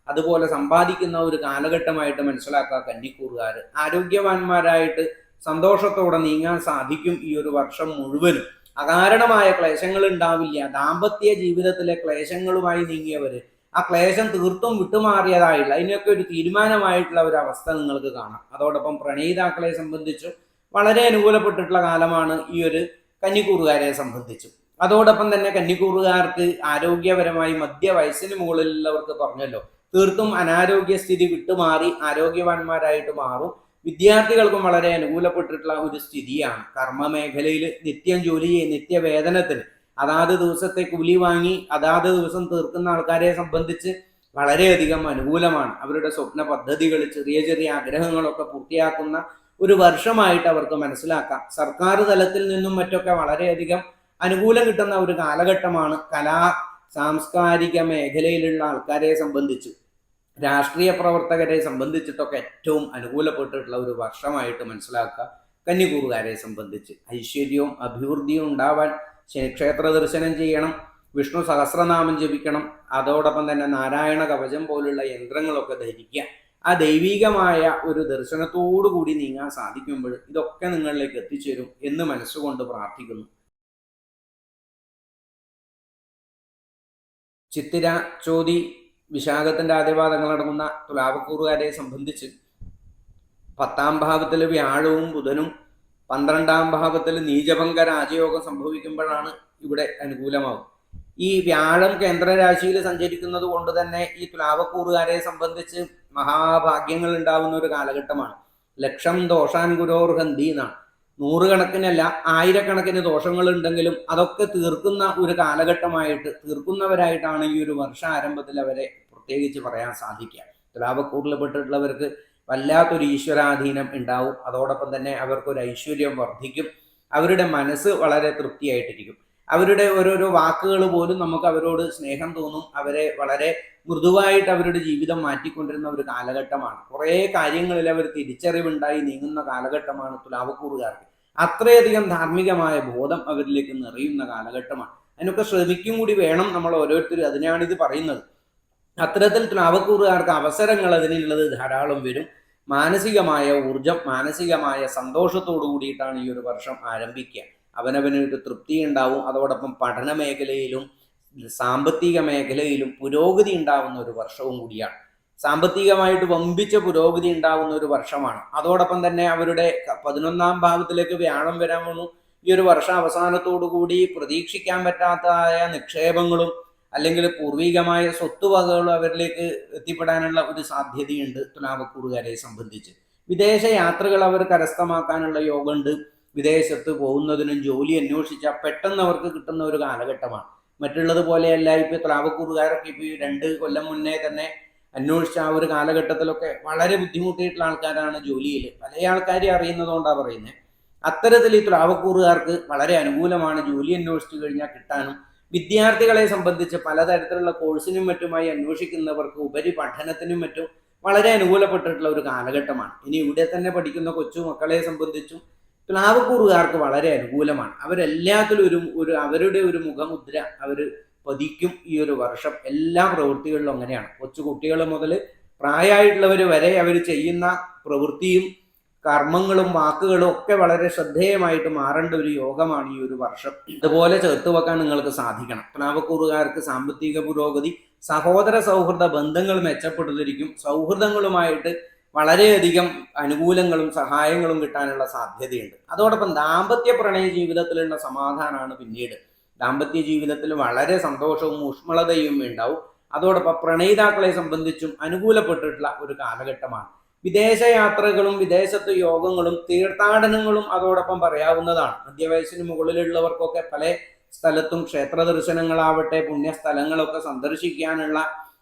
S1: അതുപോലെ സമ്പാദിക്കുന്ന ഒരു കാലഘട്ടമായിട്ട് മനസ്സിലാക്കുക. കന്നിക്കൂറുകാർ ആരോഗ്യവാന്മാരായിട്ട് സന്തോഷത്തോടെ നീങ്ങാൻ സാധിക്കും. ഈ ഒരു വർഷം മുഴുവനും അകാരണമായ ക്ലേശങ്ങൾ ഉണ്ടാവില്ല. ദാമ്പത്യ ജീവിതത്തിലെ ക്ലേശങ്ങളുമായി നീങ്ങിയവര് ആ ക്ലേശം തീർത്തും വിട്ടുമാറിയതായില്ല, അതിനൊക്കെ ഒരു തീരുമാനമായിട്ടുള്ള ഒരു അവസ്ഥ നിങ്ങൾക്ക് കാണാം. അതോടൊപ്പം പ്രണയിതാക്കളെ സംബന്ധിച്ചും വളരെ അനുകൂലപ്പെട്ടിട്ടുള്ള കാലമാണ് ഈ ഒരു കന്നിക്കൂറുകാരെ സംബന്ധിച്ചും. അതോടൊപ്പം തന്നെ കന്നിക്കൂറുകാർക്ക് ആരോഗ്യപരമായി മധ്യവയസ്സിന് മുകളിലുള്ളവർക്ക് പറഞ്ഞല്ലോ, തീർത്തും അനാരോഗ്യസ്ഥിതി വിട്ടുമാറി ആരോഗ്യവാന്മാരായിട്ട് മാറും. വിദ്യാർത്ഥികൾക്കും വളരെ അനുകൂലപ്പെട്ടിട്ടുള്ള ഒരു സ്ഥിതിയാണ്. കർമ്മ മേഖലയിൽ നിത്യം ജോലി ചെയ്യും, നിത്യവേതനത്തിന് അതാത് ദിവസത്തെ കൂലി വാങ്ങി അതാത് ദിവസം തീർക്കുന്ന ആൾക്കാരെ സംബന്ധിച്ച് വളരെയധികം അനുകൂലമാണ്. അവരുടെ സ്വപ്ന പദ്ധതികൾ, ചെറിയ ചെറിയ ആഗ്രഹങ്ങളൊക്കെ പൂർത്തിയാക്കുന്ന ഒരു വർഷമായിട്ട് അവർക്ക് മനസ്സിലാക്കാം. സർക്കാർ തലത്തിൽ നിന്നും മറ്റൊക്കെ വളരെയധികം അനുകൂലം കിട്ടുന്ന ഒരു കാലഘട്ടമാണ്. കലാ സാംസ്കാരിക മേഖലയിലുള്ള ആൾക്കാരെ സംബന്ധിച്ച്, രാഷ്ട്രീയ പ്രവർത്തകരെ സംബന്ധിച്ചിട്ടൊക്കെ ഏറ്റവും അനുകൂലപ്പെട്ടിട്ടുള്ള ഒരു വർഷമായിട്ട് മനസ്സിലാക്കുക. കന്നിക്കൂറുകാരെ സംബന്ധിച്ച് ഐശ്വര്യവും അഭിവൃദ്ധിയും ഉണ്ടാവാൻ ക്ഷേത്ര ദർശനം ചെയ്യണം, വിഷ്ണു സഹസ്രനാമം ജപിക്കണം, അതോടൊപ്പം തന്നെ നാരായണ കവചം പോലുള്ള യന്ത്രങ്ങളൊക്കെ ധരിക്കുക. ആ ദൈവികമായ ഒരു ദർശനത്തോടു കൂടി നീങ്ങാൻ സാധിക്കുമ്പോൾ ഇതൊക്കെ നിങ്ങളിലേക്ക് എത്തിച്ചേരും എന്ന് മനസ്സുകൊണ്ട് പ്രാർത്ഥിക്കുന്നു. ചിത്തിര, ചോതി, വിശാഖത്തിന്റെ ആദ്യപാദങ്ങളടങ്ങുന്ന തുലാവക്കൂറുകാരെ സംബന്ധിച്ച് 10ാം ഭാവത്തിൽ വ്യാഴവും ബുധനും 12ാം ഭാവത്തിൽ നീചഭംഗ രാജയോഗം സംഭവിക്കുമ്പോഴാണ് ഇവിടെ അനുകൂലമാവും. ഈ വ്യാഴം കേന്ദ്രരാശിയിൽ സഞ്ചരിക്കുന്നത് കൊണ്ട് തന്നെ ഈ തുലാവക്കൂറുകാരെ സംബന്ധിച്ച് മഹാഭാഗ്യങ്ങൾ ഉണ്ടാവുന്ന ഒരു കാലഘട്ടമാണ്. ലക്ഷം ദോഷാൻ ഗുരോർഹന്തി എന്നാണ്. നൂറുകണക്കിനല്ല ആയിരക്കണക്കിന് ദോഷങ്ങൾ ഉണ്ടെങ്കിലും അതൊക്കെ തീർക്കുന്ന ഒരു കാലഘട്ടമായിട്ട്, തീർക്കുന്നവരായിട്ടാണ് ഈ ഒരു വർഷാരംഭത്തിൽ അവരെ പ്രത്യേകിച്ച് പറയാൻ സാധിക്കുക. തുലാവക്കൂറിൽ പെട്ടിട്ടുള്ളവർക്ക് വല്ലാത്തൊരു ഈശ്വരാധീനം ഉണ്ടാവും. അതോടൊപ്പം തന്നെ അവർക്കൊരു ഐശ്വര്യം വർദ്ധിക്കും. അവരുടെ മനസ്സ് വളരെ തൃപ്തിയായിട്ടിരിക്കും. അവരുടെ ഓരോരോ വാക്കുകൾ പോലും നമുക്ക് അവരോട് സ്നേഹം തോന്നും. അവരെ വളരെ മൃദുവായിട്ട് അവരുടെ ജീവിതം മാറ്റിക്കൊണ്ടിരുന്ന ഒരു കാലഘട്ടമാണ്. കുറേ കാര്യങ്ങളിൽ അവർ തിരിച്ചറിവുണ്ടായി നീങ്ങുന്ന കാലഘട്ടമാണ് തുലാവക്കൂറുകാർക്ക്. അത്രയധികം ധാർമ്മികമായ ബോധം അവരിലേക്ക് നിറയുന്ന കാലഘട്ടമാണ്. അതിനൊക്കെ ശ്രമിക്കും കൂടി വേണം നമ്മൾ ഓരോരുത്തരും. അതിനാണിത് പറയുന്നത്. അത്തരത്തിൽ തുലാവക്കൂറുകാർക്ക് അവസരങ്ങൾ അതിനുള്ളത് ധാരാളം വരും. മാനസികമായ ഊർജം, മാനസികമായ സന്തോഷത്തോടു കൂടിയിട്ടാണ് ഈ ഒരു വർഷം ആരംഭിക്കുക. അവനവനൊരു തൃപ്തി ഉണ്ടാവും. അതോടൊപ്പം പഠന മേഖലയിലും സാമ്പത്തിക മേഖലയിലും പുരോഗതി ഉണ്ടാവുന്ന ഒരു വർഷവും കൂടിയാണ്. സാമ്പത്തികമായിട്ട് വമ്പിച്ച പുരോഗതി ഉണ്ടാവുന്ന ഒരു വർഷമാണ്. അതോടൊപ്പം തന്നെ അവരുടെ 11ാം ഭാവത്തിലേക്ക് വ്യാഴം വരാൻ വന്നു. ഈ ഒരു വർഷ അവസാനത്തോടു കൂടി പ്രതീക്ഷിക്കാൻ പറ്റാത്തതായ നിക്ഷേപങ്ങളും അല്ലെങ്കിൽ പൂർവികമായ സ്വത്തുവകകളും അവരിലേക്ക് എത്തിപ്പെടാനുള്ള ഒരു സാധ്യതയുണ്ട് തുലാവക്കൂറുകാരെ സംബന്ധിച്ച്. വിദേശ യാത്രകൾ അവർ കരസ്ഥമാക്കാനുള്ള യോഗമുണ്ട്. വിദേശത്ത് പോകുന്നതിനും ജോലി അന്വേഷിച്ചാൽ പെട്ടെന്ന് അവർക്ക് കിട്ടുന്ന ഒരു കാലഘട്ടമാണ്. മറ്റുള്ളത് പോലെയല്ല. ഇപ്പോൾ തുലാവക്കൂറുകാരൊക്കെ ഇപ്പോൾ 2 കൊല്ലം മുന്നേ തന്നെ അന്വേഷിച്ച ആ ഒരു കാലഘട്ടത്തിലൊക്കെ വളരെ ബുദ്ധിമുട്ടിയിട്ടുള്ള ആൾക്കാരാണ് ജോലിയിൽ. പല ആൾക്കാരെ അറിയുന്നതുകൊണ്ടാണ് പറയുന്നത്. അത്തരത്തിൽ ഈ തുലാവക്കൂറുകാർക്ക് വളരെ അനുകൂലമാണ്. ജോലി അന്വേഷിച്ചു കഴിഞ്ഞാൽ കിട്ടാനും, വിദ്യാർത്ഥികളെ സംബന്ധിച്ച് പലതരത്തിലുള്ള കോഴ്സിനും മറ്റുമായി അന്വേഷിക്കുന്നവർക്ക് ഉപരിപഠനത്തിനും മറ്റും വളരെ അനുകൂലപ്പെട്ടിട്ടുള്ള ഒരു കാലഘട്ടമാണ്. ഇനി ഇവിടെ തന്നെ പഠിക്കുന്ന കൊച്ചു മക്കളെ സംബന്ധിച്ചും തുലാവക്കൂറുകാർക്ക് വളരെ അനുകൂലമാണ്. അവരെല്ലാത്തിലും അവരുടെ ഒരു മുഖമുദ്ര അവർ പതിക്കും ഈ ഒരു വർഷം. എല്ലാ പ്രവൃത്തികളിലും അങ്ങനെയാണ്. കൊച്ചു കുട്ടികൾ മുതൽ പ്രായമായിട്ടുള്ളവർ വരെ അവർ ചെയ്യുന്ന പ്രവൃത്തിയും കർമ്മങ്ങളും വാക്കുകളും ഒക്കെ വളരെ ശ്രദ്ധേയമായിട്ട് മാറേണ്ട ഒരു യോഗമാണ് ഈ ഒരു വർഷം. അതുപോലെ ചേർത്ത് വെക്കാൻ നിങ്ങൾക്ക് സാധിക്കണം. തുലാവക്കൂറുകാർക്ക് സാമ്പത്തിക പുരോഗതി, സഹോദര സൗഹൃദ ബന്ധങ്ങൾ മെച്ചപ്പെട്ടിരിക്കും. സൗഹൃദങ്ങളുമായിട്ട് വളരെയധികം അനുകൂലങ്ങളും സഹായങ്ങളും കിട്ടാനുള്ള സാധ്യതയുണ്ട്. അതോടൊപ്പം ദാമ്പത്യ പ്രണയ ജീവിതത്തിലുള്ള സമാധാനമാണ് പിന്നീട്. ദാമ്പത്യ ജീവിതത്തിൽ വളരെ സന്തോഷവും ഊഷ്മളതയും ഉണ്ടാവും. അതോടൊപ്പം പ്രണയിതാക്കളെ സംബന്ധിച്ചും അനുകൂലപ്പെട്ടിട്ടുള്ള ഒരു കാലഘട്ടമാണ്. വിദേശയാത്രകളും വിദേശത്ത് യോഗങ്ങളും തീർത്ഥാടനങ്ങളും അതോടൊപ്പം പറയാവുന്നതാണ്. മധ്യവയസ്സിന് മുകളിലുള്ളവർക്കൊക്കെ പല സ്ഥലത്തും ക്ഷേത്ര ദർശനങ്ങളാവട്ടെ, പുണ്യസ്ഥലങ്ങളൊക്കെ സന്ദർശിക്കാനുള്ള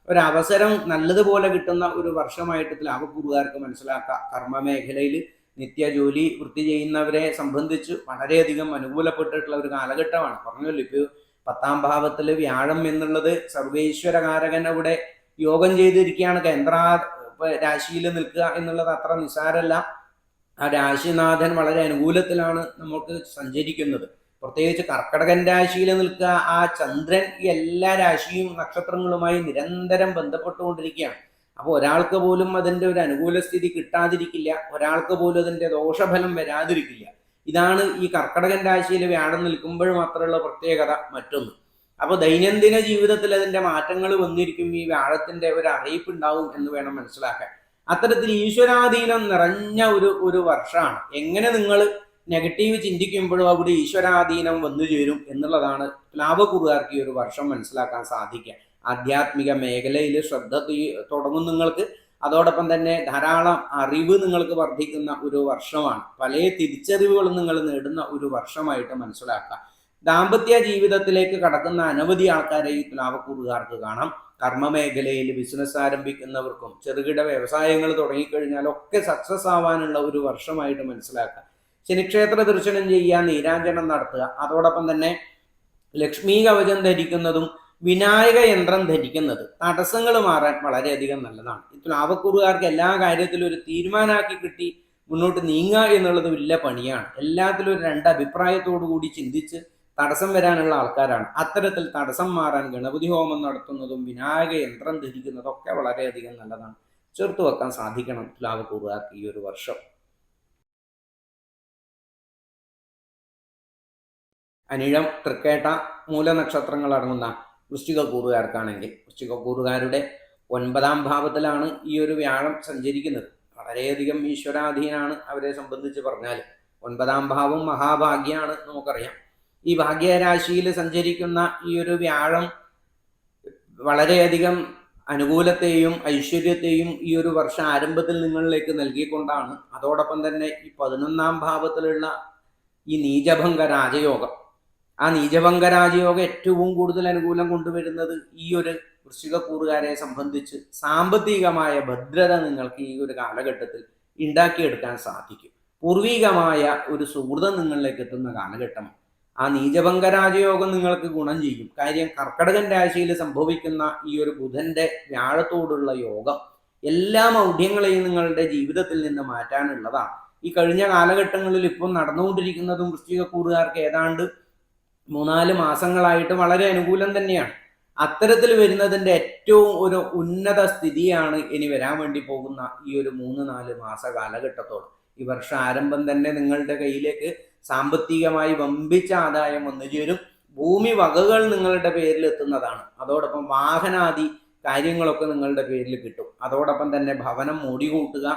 S1: ഒരവസരം നല്ലതുപോലെ കിട്ടുന്ന ഒരു വർഷമായിട്ട് തുലാവക്കൂറുകാർക്ക് മനസ്സിലാക്കാം. കർമ്മ മേഖലയിൽ നിത്യജോലി വൃത്തി ചെയ്യുന്നവരെ സംബന്ധിച്ച് വളരെയധികം അനുകൂലപ്പെട്ടിട്ടുള്ള ഒരു കാലഘട്ടമാണ്. പറഞ്ഞല്ലോ, ഇപ്പോൾ 10ാം ഭാവത്തിൽ വ്യാഴം എന്നുള്ളത് സർവേശ്വരകാരകൻ അവിടെ യോഗം ചെയ്തിരിക്കുകയാണ്. കേന്ദ്ര രാശിയിൽ നിൽക്കുക എന്നുള്ളത് അത്ര നിസ്സാരമല്ല. ആ രാശിനാഥൻ വളരെ അനുകൂലത്തിലാണ് നമുക്ക് സഞ്ചരിക്കുന്നത്. പ്രത്യേകിച്ച് കർക്കടകൻ രാശിയിൽ നിൽക്കുക ആ ചന്ദ്രൻ ഈ എല്ലാ രാശിയും നക്ഷത്രങ്ങളുമായി നിരന്തരം ബന്ധപ്പെട്ടുകൊണ്ടിരിക്കുകയാണ്. അപ്പോൾ ഒരാൾക്ക് പോലും അതിൻ്റെ ഒരു അനുകൂല സ്ഥിതി കിട്ടാതിരിക്കില്ല, ഒരാൾക്ക് പോലും അതിൻ്റെ ദോഷഫലം വരാതിരിക്കില്ല. ഇതാണ് ഈ കർക്കടകൻ രാശിയിൽ വ്യാഴം നിൽക്കുമ്പോൾ മാത്രമുള്ള പ്രത്യേകത. മറ്റൊന്ന്, അപ്പോൾ ദൈനംദിന ജീവിതത്തിൽ അതിൻ്റെ മാറ്റങ്ങൾ വന്നിരിക്കും. ഈ വ്യാഴത്തിൻ്റെ ഒരു അറിയിപ്പ് ഉണ്ടാവും എന്ന് വേണം മനസ്സിലാക്കാൻ. അത്തരത്തിൽ ഈശ്വരാധീനം നിറഞ്ഞ ഒരു വർഷമാണ്. എങ്ങനെ നിങ്ങൾ നെഗറ്റീവ് ചിന്തിക്കുമ്പോഴും അവിടെ ഈശ്വരാധീനം വന്നു ചേരും എന്നുള്ളതാണ് ലാഭക്കുറുകാർക്ക് ഈ ഒരു വർഷം മനസ്സിലാക്കാൻ സാധിക്കുക. ആധ്യാത്മിക മേഖലയിൽ ശ്രദ്ധ തുടങ്ങും നിങ്ങൾക്ക്. അതോടൊപ്പം തന്നെ ധാരാളം അറിവ് നിങ്ങൾക്ക് വർദ്ധിക്കുന്ന ഒരു വർഷമാണ്. പല തിരിച്ചറിവുകളും നിങ്ങൾ നേടുന്ന ഒരു വർഷമായിട്ട് മനസ്സിലാക്കുക. ദാമ്പത്യ ജീവിതത്തിലേക്ക് കടക്കുന്ന അനവധി ആൾക്കാരെ ഈ ലാഭക്കുറുകാർക്ക് കാണാം. കർമ്മമേഖലയിൽ ബിസിനസ് ആരംഭിക്കുന്നവർക്കും ചെറുകിട വ്യവസായങ്ങൾ തുടങ്ങിക്കഴിഞ്ഞാൽ ഒക്കെ സക്സസ് ആവാനുള്ള ഒരു വർഷമായിട്ട് മനസ്സിലാക്കുക. ശനിക്ഷേത്ര ദർശനം ചെയ്യുക, നീരാഞ്ജനം നടത്തുക, അതോടൊപ്പം തന്നെ ലക്ഷ്മി കവചം ധരിക്കുന്നതും വിനായക യന്ത്രം ധരിക്കുന്നത് തടസ്സങ്ങൾ മാറാൻ വളരെയധികം നല്ലതാണ്. ഇപ്പോൾ ലാഭക്കുറുകാർക്ക് എല്ലാ കാര്യത്തിലും ഒരു തീരുമാനമാക്കി കിട്ടി മുന്നോട്ട് നീങ്ങുക എന്നുള്ളത് വലിയ പണിയാണ്. എല്ലാത്തിലും ഒരു രണ്ട് അഭിപ്രായത്തോടു കൂടി ചിന്തിച്ച് തടസ്സം വരാനുള്ള ആൾക്കാരാണ്. അത്തരത്തിൽ തടസ്സം മാറാൻ ഗണപതി ഹോമം നടത്തുന്നതും വിനായക യന്ത്രം ധരിക്കുന്നതും ഒക്കെ വളരെയധികം നല്ലതാണ്. ചേർത്ത് വെക്കാൻ സാധിക്കണം ലാഭക്കുറുകാർക്ക് ഈ ഒരു വർഷം. അനിഴം, തൃക്കേട്ട, മൂലനക്ഷത്രങ്ങൾ അടങ്ങുന്ന വൃശ്ചികക്കൂറുകാർക്കാണെങ്കിൽ വൃശ്ചികക്കൂറുകാരുടെ 9ാം ഭാവത്തിലാണ് ഈ ഒരു വ്യാഴം സഞ്ചരിക്കുന്നത്. വളരെയധികം ഈശ്വരാധീനാണ് അവരെ സംബന്ധിച്ച് പറഞ്ഞാൽ. 9ാം ഭാവം മഹാഭാഗ്യമാണ്, നമുക്കറിയാം. ഈ ഭാഗ്യരാശിയിൽ സഞ്ചരിക്കുന്ന ഈ ഒരു വ്യാഴം വളരെയധികം അനുകൂലത്തെയും ഐശ്വര്യത്തെയും ഈ ഒരു വർഷ ആരംഭത്തിൽ നിങ്ങളിലേക്ക് നൽകിക്കൊണ്ടാണ്. അതോടൊപ്പം തന്നെ ഈ 11ാം ഭാവത്തിലുള്ള ഈ നീചഭംഗ രാജയോഗം, ആ നീചഭംഗ രാജയോഗം ഏറ്റവും കൂടുതൽ അനുകൂലം കൊണ്ടുവരുന്നത് ഈ ഒരു വൃശ്ചികക്കൂറുകാരെ സംബന്ധിച്ച് സാമ്പത്തികമായ ഭദ്രത നിങ്ങൾക്ക് ഈ ഒരു കാലഘട്ടത്തിൽ ഉണ്ടാക്കിയെടുക്കാൻ സാധിക്കും. പൂർവികമായ ഒരു സുഹൃതം നിങ്ങളിലേക്ക് എത്തുന്ന കാലഘട്ടമാണ്. ആ നീചഭംഗ രാജയോഗം നിങ്ങൾക്ക് ഗുണം ചെയ്യും. കാര്യം കർക്കടകൻ രാശിയിൽ സംഭവിക്കുന്ന ഈ ഒരു ബുധന്റെ വ്യാഴത്തോടുള്ള യോഗം എല്ലാ മൗഢ്യങ്ങളെയും നിങ്ങളുടെ ജീവിതത്തിൽ നിന്ന് മാറ്റാനുള്ളതാണ്. ഈ കഴിഞ്ഞ കാലഘട്ടങ്ങളിൽ ഇപ്പം നടന്നുകൊണ്ടിരിക്കുന്നതും വൃശ്ചികക്കൂറുകാർക്ക് ഏതാണ്ട് 3-4 മാസങ്ങളായിട്ട് വളരെ അനുകൂലം തന്നെയാണ്. അത്തരത്തിൽ വരുന്നതിൻ്റെ ഏറ്റവും ഒരു ഉന്നത സ്ഥിതിയാണ് ഇനി വരാൻ വേണ്ടി പോകുന്ന ഈ ഒരു 3-4 മാസ കാലഘട്ടത്തോളം. ഈ വർഷ ആരംഭം തന്നെ നിങ്ങളുടെ കയ്യിലേക്ക് സാമ്പത്തികമായി വമ്പിച്ച ആദായം വന്നു ചേരും. ഭൂമി വകകൾ നിങ്ങളുടെ പേരിൽ എത്തുന്നതാണ്. അതോടൊപ്പം വാഹനാദി കാര്യങ്ങളൊക്കെ നിങ്ങളുടെ പേരിൽ കിട്ടും. അതോടൊപ്പം തന്നെ ഭവനം മൂടികൂട്ടുക,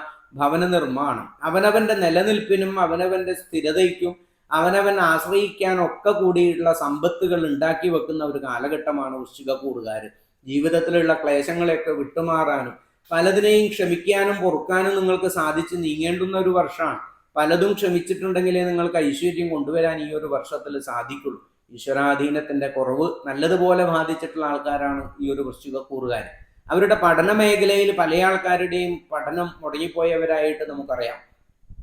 S1: ഭവന നിർമ്മാണം, അവനവന്റെ നിലനിൽപ്പിനും അവനവന്റെ സ്ഥിരതയ്ക്കും അവനവൻ ആശ്രയിക്കാനൊക്കെ കൂടിയിട്ടുള്ള സമ്പത്തുകൾ ഉണ്ടാക്കി വെക്കുന്ന ഒരു കാലഘട്ടമാണ് വൃശ്ചികക്കൂറുകാർ. ജീവിതത്തിലുള്ള ക്ലേശങ്ങളെയൊക്കെ വിട്ടുമാറാനും പലതിനെയും ക്ഷമിക്കാനും പൊറുക്കാനും നിങ്ങൾക്ക് സാധിച്ച് നീങ്ങേണ്ടുന്ന ഒരു വർഷമാണ്. പലതും ക്ഷമിച്ചിട്ടുണ്ടെങ്കിലേ നിങ്ങൾക്ക് ഐശ്വര്യം കൊണ്ടുവരാൻ ഈ ഒരു വർഷത്തിൽ സാധിക്കുള്ളൂ. ഈശ്വരാധീനത്തിന്റെ കുറവ് നല്ലതുപോലെ ബാധിച്ചിട്ടുള്ള ആൾക്കാരാണ് ഈ ഒരു വൃശ്ചികക്കൂറുകാർ. അവരുടെ പഠന മേഖലയിൽ പല ആൾക്കാരുടെയും പഠനം മുടങ്ങിപ്പോയവരായിട്ട് നമുക്കറിയാം.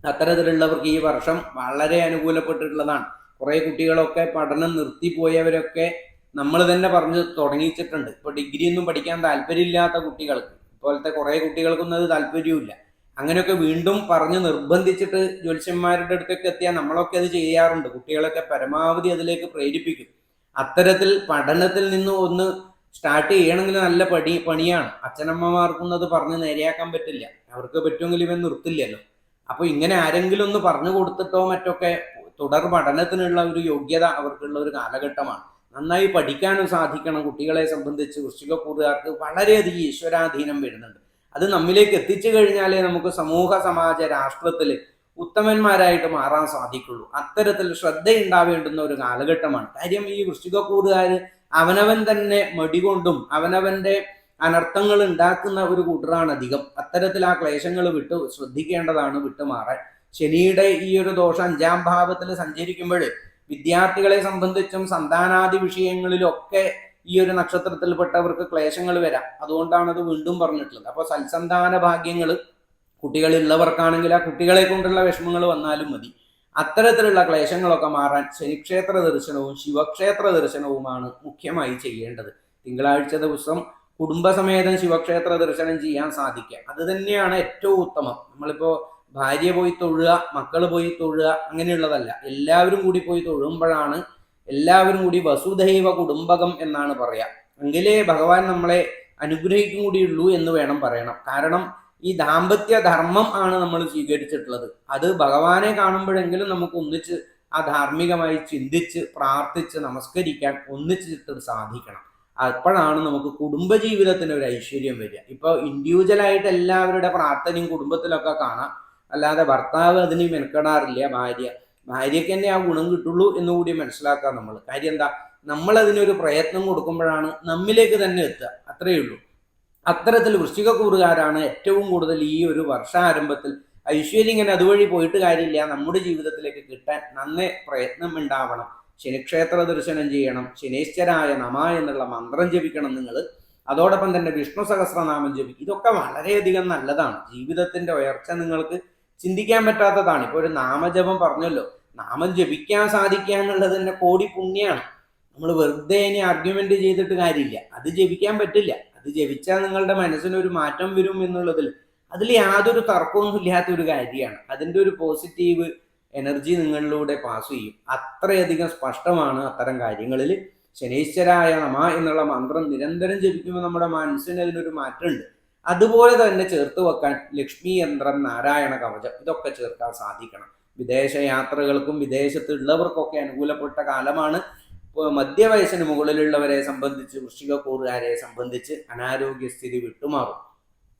S1: അത്തരത്തിലുള്ളവർക്ക് ഈ വർഷം വളരെ അനുകൂലപ്പെട്ടിട്ടുള്ളതാണ്. കുറേ കുട്ടികളൊക്കെ പഠനം നിർത്തിപ്പോയവരൊക്കെ നമ്മൾ തന്നെ പറഞ്ഞു തുടങ്ങിച്ചിട്ടുണ്ട്. ഇപ്പോൾ ഡിഗ്രി ഒന്നും പഠിക്കാൻ താല്പര്യമില്ലാത്ത കുട്ടികൾക്ക്, ഇപ്പോഴത്തെ കുറേ കുട്ടികൾക്കൊന്നും അത് താല്പര്യമില്ല. അങ്ങനെയൊക്കെ വീണ്ടും പറഞ്ഞ് നിർബന്ധിച്ചിട്ട് ജ്യോത്സ്യന്മാരുടെ അടുത്തൊക്കെ എത്തിയാൽ നമ്മളൊക്കെ അത് ചെയ്യാറുണ്ട്. കുട്ടികളൊക്കെ പരമാവധി അതിലേക്ക് പ്രേരിപ്പിക്കും. അത്തരത്തിൽ പഠനത്തിൽ നിന്ന് ഒന്ന് സ്റ്റാർട്ട് ചെയ്യണമെങ്കിൽ നല്ല പണിയാണ്. അച്ഛനമ്മമാർക്കൊന്നും അത് പറഞ്ഞ് നേരെയാക്കാൻ പറ്റില്ല. അവർക്ക് പറ്റുമെങ്കിൽ ഇവൻ നിർത്തില്ലല്ലോ. അപ്പോൾ ഇങ്ങനെ ആരെങ്കിലും ഒന്ന് പറഞ്ഞു കൊടുത്തിട്ടോ മറ്റൊക്കെ തുടർ പഠനത്തിനുള്ള ഒരു യോഗ്യത അവർക്കുള്ള ഒരു കാലഘട്ടമാണ്. നന്നായി പഠിക്കാനും സാധിക്കണം. കുട്ടികളെ സംബന്ധിച്ച് വൃശ്ചികക്കൂറുകാർക്ക് വളരെയധികം ഈശ്വരാധീനം വരുന്നുണ്ട്. അത് നമ്മിലേക്ക് എത്തിച്ചു കഴിഞ്ഞാലേ നമുക്ക് സമൂഹ സമാജ രാഷ്ട്രത്തിൽ ഉത്തമന്മാരായിട്ട് മാറാൻ സാധിക്കുള്ളൂ. അത്തരത്തിൽ ശ്രദ്ധയുണ്ടാവേണ്ടുന്ന ഒരു കാലഘട്ടമാണ്. കാര്യം ഈ വൃശ്ചികക്കൂറുകാർ അവനവൻ തന്നെ മടികൊണ്ടും അവനവന്റെ അനർത്ഥങ്ങൾ ഉണ്ടാക്കുന്ന ഒരു കൂട്ടറാണ് അധികം. അത്തരത്തിൽ ആ ക്ലേശങ്ങൾ ശ്രദ്ധിക്കേണ്ടതാണ്, വിട്ടുമാറാൻ. ശനിയുടെ ഈ ഒരു ദോഷം 5ാം ഭാവത്തിൽ സഞ്ചരിക്കുമ്പോൾ വിദ്യാർത്ഥികളെ സംബന്ധിച്ചും സന്താനാദി വിഷയങ്ങളിലൊക്കെ ഈ ഒരു നക്ഷത്രത്തിൽപ്പെട്ടവർക്ക് ക്ലേശങ്ങൾ വരാം. അതുകൊണ്ടാണ് അത് വീണ്ടും പറഞ്ഞിട്ടുള്ളത്. അപ്പോൾ സൽസന്താന ഭാഗ്യങ്ങൾ കുട്ടികളുള്ളവർക്കാണെങ്കിൽ ആ കുട്ടികളെ കൊണ്ടുള്ള വിഷമങ്ങൾ വന്നാലും മതി. അത്തരത്തിലുള്ള ക്ലേശങ്ങളൊക്കെ മാറാൻ ശനിക്ഷേത്ര ദർശനവും ശിവക്ഷേത്ര ദർശനവുമാണ് മുഖ്യമായി ചെയ്യേണ്ടത്. തിങ്കളാഴ്ച ദിവസം കുടുംബസമേതം ശിവക്ഷേത്ര ദർശനം ചെയ്യാൻ സാധിക്കുക, അത് തന്നെയാണ് ഏറ്റവും ഉത്തമം. നമ്മളിപ്പോൾ ഭാര്യ പോയി തൊഴുക, മക്കൾ പോയി തൊഴുക, അങ്ങനെയുള്ളതല്ല. എല്ലാവരും കൂടി പോയി തൊഴുമ്പോഴാണ്, എല്ലാവരും കൂടി വസുധൈവ കുടുംബകം എന്നാണ് പറയാ. എങ്കിലേ ഭഗവാൻ നമ്മളെ അനുഗ്രഹിക്കും കൂടിയുള്ളൂ എന്ന് വേണം പറയണം. കാരണം ഈ ദാമ്പത്യ ധർമ്മം ആണ് നമ്മൾ സ്വീകരിച്ചിട്ടുള്ളത്. അത് ഭഗവാനെ കാണുമ്പോഴെങ്കിലും നമുക്ക് ഒന്നിച്ച് ആ ധാർമ്മികമായി ചിന്തിച്ച് പ്രാർത്ഥിച്ച് നമസ്കരിക്കാൻ ഒന്നിച്ചിട്ട് സാധിക്കണം. അപ്പോഴാണ് നമുക്ക് കുടുംബജീവിതത്തിന് ഒരു ഐശ്വര്യം വരിക. ഇപ്പോൾ ഇൻഡിവിജ്വലായിട്ട് എല്ലാവരുടെ പ്രാർത്ഥനയും കുടുംബത്തിലൊക്കെ കാണാം, അല്ലാതെ ഭർത്താവ് അതിന് മെനക്കെടാറില്ല. ഭാര്യയ്ക്ക് തന്നെ ആ ഗുണം കിട്ടുള്ളൂ എന്നുകൂടി മനസ്സിലാക്കാം നമ്മൾ. കാര്യം എന്താ, നമ്മൾ അതിനൊരു പ്രയത്നം കൊടുക്കുമ്പോഴാണ് നമ്മിലേക്ക് തന്നെ എത്തുക, അത്രയേ ഉള്ളൂ. അത്തരത്തിൽ വൃശ്ചികക്കൂറുകാരാണ് ഏറ്റവും കൂടുതൽ ഈ ഒരു വർഷാരംഭത്തിൽ ഐശ്വര്യം ഇങ്ങനെ അതുവഴി പോയിട്ട് കാര്യമില്ല, നമ്മുടെ ജീവിതത്തിലേക്ക് കിട്ടാൻ നന്നേ പ്രയത്നം ഉണ്ടാവണം. ശനിക്ഷേത്ര ദർശനം ചെയ്യണം, ശനീശ്വരായ നമ എന്നുള്ള മന്ത്രം ജപിക്കണം നിങ്ങൾ. അതോടൊപ്പം തന്നെ വിഷ്ണു സഹസ്രനാമം ജപിക്കും. ഇതൊക്കെ വളരെയധികം നല്ലതാണ്. ജീവിതത്തിന്റെ ഉയർച്ച നിങ്ങൾക്ക് ചിന്തിക്കാൻ പറ്റാത്തതാണ്. ഇപ്പോൾ ഒരു നാമജപം പറഞ്ഞല്ലോ, നാമം ജപിക്കാൻ സാധിക്കുക എന്നുള്ളത് തന്നെ കോടി പുണ്യാണ്. നമ്മൾ വെറുതെ ഇനി ആർഗ്യുമെന്റ് ചെയ്തിട്ട് കാര്യമില്ല, അത് ജപിക്കാൻ പറ്റില്ല. അത് ജപിച്ചാൽ നിങ്ങളുടെ മനസ്സിനൊരു മാറ്റം വരും എന്നുള്ളതിൽ അതിൽ യാതൊരു തർക്കമൊന്നും ഇല്ലാത്തൊരു കാര്യമാണ്. അതിൻ്റെ ഒരു പോസിറ്റീവ് എനർജി നിങ്ങളിലൂടെ പാസ് ചെയ്യും. അത്രയധികം സ്പഷ്ടമാണ് അത്തരം കാര്യങ്ങളിൽ. ശനീശ്വരായ നമ എന്നുള്ള മന്ത്രം നിരന്തരം ജപിക്കുമ്പോൾ നമ്മുടെ മനസ്സിന് അതിനൊരു മാറ്റമുണ്ട്. അതുപോലെ തന്നെ ചേർത്ത് വെക്കാൻ ലക്ഷ്മി യന്ത്രം, നാരായണ കവചം, ഇതൊക്കെ ചേർക്കാൻ സാധിക്കണം. വിദേശ യാത്രകൾക്കും വിദേശത്തുള്ളവർക്കൊക്കെ അനുകൂലപ്പെട്ട കാലമാണ്. മധ്യവയസ്സിന് മുകളിലുള്ളവരെ സംബന്ധിച്ച്, വൃശ്ചികക്കൂറുകാരെ സംബന്ധിച്ച് അനാരോഗ്യസ്ഥിതി വിട്ടുമാറും.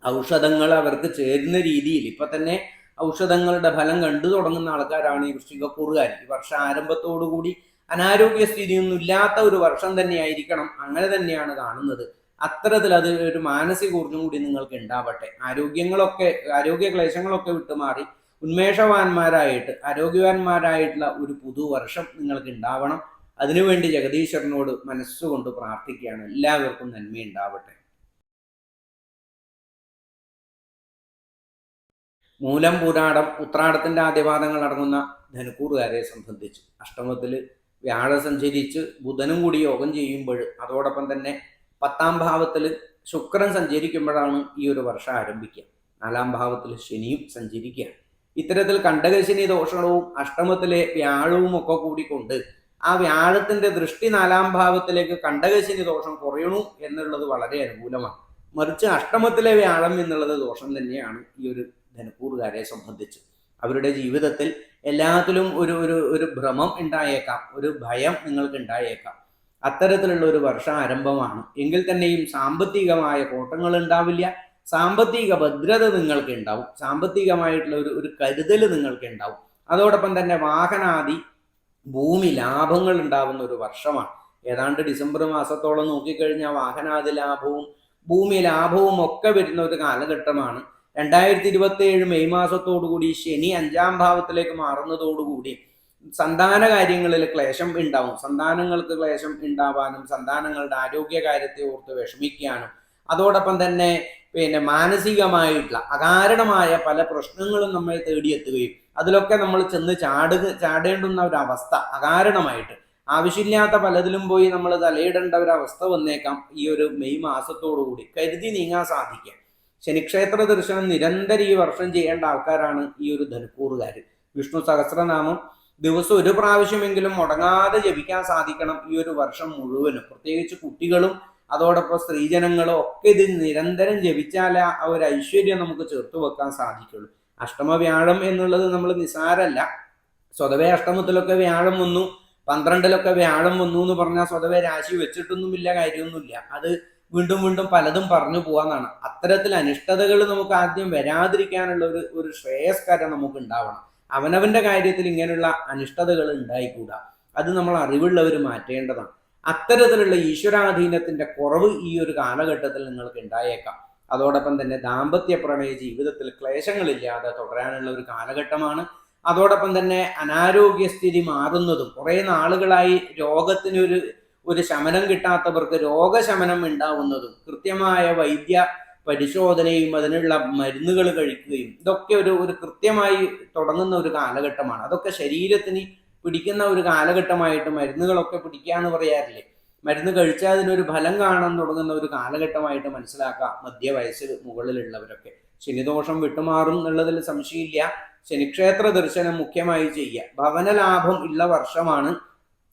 S1: ഔഷധങ്ങൾ അവർക്ക് ചേരുന്ന രീതിയിൽ ഇപ്പൊ തന്നെ ഔഷധങ്ങളുടെ ഫലം കണ്ടു തുടങ്ങുന്ന ആൾക്കാരാണ് ഈ വൃശ്ചികക്കൂറുകാർ. ഈ വർഷം ആരംഭത്തോടുകൂടി അനാരോഗ്യസ്ഥിതിയൊന്നും ഇല്ലാത്ത ഒരു വർഷം തന്നെയായിരിക്കണം, അങ്ങനെ തന്നെയാണ് കാണുന്നത്. അത്തരത്തിൽ അത് ഒരു മാനസിക ഊർജ്ജം കൂടി നിങ്ങൾക്ക് ഉണ്ടാവട്ടെ. ആരോഗ്യ ക്ലേശങ്ങളൊക്കെ വിട്ടുമാറി ഉന്മേഷവാന്മാരായിട്ട് ആരോഗ്യവാന്മാരായിട്ടുള്ള ഒരു പുതുവർഷം നിങ്ങൾക്ക് ഉണ്ടാവണം. അതിനുവേണ്ടി ജഗദീശ്വരനോട് മനസ്സുകൊണ്ട് പ്രാർത്ഥിക്കുകയാണ്. എല്ലാവർക്കും നന്മയുണ്ടാവട്ടെ. മൂലം, പൂരാടം, ഉത്രാടത്തിന്റെ ആദ്യപാദങ്ങൾ അടങ്ങുന്ന ധനുക്കൂറുകാരെ സംബന്ധിച്ച് അഷ്ടമത്തിൽ വ്യാഴം സഞ്ചരിച്ച് ബുധനും കൂടി യോഗം ചെയ്യുമ്പോൾ, അതോടൊപ്പം തന്നെ 10ാം ഭാവത്തിൽ ശുക്രൻ സഞ്ചരിക്കുമ്പോഴാണ് ഈ ഒരു വർഷം ആരംഭിക്കുക. 4ാം ഭാവത്തിൽ ശനിയും സഞ്ചരിക്കുക. ഇത്തരത്തിൽ കണ്ടകശനി ദോഷവും അഷ്ടമത്തിലെ വ്യാഴവും ഒക്കെ കൂടിക്കൊണ്ട് ആ വ്യാഴത്തിന്റെ ദൃഷ്ടി 4ാം ഭാവത്തിലേക്ക് കണ്ടകശനി ദോഷം കുറയണു എന്നുള്ളത് വളരെ അനുകൂലമാണ്. മറിച്ച് അഷ്ടമത്തിലെ വ്യാഴം എന്നുള്ളത് ദോഷം തന്നെയാണ് ഈ ഒരു ധനുക്കൂറുകാരെ സംബന്ധിച്ച്. അവരുടെ ജീവിതത്തിൽ എല്ലാത്തിലും ഒരു ഭ്രമം ഉണ്ടായേക്കാം, ഒരു ഭയം നിങ്ങൾക്ക് ഉണ്ടായേക്കാം. അത്തരത്തിലുള്ള ഒരു വർഷാരംഭമാണ്. എങ്കിൽ തന്നെയും സാമ്പത്തികമായ കോട്ടങ്ങൾ ഉണ്ടാവില്ല, സാമ്പത്തിക ഭദ്രത നിങ്ങൾക്ക് ഉണ്ടാവും, സാമ്പത്തികമായിട്ടുള്ള ഒരു കരുതൽ നിങ്ങൾക്ക് ഉണ്ടാവും. അതോടൊപ്പം തന്നെ വാഹനാദി ഭൂമി ലാഭങ്ങൾ ഉണ്ടാവുന്ന ഒരു വർഷമാണ്. ഏതാണ്ട് ഡിസംബർ മാസത്തോളം നോക്കിക്കഴിഞ്ഞാൽ വാഹനാദി ലാഭവും ഭൂമി ലാഭവും ഒക്കെ വരുന്ന ഒരു കാലഘട്ടമാണ്. 2027 മെയ് മാസത്തോടുകൂടി ശനി 5ാം ഭാവത്തിലേക്ക് മാറുന്നതോടുകൂടി സന്താന കാര്യങ്ങളിൽ ക്ലേശം ഉണ്ടാവും. സന്താനങ്ങൾക്ക് ക്ലേശം ഉണ്ടാവാനും സന്താനങ്ങളുടെ ആരോഗ്യ കാര്യത്തെ ഓർത്ത് വിഷമിക്കാനും അതോടൊപ്പം തന്നെ മാനസികമായിട്ടുള്ള അകാരണമായ പല പ്രശ്നങ്ങളും നമ്മളെ തേടിയെത്തുകയും അതിലൊക്കെ നമ്മൾ ചെന്ന് ചാടേണ്ടുന്ന ഒരവസ്ഥ, അകാരണമായിട്ട് ആവശ്യമില്ലാത്ത പലതിലും പോയി നമ്മൾ തലയിടേണ്ട ഒരവസ്ഥ വന്നേക്കാം. ഈ ഒരു മെയ് മാസത്തോടുകൂടി കരുതി നീങ്ങാൻ സാധിക്കുക. ശനിക്ഷേത്ര ദർശനം നിരന്തരം ഈ വർഷം ചെയ്യേണ്ട ആൾക്കാരാണ് ഈ ഒരു ധനുക്കൂറുകാർ. വിഷ്ണു സഹസ്രനാമം ദിവസം ഒരു പ്രാവശ്യമെങ്കിലും മുടങ്ങാതെ ജപിക്കാൻ സാധിക്കണം ഈ ഒരു വർഷം മുഴുവനും. പ്രത്യേകിച്ച് കുട്ടികളും അതോടൊപ്പം സ്ത്രീജനങ്ങളും ഒക്കെ ഇത് നിരന്തരം ജപിച്ചാൽ ആ ഒരു ഐശ്വര്യം നമുക്ക് ചേർത്ത് വെക്കാൻ സാധിക്കുള്ളൂ. അഷ്ടമ വ്യാഴം എന്നുള്ളത് നമ്മൾ നിസാരല്ല. സ്വതവേ അഷ്ടമത്തിലൊക്കെ വ്യാഴം വന്നു, 12-ലൊക്കെ വ്യാഴം വന്നു എന്ന് പറഞ്ഞാൽ സ്വതവേ രാശി വെച്ചിട്ടൊന്നുമില്ല, കാര്യമൊന്നുമില്ല. അത് വീണ്ടും വീണ്ടും പലതും പറഞ്ഞു പോകാന്നാണ്. അത്തരത്തിൽ അനിഷ്ടതകൾ നമുക്ക് ആദ്യം വരാതിരിക്കാനുള്ള ഒരു ശ്രേയസ്കരം നമുക്ക് ഉണ്ടാവണം. അവനവന്റെ കാര്യത്തിൽ ഇങ്ങനെയുള്ള അനിഷ്ടതകൾ ഉണ്ടായിക്കൂടാ. അത് നമ്മൾ അറിവുള്ളവർ മാറ്റേണ്ടതാണ്. അത്തരത്തിലുള്ള ഈശ്വരാധീനത്തിന്റെ കുറവ് ഈ ഒരു കാലഘട്ടത്തിൽ നിങ്ങൾക്ക് ഉണ്ടായേക്കാം. അതോടൊപ്പം തന്നെ ദാമ്പത്യ പ്രണയ ജീവിതത്തിൽ ക്ലേശങ്ങളില്ലാതെ തുടരാനുള്ള ഒരു കാലഘട്ടമാണ്. അതോടൊപ്പം തന്നെ അനാരോഗ്യസ്ഥിതി മാറുന്നതും, കുറേ നാളുകളായി രോഗത്തിന് ശമനം കിട്ടാത്തവർക്ക് രോഗശമനം ഉണ്ടാവുന്നതും, കൃത്യമായ വൈദ്യ പരിശോധനയും അതിനുള്ള മരുന്നുകൾ കഴിക്കുകയും, ഇതൊക്കെ ഒരു കൃത്യമായി തുടങ്ങുന്ന ഒരു കാലഘട്ടമാണ്. അതൊക്കെ ശരീരത്തിന് പിടിക്കുന്ന ഒരു കാലഘട്ടമായിട്ട് മരുന്നുകളൊക്കെ പിടിക്കാന്ന് പറയാറില്ലേ, മരുന്ന് കഴിച്ചാൽ അതിനൊരു ഫലം കാണാൻ തുടങ്ങുന്ന ഒരു കാലഘട്ടമായിട്ട് മനസ്സിലാക്കാം. മധ്യവയസ്സിൽ മുകളിലുള്ളവരൊക്കെ ശനിദോഷം വിട്ടുമാറും എന്നുള്ളതിൽ സംശയമില്ല. ശനിക്ഷേത്ര ദർശനം മുഖ്യമായി ചെയ്യുക. ഭവനലാഭം ഉള്ള വർഷമാണ്.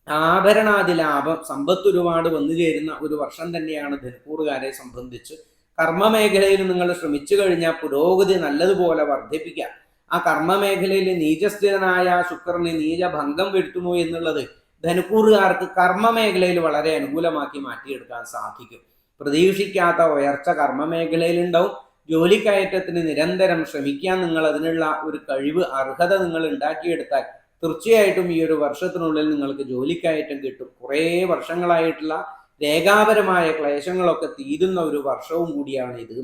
S1: ആഭരണാദി ലാഭം, സമ്പത്ത് ഒരുപാട് വന്നു ചേരുന്ന ഒരു വർഷം തന്നെയാണ് ധനുക്കൂറുകാരെ സംബന്ധിച്ച്. കർമ്മമേഖലയിൽ നിങ്ങൾ ശ്രമിച്ചു കഴിഞ്ഞാൽ പുരോഗതി നല്ലതുപോലെ വർദ്ധിപ്പിക്കാം. ആ കർമ്മമേഖലയിൽ നീചസ്ഥിരനായ ശുക്രന് നീചഭംഗം വരുത്തുന്നു എന്നുള്ളത് ധനുക്കൂറുകാർക്ക് കർമ്മമേഖലയിൽ വളരെ അനുകൂലമാക്കി മാറ്റിയെടുക്കാൻ സാധിക്കും. പ്രതീക്ഷിക്കാത്ത ഉയർച്ച കർമ്മമേഖലയിൽ ഉണ്ടാവും. ജോലിക്കയറ്റത്തിന് നിരന്തരം ശ്രമിക്കാൻ നിങ്ങൾ അതിനുള്ള ഒരു കഴിവ്, അർഹത നിങ്ങൾ ഉണ്ടാക്കിയെടുത്താൽ തീർച്ചയായിട്ടും ഈ ഒരു വർഷത്തിനുള്ളിൽ നിങ്ങൾക്ക് ജോലിക്കയറ്റം കിട്ടും. കുറേ വർഷങ്ങളായിട്ടുള്ള രേഖാപരമായ ക്ലേശങ്ങളൊക്കെ തീരുന്ന ഒരു വർഷവും കൂടിയാണ് ഇത്.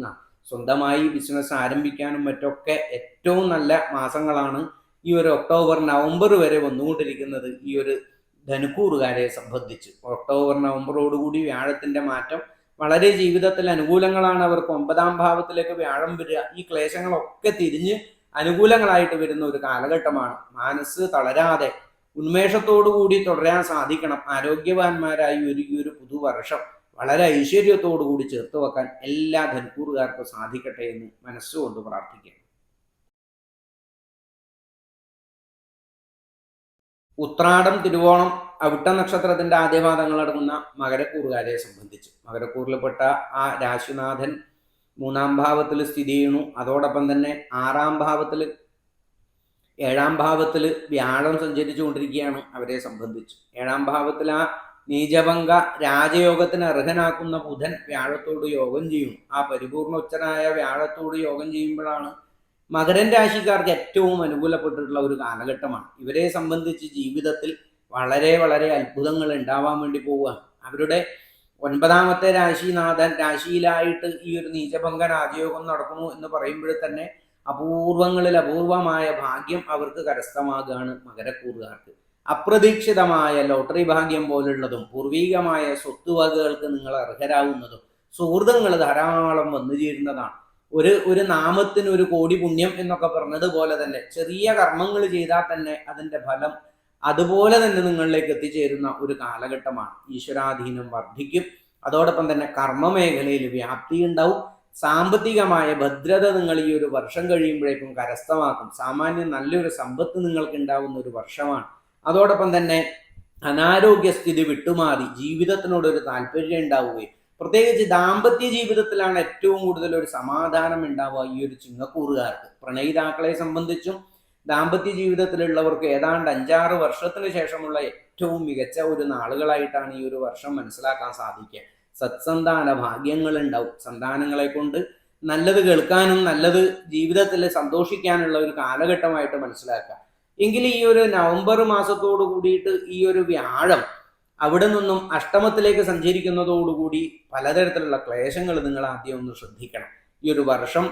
S1: സ്വന്തമായി ബിസിനസ് ആരംഭിക്കാനും മറ്റൊക്കെ ഏറ്റവും നല്ല മാസങ്ങളാണ് ഈ ഒരു ഒക്ടോബർ നവംബർ വരെ വന്നുകൊണ്ടിരിക്കുന്നത് ഈ ഒരു ധനുക്കൂറുകാരെ സംബന്ധിച്ച്. ഒക്ടോബർ നവംബറോടുകൂടി വ്യാഴത്തിന്റെ മാറ്റം വളരെ ജീവിതത്തിൽ അനുകൂലങ്ങളാണ്. അവർക്ക് 9ാം ഭാവത്തിലേക്ക് വ്യാഴം വരിക. ഈ ക്ലേശങ്ങളൊക്കെ തിരിഞ്ഞ് അനുകൂലങ്ങളായിട്ട് വരുന്ന ഒരു കാലഘട്ടമാണ്. മനസ്സ് തളരാതെ ഉന്മേഷത്തോടു കൂടി തുടരാൻ സാധിക്കണം. ആരോഗ്യവാന്മാരായി ഈ ഒരു പുതുവർഷം വളരെ ഐശ്വര്യത്തോടു കൂടി ചേർത്ത് വെക്കാൻ എല്ലാ ധനുക്കൂറുകാർക്കും സാധിക്കട്ടെ എന്ന് മനസ്സുകൊണ്ട് പ്രാർത്ഥിക്കാം. ഉത്രാടം, തിരുവോണം, അവിട്ട നക്ഷത്രത്തിന്റെ ആദ്യപാദങ്ങൾ അടങ്ങുന്ന മകരക്കൂറുകാരെ സംബന്ധിച്ച്, മകരക്കൂറിൽപ്പെട്ട ആ രാശിനാഥൻ 3ാം ഭാവത്തിൽ സ്ഥിതി ചെയ്യുന്നു. അതോടൊപ്പം തന്നെ 6ാം ഭാവത്തിൽ 7ാം ഭാവത്തിൽ വ്യാഴം സഞ്ചരിച്ചു കൊണ്ടിരിക്കുകയാണ് അവരെ സംബന്ധിച്ച്. 7ാം ഭാവത്തിൽ ആ നീചഭംഗ രാജയോഗത്തിന് അർഹനാക്കുന്ന ബുധൻ വ്യാഴത്തോട് യോഗം ചെയ്യുന്നു. ആ പരിപൂർണ ഉച്ചനായ വ്യാഴത്തോട് യോഗം ചെയ്യുമ്പോഴാണ് മകരൻ രാശിക്കാർക്ക് ഏറ്റവും അനുകൂലപ്പെട്ടിട്ടുള്ള ഒരു കാലഘട്ടമാണ്. ഇവരെ സംബന്ധിച്ച് ജീവിതത്തിൽ വളരെ വളരെ അത്ഭുതങ്ങൾ ഉണ്ടാവാൻ വേണ്ടി പോവുകയാണ്. അവരുടെ 9ാമത്തെ രാശിനാഥൻ രാശിയിലായിട്ട് ഈ ഒരു നീചഭംഗ രാജയോഗം നടക്കുന്നു എന്ന് പറയുമ്പോൾ തന്നെ അപൂർവങ്ങളിൽ അപൂർവമായ ഭാഗ്യം അവർക്ക് കരസ്ഥമാകുകയാണ് മകരക്കൂറുകാർക്ക്. അപ്രതീക്ഷിതമായ ലോട്ടറി ഭാഗ്യം പോലുള്ളതും പൂർവീകമായ സ്വത്തുവകകൾക്ക് നിങ്ങൾ അർഹരാകുന്നതും സുഹൃത്തുക്കൾ ധാരാളം വന്നു ചേരുന്നതാണ്. ഒരു നാമത്തിന് 1 കോടി പുണ്യം എന്നൊക്കെ പറഞ്ഞതുപോലെ തന്നെ ചെറിയ കർമ്മങ്ങൾ ചെയ്താൽ തന്നെ അതിൻ്റെ ഫലം അതുപോലെ തന്നെ നിങ്ങളിലേക്ക് എത്തിച്ചേരുന്ന ഒരു കാലഘട്ടമാണ്. ഈശ്വരാധീനം വർദ്ധിക്കും. അതോടൊപ്പം തന്നെ കർമ്മമേഖലയിൽ വ്യാപ്തി ഉണ്ടാവും. സാമ്പത്തികമായ ഭദ്രത നിങ്ങൾ ഈ ഒരു വർഷം കഴിയുമ്പോഴേക്കും കരസ്ഥമാക്കും. സാമാന്യം നല്ലൊരു സമ്പത്ത് നിങ്ങൾക്ക് ഉണ്ടാവുന്ന ഒരു വർഷമാണ്. അതോടൊപ്പം തന്നെ അനാരോഗ്യസ്ഥിതി വിട്ടുമാറി ജീവിതത്തിനോടൊരു താല്പര്യം ഉണ്ടാവുകയും പ്രത്യേകിച്ച് ദാമ്പത്യ ജീവിതത്തിലാണ് ഏറ്റവും കൂടുതൽ ഒരു സമാധാനം ഉണ്ടാവുക ഈ ഒരു ചിങ്ങക്കൂറുകാർക്ക്. പ്രണയിതാക്കളെ സംബന്ധിച്ചും ദാമ്പത്യ ജീവിതത്തിലുള്ളവർക്ക് ഏതാണ്ട് 5-6 വർഷത്തിന് ശേഷമുള്ള ഏറ്റവും മികച്ച ഒരു നാളുകളായിട്ടാണ് ഈ ഒരു വർഷം മനസ്സിലാക്കാൻ സാധിക്കുക. സത്സന്താന ഭാഗ്യങ്ങൾ ഉണ്ടാവും. സന്താനങ്ങളെ കൊണ്ട് നല്ലത് കേൾക്കാനും നല്ലത് ജീവിതത്തിൽ സന്തോഷിക്കാനുള്ള ഒരു കാലഘട്ടമായിട്ട് മനസ്സിലാക്കുക. എങ്കിൽ ഈ ഒരു നവംബർ മാസത്തോടു കൂടിയിട്ട് ഈ ഒരു വ്യാഴം അവിടെ നിന്നും അഷ്ടമത്തിലേക്ക് സഞ്ചരിക്കുന്നതോടുകൂടി പലതരത്തിലുള്ള ക്ലേശങ്ങൾ നിങ്ങൾ ആദ്യം ഒന്ന് ശ്രദ്ധിക്കണം. ഈ ഒരു വർഷം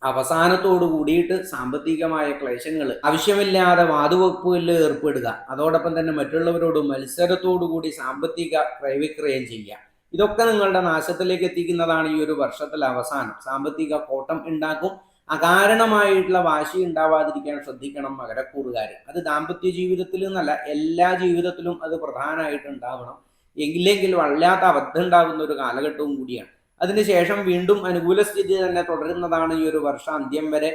S1: അവസാനത്തോടു കൂടിയിട്ട് സാമ്പത്തികമായ ക്ലേശങ്ങൾ, ആവശ്യമില്ലാതെ വാതുവെപ്പിൽ ഏർപ്പെടുക, അതോടൊപ്പം തന്നെ മറ്റുള്ളവരോട് മത്സരത്തോടു കൂടി സാമ്പത്തിക ക്രയവിക്രയം ചെയ്യുക, ഇതൊക്കെ നിങ്ങളുടെ നാശത്തിലേക്ക് എത്തിക്കുന്നതാണ് ഈ ഒരു വർഷത്തിലെ അവസാനം. സാമ്പത്തിക കോട്ടം ഉണ്ടാക്കും. അകാരണമായിട്ടുള്ള വാശി ഉണ്ടാവാതിരിക്കാൻ ശ്രദ്ധിക്കണം മകരക്കൂറുകാർ. അത് ദാമ്പത്യ ജീവിതത്തിൽ എന്നല്ല, എല്ലാ ജീവിതത്തിലും അത് പ്രധാനമായിട്ട് ഉണ്ടാവണം. ഇല്ലെങ്കിൽ വല്ലാത്ത അബദ്ധം ഉണ്ടാകുന്ന ഒരു കാലഘട്ടവും കൂടിയാണ്. അതിനുശേഷം വീണ്ടും അനുകൂല സ്ഥിതി തന്നെ തുടരുന്നതാണ് ഈ ഒരു വർഷം അന്ത്യം വരെ.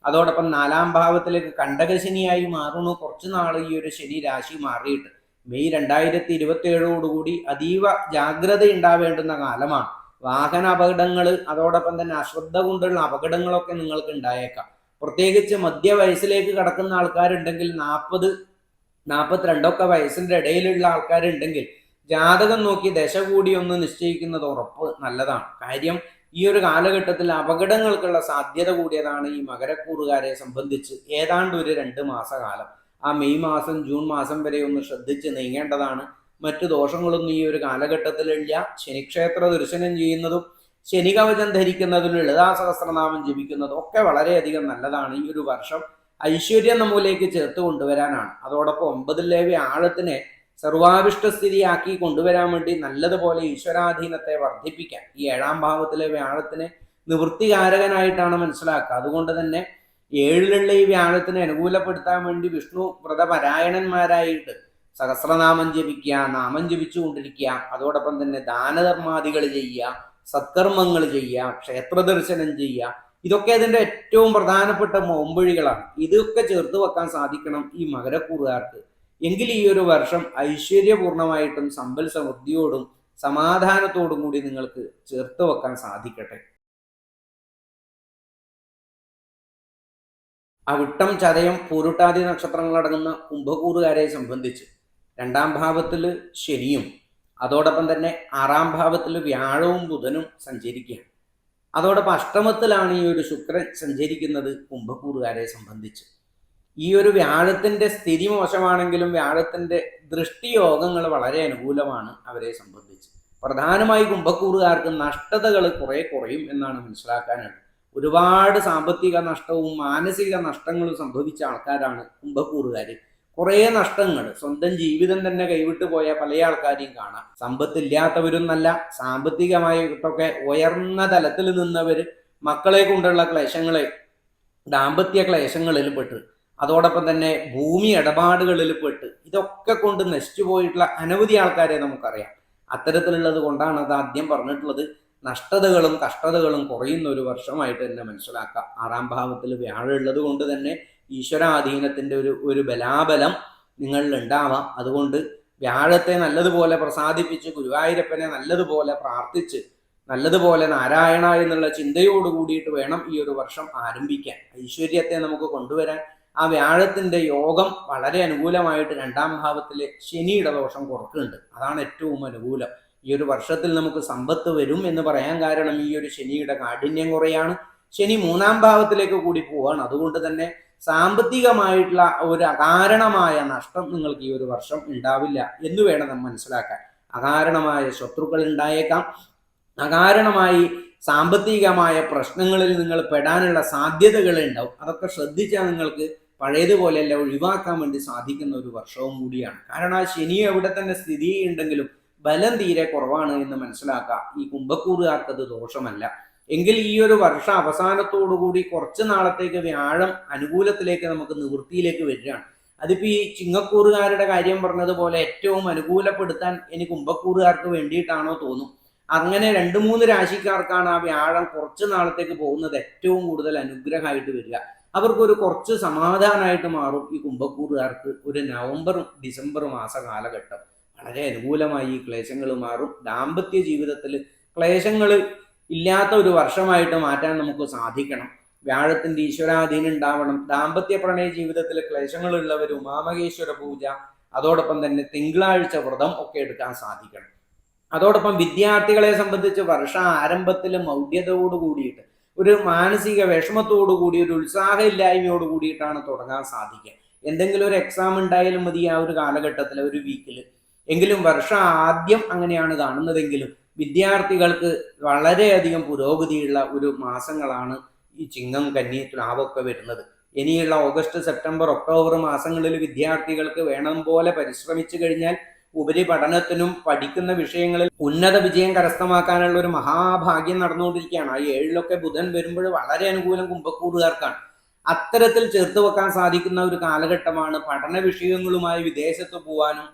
S1: അതോടൊപ്പം 4ാം ഭാവത്തിലേക്ക് കണ്ടകശനിയായി മാറുന്നു. കുറച്ചു നാൾ ഈ ഒരു ശനി രാശി മാറിയിട്ട് മെയ് 2027 അതീവ ജാഗ്രത ഉണ്ടാവേണ്ടുന്ന കാലമാണ്. വാഹന അപകടങ്ങൾ, അതോടൊപ്പം തന്നെ അശ്രദ്ധ കൊണ്ടുള്ള അപകടങ്ങളൊക്കെ നിങ്ങൾക്ക് ഉണ്ടായേക്കാം. പ്രത്യേകിച്ച് മധ്യവയസ്സിലേക്ക് കടക്കുന്ന ആൾക്കാരുണ്ടെങ്കിൽ 40-42 വയസ്സിന്റെ ഇടയിലുള്ള ആൾക്കാരുണ്ടെങ്കിൽ ജാതകം നോക്കി ദശ കൂടി ഒന്ന് നിശ്ചയിക്കുന്നത് ഉറപ്പ് നല്ലതാണ്. കാര്യം ഈ ഒരു കാലഘട്ടത്തിൽ അപകടങ്ങൾക്കുള്ള സാധ്യത കൂടിയതാണ് ഈ മകരക്കൂറുകാരെ സംബന്ധിച്ച്. ഏതാണ്ട് ഒരു 2 മാസകാലം, ആ മെയ് മാസം ജൂൺ മാസം വരെ ഒന്ന് ശ്രദ്ധിച്ച് നീങ്ങേണ്ടതാണ്. മറ്റു ദോഷങ്ങളൊന്നും ഈ ഒരു കാലഘട്ടത്തിലില്ല. ശനിക്ഷേത്ര ദർശനം ചെയ്യുന്നതും ശനി കവചം ധരിക്കുന്നതും ലളിതാ സഹസ്രനാമം ജപിക്കുന്നതും ഒക്കെ വളരെയധികം നല്ലതാണ്. ഈ ഒരു വർഷം ഐശ്വര്യം നമ്മിലേക്ക് ചേർത്ത് കൊണ്ടുവരാനാണ്. അതോടൊപ്പം 9ലെ വ്യാഴത്തിനെ സർവാഭിഷ്ടസ്ഥിതിയാക്കി കൊണ്ടുവരാൻ വേണ്ടി നല്ലതുപോലെ ഈശ്വരാധീനത്തെ വർദ്ധിപ്പിക്കാൻ ഈ 7ാം ഭാവത്തിലെ വ്യാഴത്തിനെ നിവൃത്തികാരകനായിട്ടാണ് മനസ്സിലാക്കുക. അതുകൊണ്ട് തന്നെ 7ലുള്ള ഈ വ്യാഴത്തിനെ അനുകൂലപ്പെടുത്താൻ വേണ്ടി വിഷ്ണു വ്രതപരായണന്മാരായിട്ട് സഹസ്രനാമം ജപിക്കുക, നാമം ജപിച്ചു കൊണ്ടിരിക്കുക, അതോടൊപ്പം തന്നെ ദാനധർമാദികൾ ചെയ്യുക, സത്കർമ്മങ്ങൾ ചെയ്യുക, ക്ഷേത്ര ദർശനം ചെയ്യുക, ഇതൊക്കെ അതിൻ്റെ ഏറ്റവും പ്രധാനപ്പെട്ട മോമ്പൊഴികളാണ്. ഇതൊക്കെ ചേർത്ത് വെക്കാൻ സാധിക്കണം ഈ മകരക്കൂറുകാർക്ക്. എങ്കിൽ ഈ ഒരു വർഷം ഐശ്വര്യപൂർണമായിട്ടും സമ്പൽ സമൃദ്ധിയോടും സമാധാനത്തോടും കൂടി നിങ്ങൾക്ക് ചേർത്ത് വെക്കാൻ സാധിക്കട്ടെ. അവിട്ടം, ചതയം, പൂരുട്ടാതി നക്ഷത്രങ്ങളടങ്ങുന്ന കുംഭക്കൂറുകാരെ സംബന്ധിച്ച് രണ്ടാം ഭാവത്തിൽ ശനിയും അതോടൊപ്പം തന്നെ ആറാം ഭാവത്തിൽ വ്യാഴവും ബുധനും സഞ്ചരിക്കുകയാണ്. അതോടൊപ്പം അഷ്ടമത്തിലാണ് ഈ ഒരു ശുക്രൻ സഞ്ചരിക്കുന്നത് കുംഭക്കൂറുകാരെ സംബന്ധിച്ച്. ഈ ഒരു വ്യാഴത്തിൻ്റെ സ്ഥിതി മോശമാണെങ്കിലും വ്യാഴത്തിൻ്റെ ദൃഷ്ടിയോഗങ്ങൾ വളരെ അനുകൂലമാണ് അവരെ സംബന്ധിച്ച്. പ്രധാനമായി കുംഭക്കൂറുകാർക്ക് നഷ്ടതകൾ കുറെ കുറയും എന്നാണ് മനസ്സിലാക്കാനുള്ളത്. ഒരുപാട് സാമ്പത്തിക നഷ്ടവും മാനസിക നഷ്ടങ്ങളും സംഭവിച്ച ആൾക്കാരാണ് കുംഭക്കൂറുകാർ. കുറേ നഷ്ടങ്ങൾ, സ്വന്തം ജീവിതം തന്നെ കൈവിട്ടു പോയ പല ആൾക്കാരെയും കാണാം. സമ്പത്തില്ലാത്തവരും നല്ല സാമ്പത്തികമായിട്ടൊക്കെ ഉയർന്ന തലത്തിൽ നിന്നവർ മക്കളെ കൊണ്ടുള്ള ക്ലേശങ്ങളെ, ദാമ്പത്യ ക്ലേശങ്ങളിൽ പെട്ട്, അതോടൊപ്പം തന്നെ ഭൂമി ഇടപാടുകളിൽ പെട്ട്, ഇതൊക്കെ കൊണ്ട് നശിച്ചു പോയിട്ടുള്ള അനവധി ആൾക്കാരെ നമുക്കറിയാം. അത്തരത്തിലുള്ളത് കൊണ്ടാണ് അത് ആദ്യം പറഞ്ഞിട്ടുള്ളത്. നഷ്ടതകളും കഷ്ടതകളും കുറയുന്ന ഒരു വർഷമായിട്ട് തന്നെ മനസ്സിലാക്കാം. ആറാം ഭാവത്തിൽ വ്യാഴം ഉള്ളത് കൊണ്ട് തന്നെ ഈശ്വരാധീനത്തിൻ്റെ ഒരു ബലാബലം നിങ്ങളിൽ ഉണ്ടാവാം. അതുകൊണ്ട് വ്യാഴത്തെ നല്ലതുപോലെ പ്രസാദിപ്പിച്ച് ഗുരുവായൂരപ്പനെ നല്ലതുപോലെ പ്രാർത്ഥിച്ച് നല്ലതുപോലെ നാരായണ എന്നുള്ള ചിന്തയോട് കൂടിയിട്ട് വേണം ഈ ഒരു വർഷം ആരംഭിക്കാൻ. ഐശ്വര്യത്തെ നമുക്ക് കൊണ്ടുവരാൻ ആ വ്യാഴത്തിൻ്റെ യോഗം വളരെ അനുകൂലമായിട്ട് രണ്ടാം ഭാവത്തിലെ ശനിയുടെ ദോഷം കുറക്കുന്നുണ്ട്. അതാണ് ഏറ്റവും അനുകൂലം. ഈ ഒരു വർഷത്തിൽ നമുക്ക് സമ്പത്ത് വരും എന്ന് പറയാൻ കാരണം ഈ ഒരു ശനിയുടെ കാഠിന്യം കുറയാണ്. ശനി മൂന്നാം ഭാവത്തിലേക്ക് കൂടി പോവാണ്. അതുകൊണ്ട് തന്നെ സാമ്പത്തികമായിട്ടുള്ള ഒരു അകാരണമായ നഷ്ടം നിങ്ങൾക്ക് ഈ ഒരു വർഷം ഉണ്ടാവില്ല എന്ന് വേണം നമ്മൾ മനസ്സിലാക്കാൻ. അകാരണമായ ശത്രുക്കൾ ഉണ്ടായേക്കാം. അകാരണമായി സാമ്പത്തികമായ പ്രശ്നങ്ങളിൽ നിങ്ങൾ പെടാനുള്ള സാധ്യതകൾ ഉണ്ടാവും. അതൊക്കെ ശ്രദ്ധിച്ചാൽ നിങ്ങൾക്ക് പഴയതുപോലെയല്ല ഒഴിവാക്കാൻ വേണ്ടി സാധിക്കുന്ന ഒരു വർഷവും കൂടിയാണ്. കാരണം ആ ശനി എവിടെ തന്നെ സ്ഥിതി ഉണ്ടെങ്കിലും ബലം തീരെ കുറവാണ് എന്ന് മനസ്സിലാക്കുക. ഈ കുംഭക്കൂറുകാർക്കത് ദോഷമല്ല. എങ്കിൽ ഈ ഒരു വർഷ അവസാനത്തോടുകൂടി കുറച്ച് നാളത്തേക്ക് വ്യാഴം അനുകൂലത്തിലേക്ക് നമുക്ക് നിവൃത്തിയിലേക്ക് വരികയാണ്. അതിപ്പോൾ ഈ ചിങ്ങക്കൂറുകാരുടെ കാര്യം പറഞ്ഞതുപോലെ ഏറ്റവും അനുകൂലപ്പെടുത്താൻ ഇനി കുംഭക്കൂറുകാർക്ക് വേണ്ടിയിട്ടാണോ തോന്നും. അങ്ങനെ 2-3 രാശിക്കാർക്കാണ് ആ വ്യാഴം കുറച്ച് നാളത്തേക്ക് പോകുന്നത് ഏറ്റവും കൂടുതൽ അനുഗ്രഹമായിട്ട് വരിക. അവർക്കൊരു കുറച്ച് സമാധാനമായിട്ട് മാറും. ഈ കുംഭക്കൂറുകാർക്ക് ഒരു നവംബർ ഡിസംബർ മാസ കാലഘട്ടം വളരെ അനുകൂലമായി ഈ ക്ലേശങ്ങൾ മാറും. ദാമ്പത്യ ജീവിതത്തിൽ ക്ലേശങ്ങൾ ഇല്ലാത്ത ഒരു വർഷമായിട്ട് മാറ്റാൻ നമുക്ക് സാധിക്കണം. വ്യാഴത്തിൻ്റെ ഈശ്വരാധീനം ഉണ്ടാവണം. ദാമ്പത്യ പ്രണയ ജീവിതത്തിൽ ക്ലേശങ്ങളുള്ളവർ ഉമാമഹേശ്വര പൂജ, അതോടൊപ്പം തന്നെ തിങ്കളാഴ്ച വ്രതം ഒക്കെ എടുക്കാൻ സാധിക്കണം. അതോടൊപ്പം വിദ്യാർത്ഥികളെ സംബന്ധിച്ച് വർഷ ആരംഭത്തിൽ മൗഢ്യതയോട് കൂടിയിട്ട് ഒരു മാനസിക വിഷമത്തോടു കൂടി ഒരു ഉത്സാഹമില്ലായ്മയോട് കൂടിയിട്ടാണ് തുടങ്ങാൻ സാധിക്കുക. എന്തെങ്കിലും ഒരു എക്സാം ഉണ്ടായാലും മതി ആ ഒരു കാലഘട്ടത്തിൽ, ഒരു വീക്കിൽ എങ്കിലും. വർഷം ആദ്യം അങ്ങനെയാണ് കാണുന്നതെങ്കിലും വിദ്യാർത്ഥികൾക്ക് വളരെയധികം പുരോഗതിയുള്ള ഒരു മാസങ്ങളാണ് ഈ ചിങ്ങം, കന്നി, തുലാവൊക്കെ വരുന്നത്. ഇനിയുള്ള ഓഗസ്റ്റ്, സെപ്റ്റംബർ, ഒക്ടോബർ മാസങ്ങളിൽ വിദ്യാർത്ഥികൾക്ക് വേണം പോലെ പരിശ്രമിച്ചു കഴിഞ്ഞാൽ ഉപരിപഠനത്തിനും പഠിക്കുന്ന വിഷയങ്ങളിൽ ഉന്നത വിജയം കരസ്ഥമാക്കാനുള്ള ഒരു മഹാഭാഗ്യം നടന്നുകൊണ്ടിരിക്കുകയാണ്. ആ 7-ലൊക്കെ ബുധൻ വരുമ്പോൾ വളരെ അനുകൂലം കുംഭക്കൂറുകാർക്കാണ്. അത്തരത്തിൽ ചേർത്ത് വെക്കാൻ സാധിക്കുന്ന ഒരു കാലഘട്ടമാണ്. പഠന വിഷയങ്ങളുമായി വിദേശത്ത് പോകാനും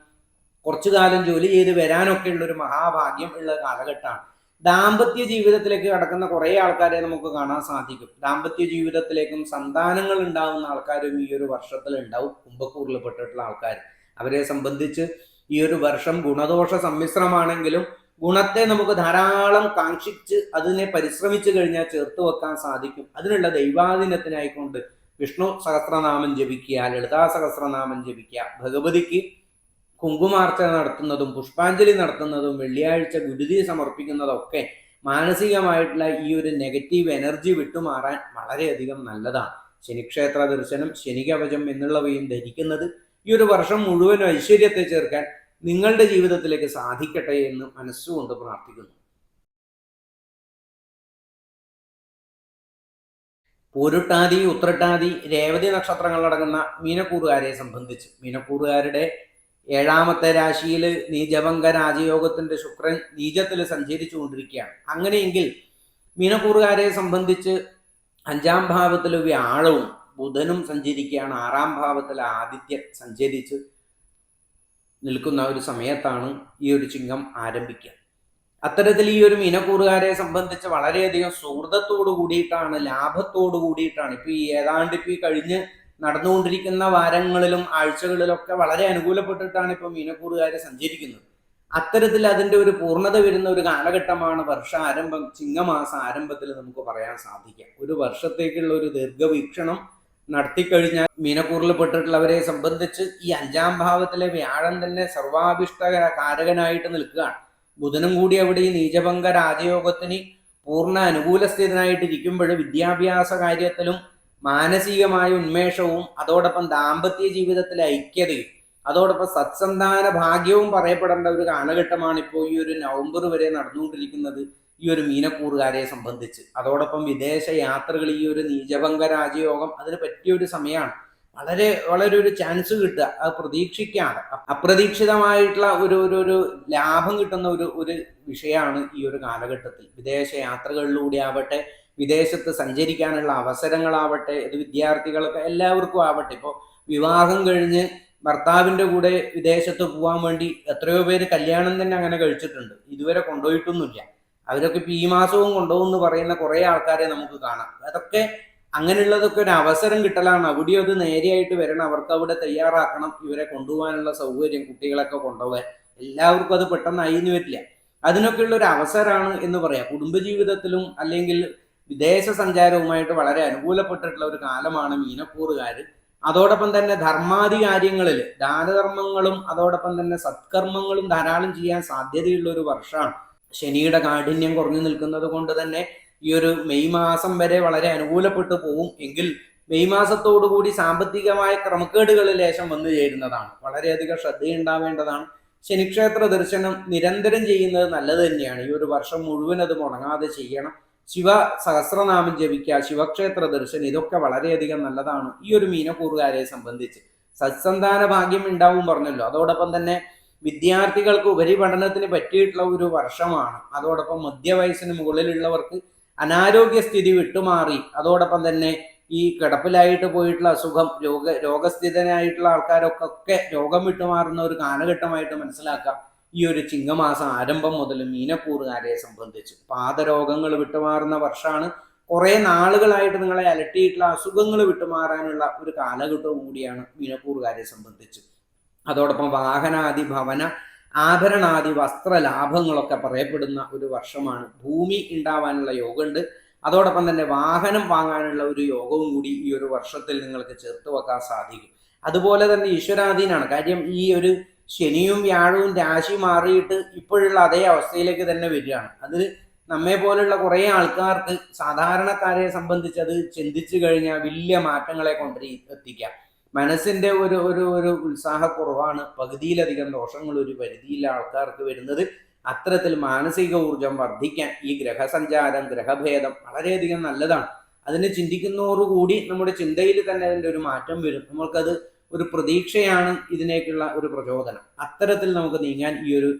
S1: കുറച്ചു കാലം ജോലി ചെയ്ത് വരാനൊക്കെ ഉള്ള ഒരു മഹാഭാഗ്യം ഉള്ള കാലഘട്ടമാണ്. ദാമ്പത്യ ജീവിതത്തിലേക്ക് കടക്കുന്ന കുറേ ആൾക്കാരെ നമുക്ക് കാണാൻ സാധിക്കും. ദാമ്പത്യ ജീവിതത്തിലേക്കും സന്താനങ്ങൾ ഉണ്ടാകുന്ന ആൾക്കാരും ഈ ഒരു വർഷത്തിൽ ഉണ്ടാവും. കുംഭക്കൂറിൽ പെട്ടിട്ടുള്ള ആൾക്കാർ, അവരെ സംബന്ധിച്ച് ഈ ഒരു വർഷം ഗുണദോഷ സമ്മിശ്രമാണെങ്കിലും ഗുണത്തെ നമുക്ക് ധാരാളം കാക്ഷിച്ച് അതിനെ പരിശ്രമിച്ചു കഴിഞ്ഞാൽ ചേർത്ത് വെക്കാൻ സാധിക്കും. അതിനുള്ള ദൈവാധീനത്തിനായിക്കൊണ്ട് വിഷ്ണു സഹസ്രനാമം ജപിക്കുക, ലളിതാ സഹസ്രനാമം ജപിക്കുക, ഭഗവതിക്ക് കുങ്കുമാർച്ചന നടത്തുന്നതും പുഷ്പാഞ്ജലി നടത്തുന്നതും വെള്ളിയാഴ്ച ഗുരുതി സമർപ്പിക്കുന്നതൊക്കെ മാനസികമായിട്ടുള്ള ഈ ഒരു നെഗറ്റീവ് എനർജി വിട്ടുമാറാൻ വളരെയധികം നല്ലതാണ്. ശനിക്ഷേത്ര ദർശനം, ശനികവചം എന്നുള്ളവയും ധരിക്കുന്നത് ഈ ഒരു വർഷം മുഴുവൻ ഐശ്വര്യത്തെ ചേർക്കാൻ നിങ്ങളുടെ ജീവിതത്തിലേക്ക് സാധിക്കട്ടെ എന്ന് മനസ്സുകൊണ്ട് പ്രാർത്ഥിക്കുന്നു. പൂരുട്ടാതി, ഉത്രട്ടാതി, രേവതി നക്ഷത്രങ്ങളടങ്ങുന്ന മീനക്കൂറുകാരെ സംബന്ധിച്ച് മീനക്കൂറുകാരുടെ 7ാമത്തെ രാശിയിൽ നീചഭംഗ രാജയോഗത്തിൻ്റെ ശുക്രൻ നീചത്തിൽ സഞ്ചരിച്ചു കൊണ്ടിരിക്കുകയാണ്. അങ്ങനെയെങ്കിൽ മീനക്കൂറുകാരെ സംബന്ധിച്ച് 5ാം ഭാവത്തിൽ വ്യാഴവും ബുധനും സഞ്ചരിക്കുകയാണ്. 6ാം ഭാവത്തിൽ ആദിത്യൻ സഞ്ചരിച്ച് നിൽക്കുന്ന ഒരു സമയത്താണ് ഈ ഒരു ചിങ്ങം ആരംഭിക്കുക. അത്തരത്തിൽ ഈ ഒരു മീനക്കൂറുകാരെ സംബന്ധിച്ച് വളരെയധികം സുഹൃതത്തോടു കൂടിയിട്ടാണ്, ലാഭത്തോടു കൂടിയിട്ടാണ് ഇപ്പൊ ഈ കഴിഞ്ഞ് നടന്നുകൊണ്ടിരിക്കുന്ന വാരങ്ങളിലും ആഴ്ചകളിലൊക്കെ വളരെ അനുകൂലപ്പെട്ടിട്ടാണ് ഇപ്പൊ മീനക്കൂറുകാരെ സഞ്ചരിക്കുന്നത്. അത്തരത്തിൽ അതിന്റെ ഒരു പൂർണ്ണത വരുന്ന ഒരു കാലഘട്ടമാണ് വർഷാരംഭം, ചിങ്ങമാസ ആരംഭത്തിൽ നമുക്ക് പറയാൻ സാധിക്കാം. ഒരു വർഷത്തേക്കുള്ള ഒരു ദീർഘവീക്ഷണം നടത്തിക്കഴിഞ്ഞാൽ മീനക്കൂറിൽ പെട്ടിട്ടുള്ളവരെ സംബന്ധിച്ച് ഈ 5-ാം ഭാവത്തിലെ വ്യാഴം തന്നെ സർവാഭിഷ്ട കാരകനായിട്ട് നിൽക്കുകയാണ്. ബുധനും കൂടി അവിടെ ഈ നീചഭംഗ രാജയോഗത്തിന് പൂർണ്ണ അനുകൂല സ്ഥിതനായിട്ടിരിക്കുമ്പോൾ വിദ്യാഭ്യാസ കാര്യത്തിലും മാനസികമായ ഉന്മേഷവും അതോടൊപ്പം ദാമ്പത്യ ജീവിതത്തിലെ ഐക്യതയും അതോടൊപ്പം സത്സന്താന ഭാഗ്യവും പറയപ്പെടേണ്ട ഒരു കാലഘട്ടമാണ് ഇപ്പോൾ ഈ ഒരു നവംബർ വരെ നടന്നുകൊണ്ടിരിക്കുന്നത് ഈ ഒരു മീനക്കൂറുകാരെ സംബന്ധിച്ച്. അതോടൊപ്പം വിദേശ യാത്രകൾ, ഈ ഒരു നീചഭംഗ രാജയോഗം അതിന് പറ്റിയൊരു സമയമാണ്. വളരെ വളരെ ഒരു ചാൻസ് കിട്ടുക, അത് പ്രതീക്ഷിക്കാതെ അപ്രതീക്ഷിതമായിട്ടുള്ള ഒരു ലാഭം കിട്ടുന്ന ഒരു വിഷയമാണ് ഈ ഒരു കാലഘട്ടത്തിൽ. വിദേശ യാത്രകളിലൂടെ ആവട്ടെ, വിദേശത്ത് സഞ്ചരിക്കാനുള്ള അവസരങ്ങളാവട്ടെ, ഇത് വിദ്യാർത്ഥികൾക്ക് എല്ലാവർക്കും ആവട്ടെ. ഇപ്പോൾ വിവാഹം കഴിഞ്ഞ് ഭർത്താവിൻ്റെ കൂടെ വിദേശത്ത് പോകാൻ വേണ്ടി എത്രയോ പേര് കല്യാണം തന്നെ അങ്ങനെ കഴിച്ചിട്ടുണ്ട്, ഇതുവരെ കൊണ്ടുപോയിട്ടൊന്നുമില്ല. അവരൊക്കെ ഇപ്പം ഈ മാസവും കൊണ്ടുപോകുമെന്ന് പറയുന്ന കുറേ ആൾക്കാരെ നമുക്ക് കാണാം. അതൊക്കെ അങ്ങനെയുള്ളതൊക്കെ ഒരു അവസരം കിട്ടലാണ്. അവിടെ അത് നേരെയായിട്ട് വരണം, അവർക്ക് അവിടെ തയ്യാറാക്കണം, ഇവരെ കൊണ്ടുപോകാനുള്ള സൗകര്യം, കുട്ടികളൊക്കെ കൊണ്ടുപോകാൻ. എല്ലാവർക്കും അത് പെട്ടെന്ന് എന്ന് വരില്ല. അതിനൊക്കെയുള്ള ഒരു അവസരമാണ് എന്ന് പറയാം. കുടുംബജീവിതത്തിലും അല്ലെങ്കിൽ വിദേശ സഞ്ചാരവുമായിട്ട് വളരെ അനുകൂലപ്പെട്ടിട്ടുള്ള ഒരു കാലമാണ് മീനക്കൂറുകാർ. അതോടൊപ്പം തന്നെ ധർമാദി കാര്യങ്ങളിൽ ദാനധർമ്മങ്ങളും അതോടൊപ്പം തന്നെ സത്കർമ്മങ്ങളും ധാരാളം ചെയ്യാൻ സാധ്യതയുള്ള ഒരു വർഷമാണ്. ശനിയുടെ കാഠിന്യം കുറഞ്ഞു നിൽക്കുന്നത് കൊണ്ട് തന്നെ ഈ ഒരു മെയ് മാസം വരെ വളരെ അനുകൂലപ്പെട്ടു പോവും. എങ്കിൽ മെയ് മാസത്തോടുകൂടി സാമ്പത്തികമായ ക്രമക്കേടുകൾ ലേശം വന്നു ചേരുന്നതാണ്. വളരെയധികം ശ്രദ്ധയുണ്ടാവേണ്ടതാണ്. ശനിക്ഷേത്ര ദർശനം നിരന്തരം ചെയ്യുന്നത് നല്ലത് തന്നെയാണ്. ഈ ഒരു വർഷം മുഴുവൻ അത് മുടങ്ങാതെ ചെയ്യണം. ശിവ സഹസ്രനാമം ജപിക്കുക, ശിവക്ഷേത്ര ദർശനം, ഇതൊക്കെ വളരെയധികം നല്ലതാണ് ഈ ഒരു മീനക്കൂറുകാരെ സംബന്ധിച്ച്. സത്സന്താന ഭാഗ്യം ഉണ്ടാവും പറഞ്ഞല്ലോ. അതോടൊപ്പം തന്നെ വിദ്യാർത്ഥികൾക്ക് ഉപരിപഠനത്തിന് പറ്റിയിട്ടുള്ള ഒരു വർഷമാണ്. അതോടൊപ്പം മധ്യവയസ്സിന് മുകളിലുള്ളവർക്ക് അനാരോഗ്യസ്ഥിതി വിട്ടുമാറി അതോടൊപ്പം തന്നെ ഈ കിടപ്പിലായിട്ട് പോയിട്ടുള്ള അസുഖം, രോഗസ്ഥിതനായിട്ടുള്ള ആൾക്കാരൊക്കെ രോഗം വിട്ടുമാറുന്ന ഒരു കാലഘട്ടമായിട്ട് മനസ്സിലാക്കാം ഈ ഒരു ചിങ്ങമാസം ആരംഭം മുതൽ മീനക്കൂറുകാരെ സംബന്ധിച്ച്. പാദരോഗങ്ങൾ വിട്ടുമാറുന്ന വർഷമാണ്. കുറേ നാളുകളായിട്ട് നിങ്ങളെ അലട്ടിയിട്ടുള്ള അസുഖങ്ങൾ വിട്ടുമാറാനുള്ള ഒരു കാലഘട്ടവും കൂടിയാണ് മീനക്കൂറുകാരെ സംബന്ധിച്ച്. അതോടൊപ്പം വാഹനാദി, ഭവന, ആഭരണാദി, വസ്ത്രലാഭങ്ങളൊക്കെ പറയപ്പെടുന്ന ഒരു വർഷമാണ്. ഭൂമി ഉണ്ടാവാനുള്ള യോഗമുണ്ട്. അതോടൊപ്പം തന്നെ വാഹനം വാങ്ങാനുള്ള ഒരു യോഗവും കൂടി ഈ ഒരു വർഷത്തിൽ നിങ്ങൾക്ക് ചേർത്ത് വെക്കാൻ സാധിക്കും. അതുപോലെ തന്നെ ഈശ്വരാധീനാണ്. കാര്യം ഈ ഒരു ശനിയും വ്യാഴവും രാശി മാറിയിട്ട് ഇപ്പോഴുള്ള അതേ അവസ്ഥയിലേക്ക് തന്നെ വരികയാണ്. അത് നമ്മെ പോലുള്ള കുറേ ആൾക്കാർക്ക്, സാധാരണക്കാരെ സംബന്ധിച്ച് അത് ചിന്തിച്ചു കഴിഞ്ഞാൽ വലിയ മാറ്റങ്ങളെ എത്തിക്കാം. മനസ്സിന്റെ ഒരു ഉത്സാഹക്കുറവാണ് പകുതിയിലധികം ദോഷങ്ങൾ ഒരു പരിധിയിലെ ആൾക്കാർക്ക് വരുന്നത്. അത്തരത്തിൽ മാനസിക ഊർജം വർദ്ധിക്കാൻ ഈ ഗ്രഹസഞ്ചാരം, ഗ്രഹഭേദം വളരെയധികം നല്ലതാണ്. അതിനെ ചിന്തിക്കുന്നതോടുകൂടി നമ്മുടെ ചിന്തയിൽ തന്നെ അതിൻ്റെ ഒരു മാറ്റം വരും. നമ്മൾക്കത് ഒരു പ്രതീക്ഷയാണ് ഇതിനേക്കുള്ള ഒരു പ്രചോദനം. അത്തരത്തിൽ നമുക്ക് നീങ്ങാൻ ഈ ഒരു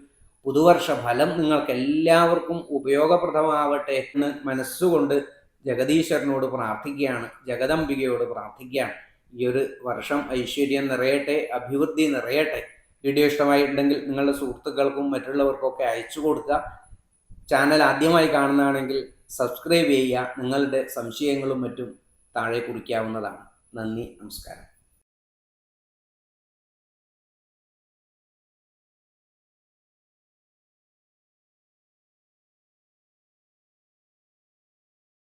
S1: പുതുവർഷ ഫലം നിങ്ങൾക്ക് എല്ലാവർക്കും ഉപയോഗപ്രദമാവട്ടെ എന്ന് മനസ്സുകൊണ്ട് ജഗദീശ്വരനോട് പ്രാർത്ഥിക്കുകയാണ്, ജഗദംബികയോട് പ്രാർത്ഥിക്കുകയാണ്. ഈ ഒരു വർഷം ഐശ്വര്യം നിറയട്ടെ, അഭിവൃദ്ധി നിറയട്ടെ. വീഡിയോ ഇഷ്ടമായിട്ടുണ്ടെങ്കിൽ നിങ്ങളുടെ സുഹൃത്തുക്കൾക്കും മറ്റുള്ളവർക്കൊക്കെ അയച്ചു കൊടുക്കുക. ചാനൽ ആദ്യമായി കാണുന്നതാണെങ്കിൽ സബ്സ്ക്രൈബ് ചെയ്യുക. നിങ്ങളുടെ സംശയങ്ങളും മറ്റും താഴെ കുറിക്കാവുന്നതാണ്. നന്ദി, നമസ്കാരം.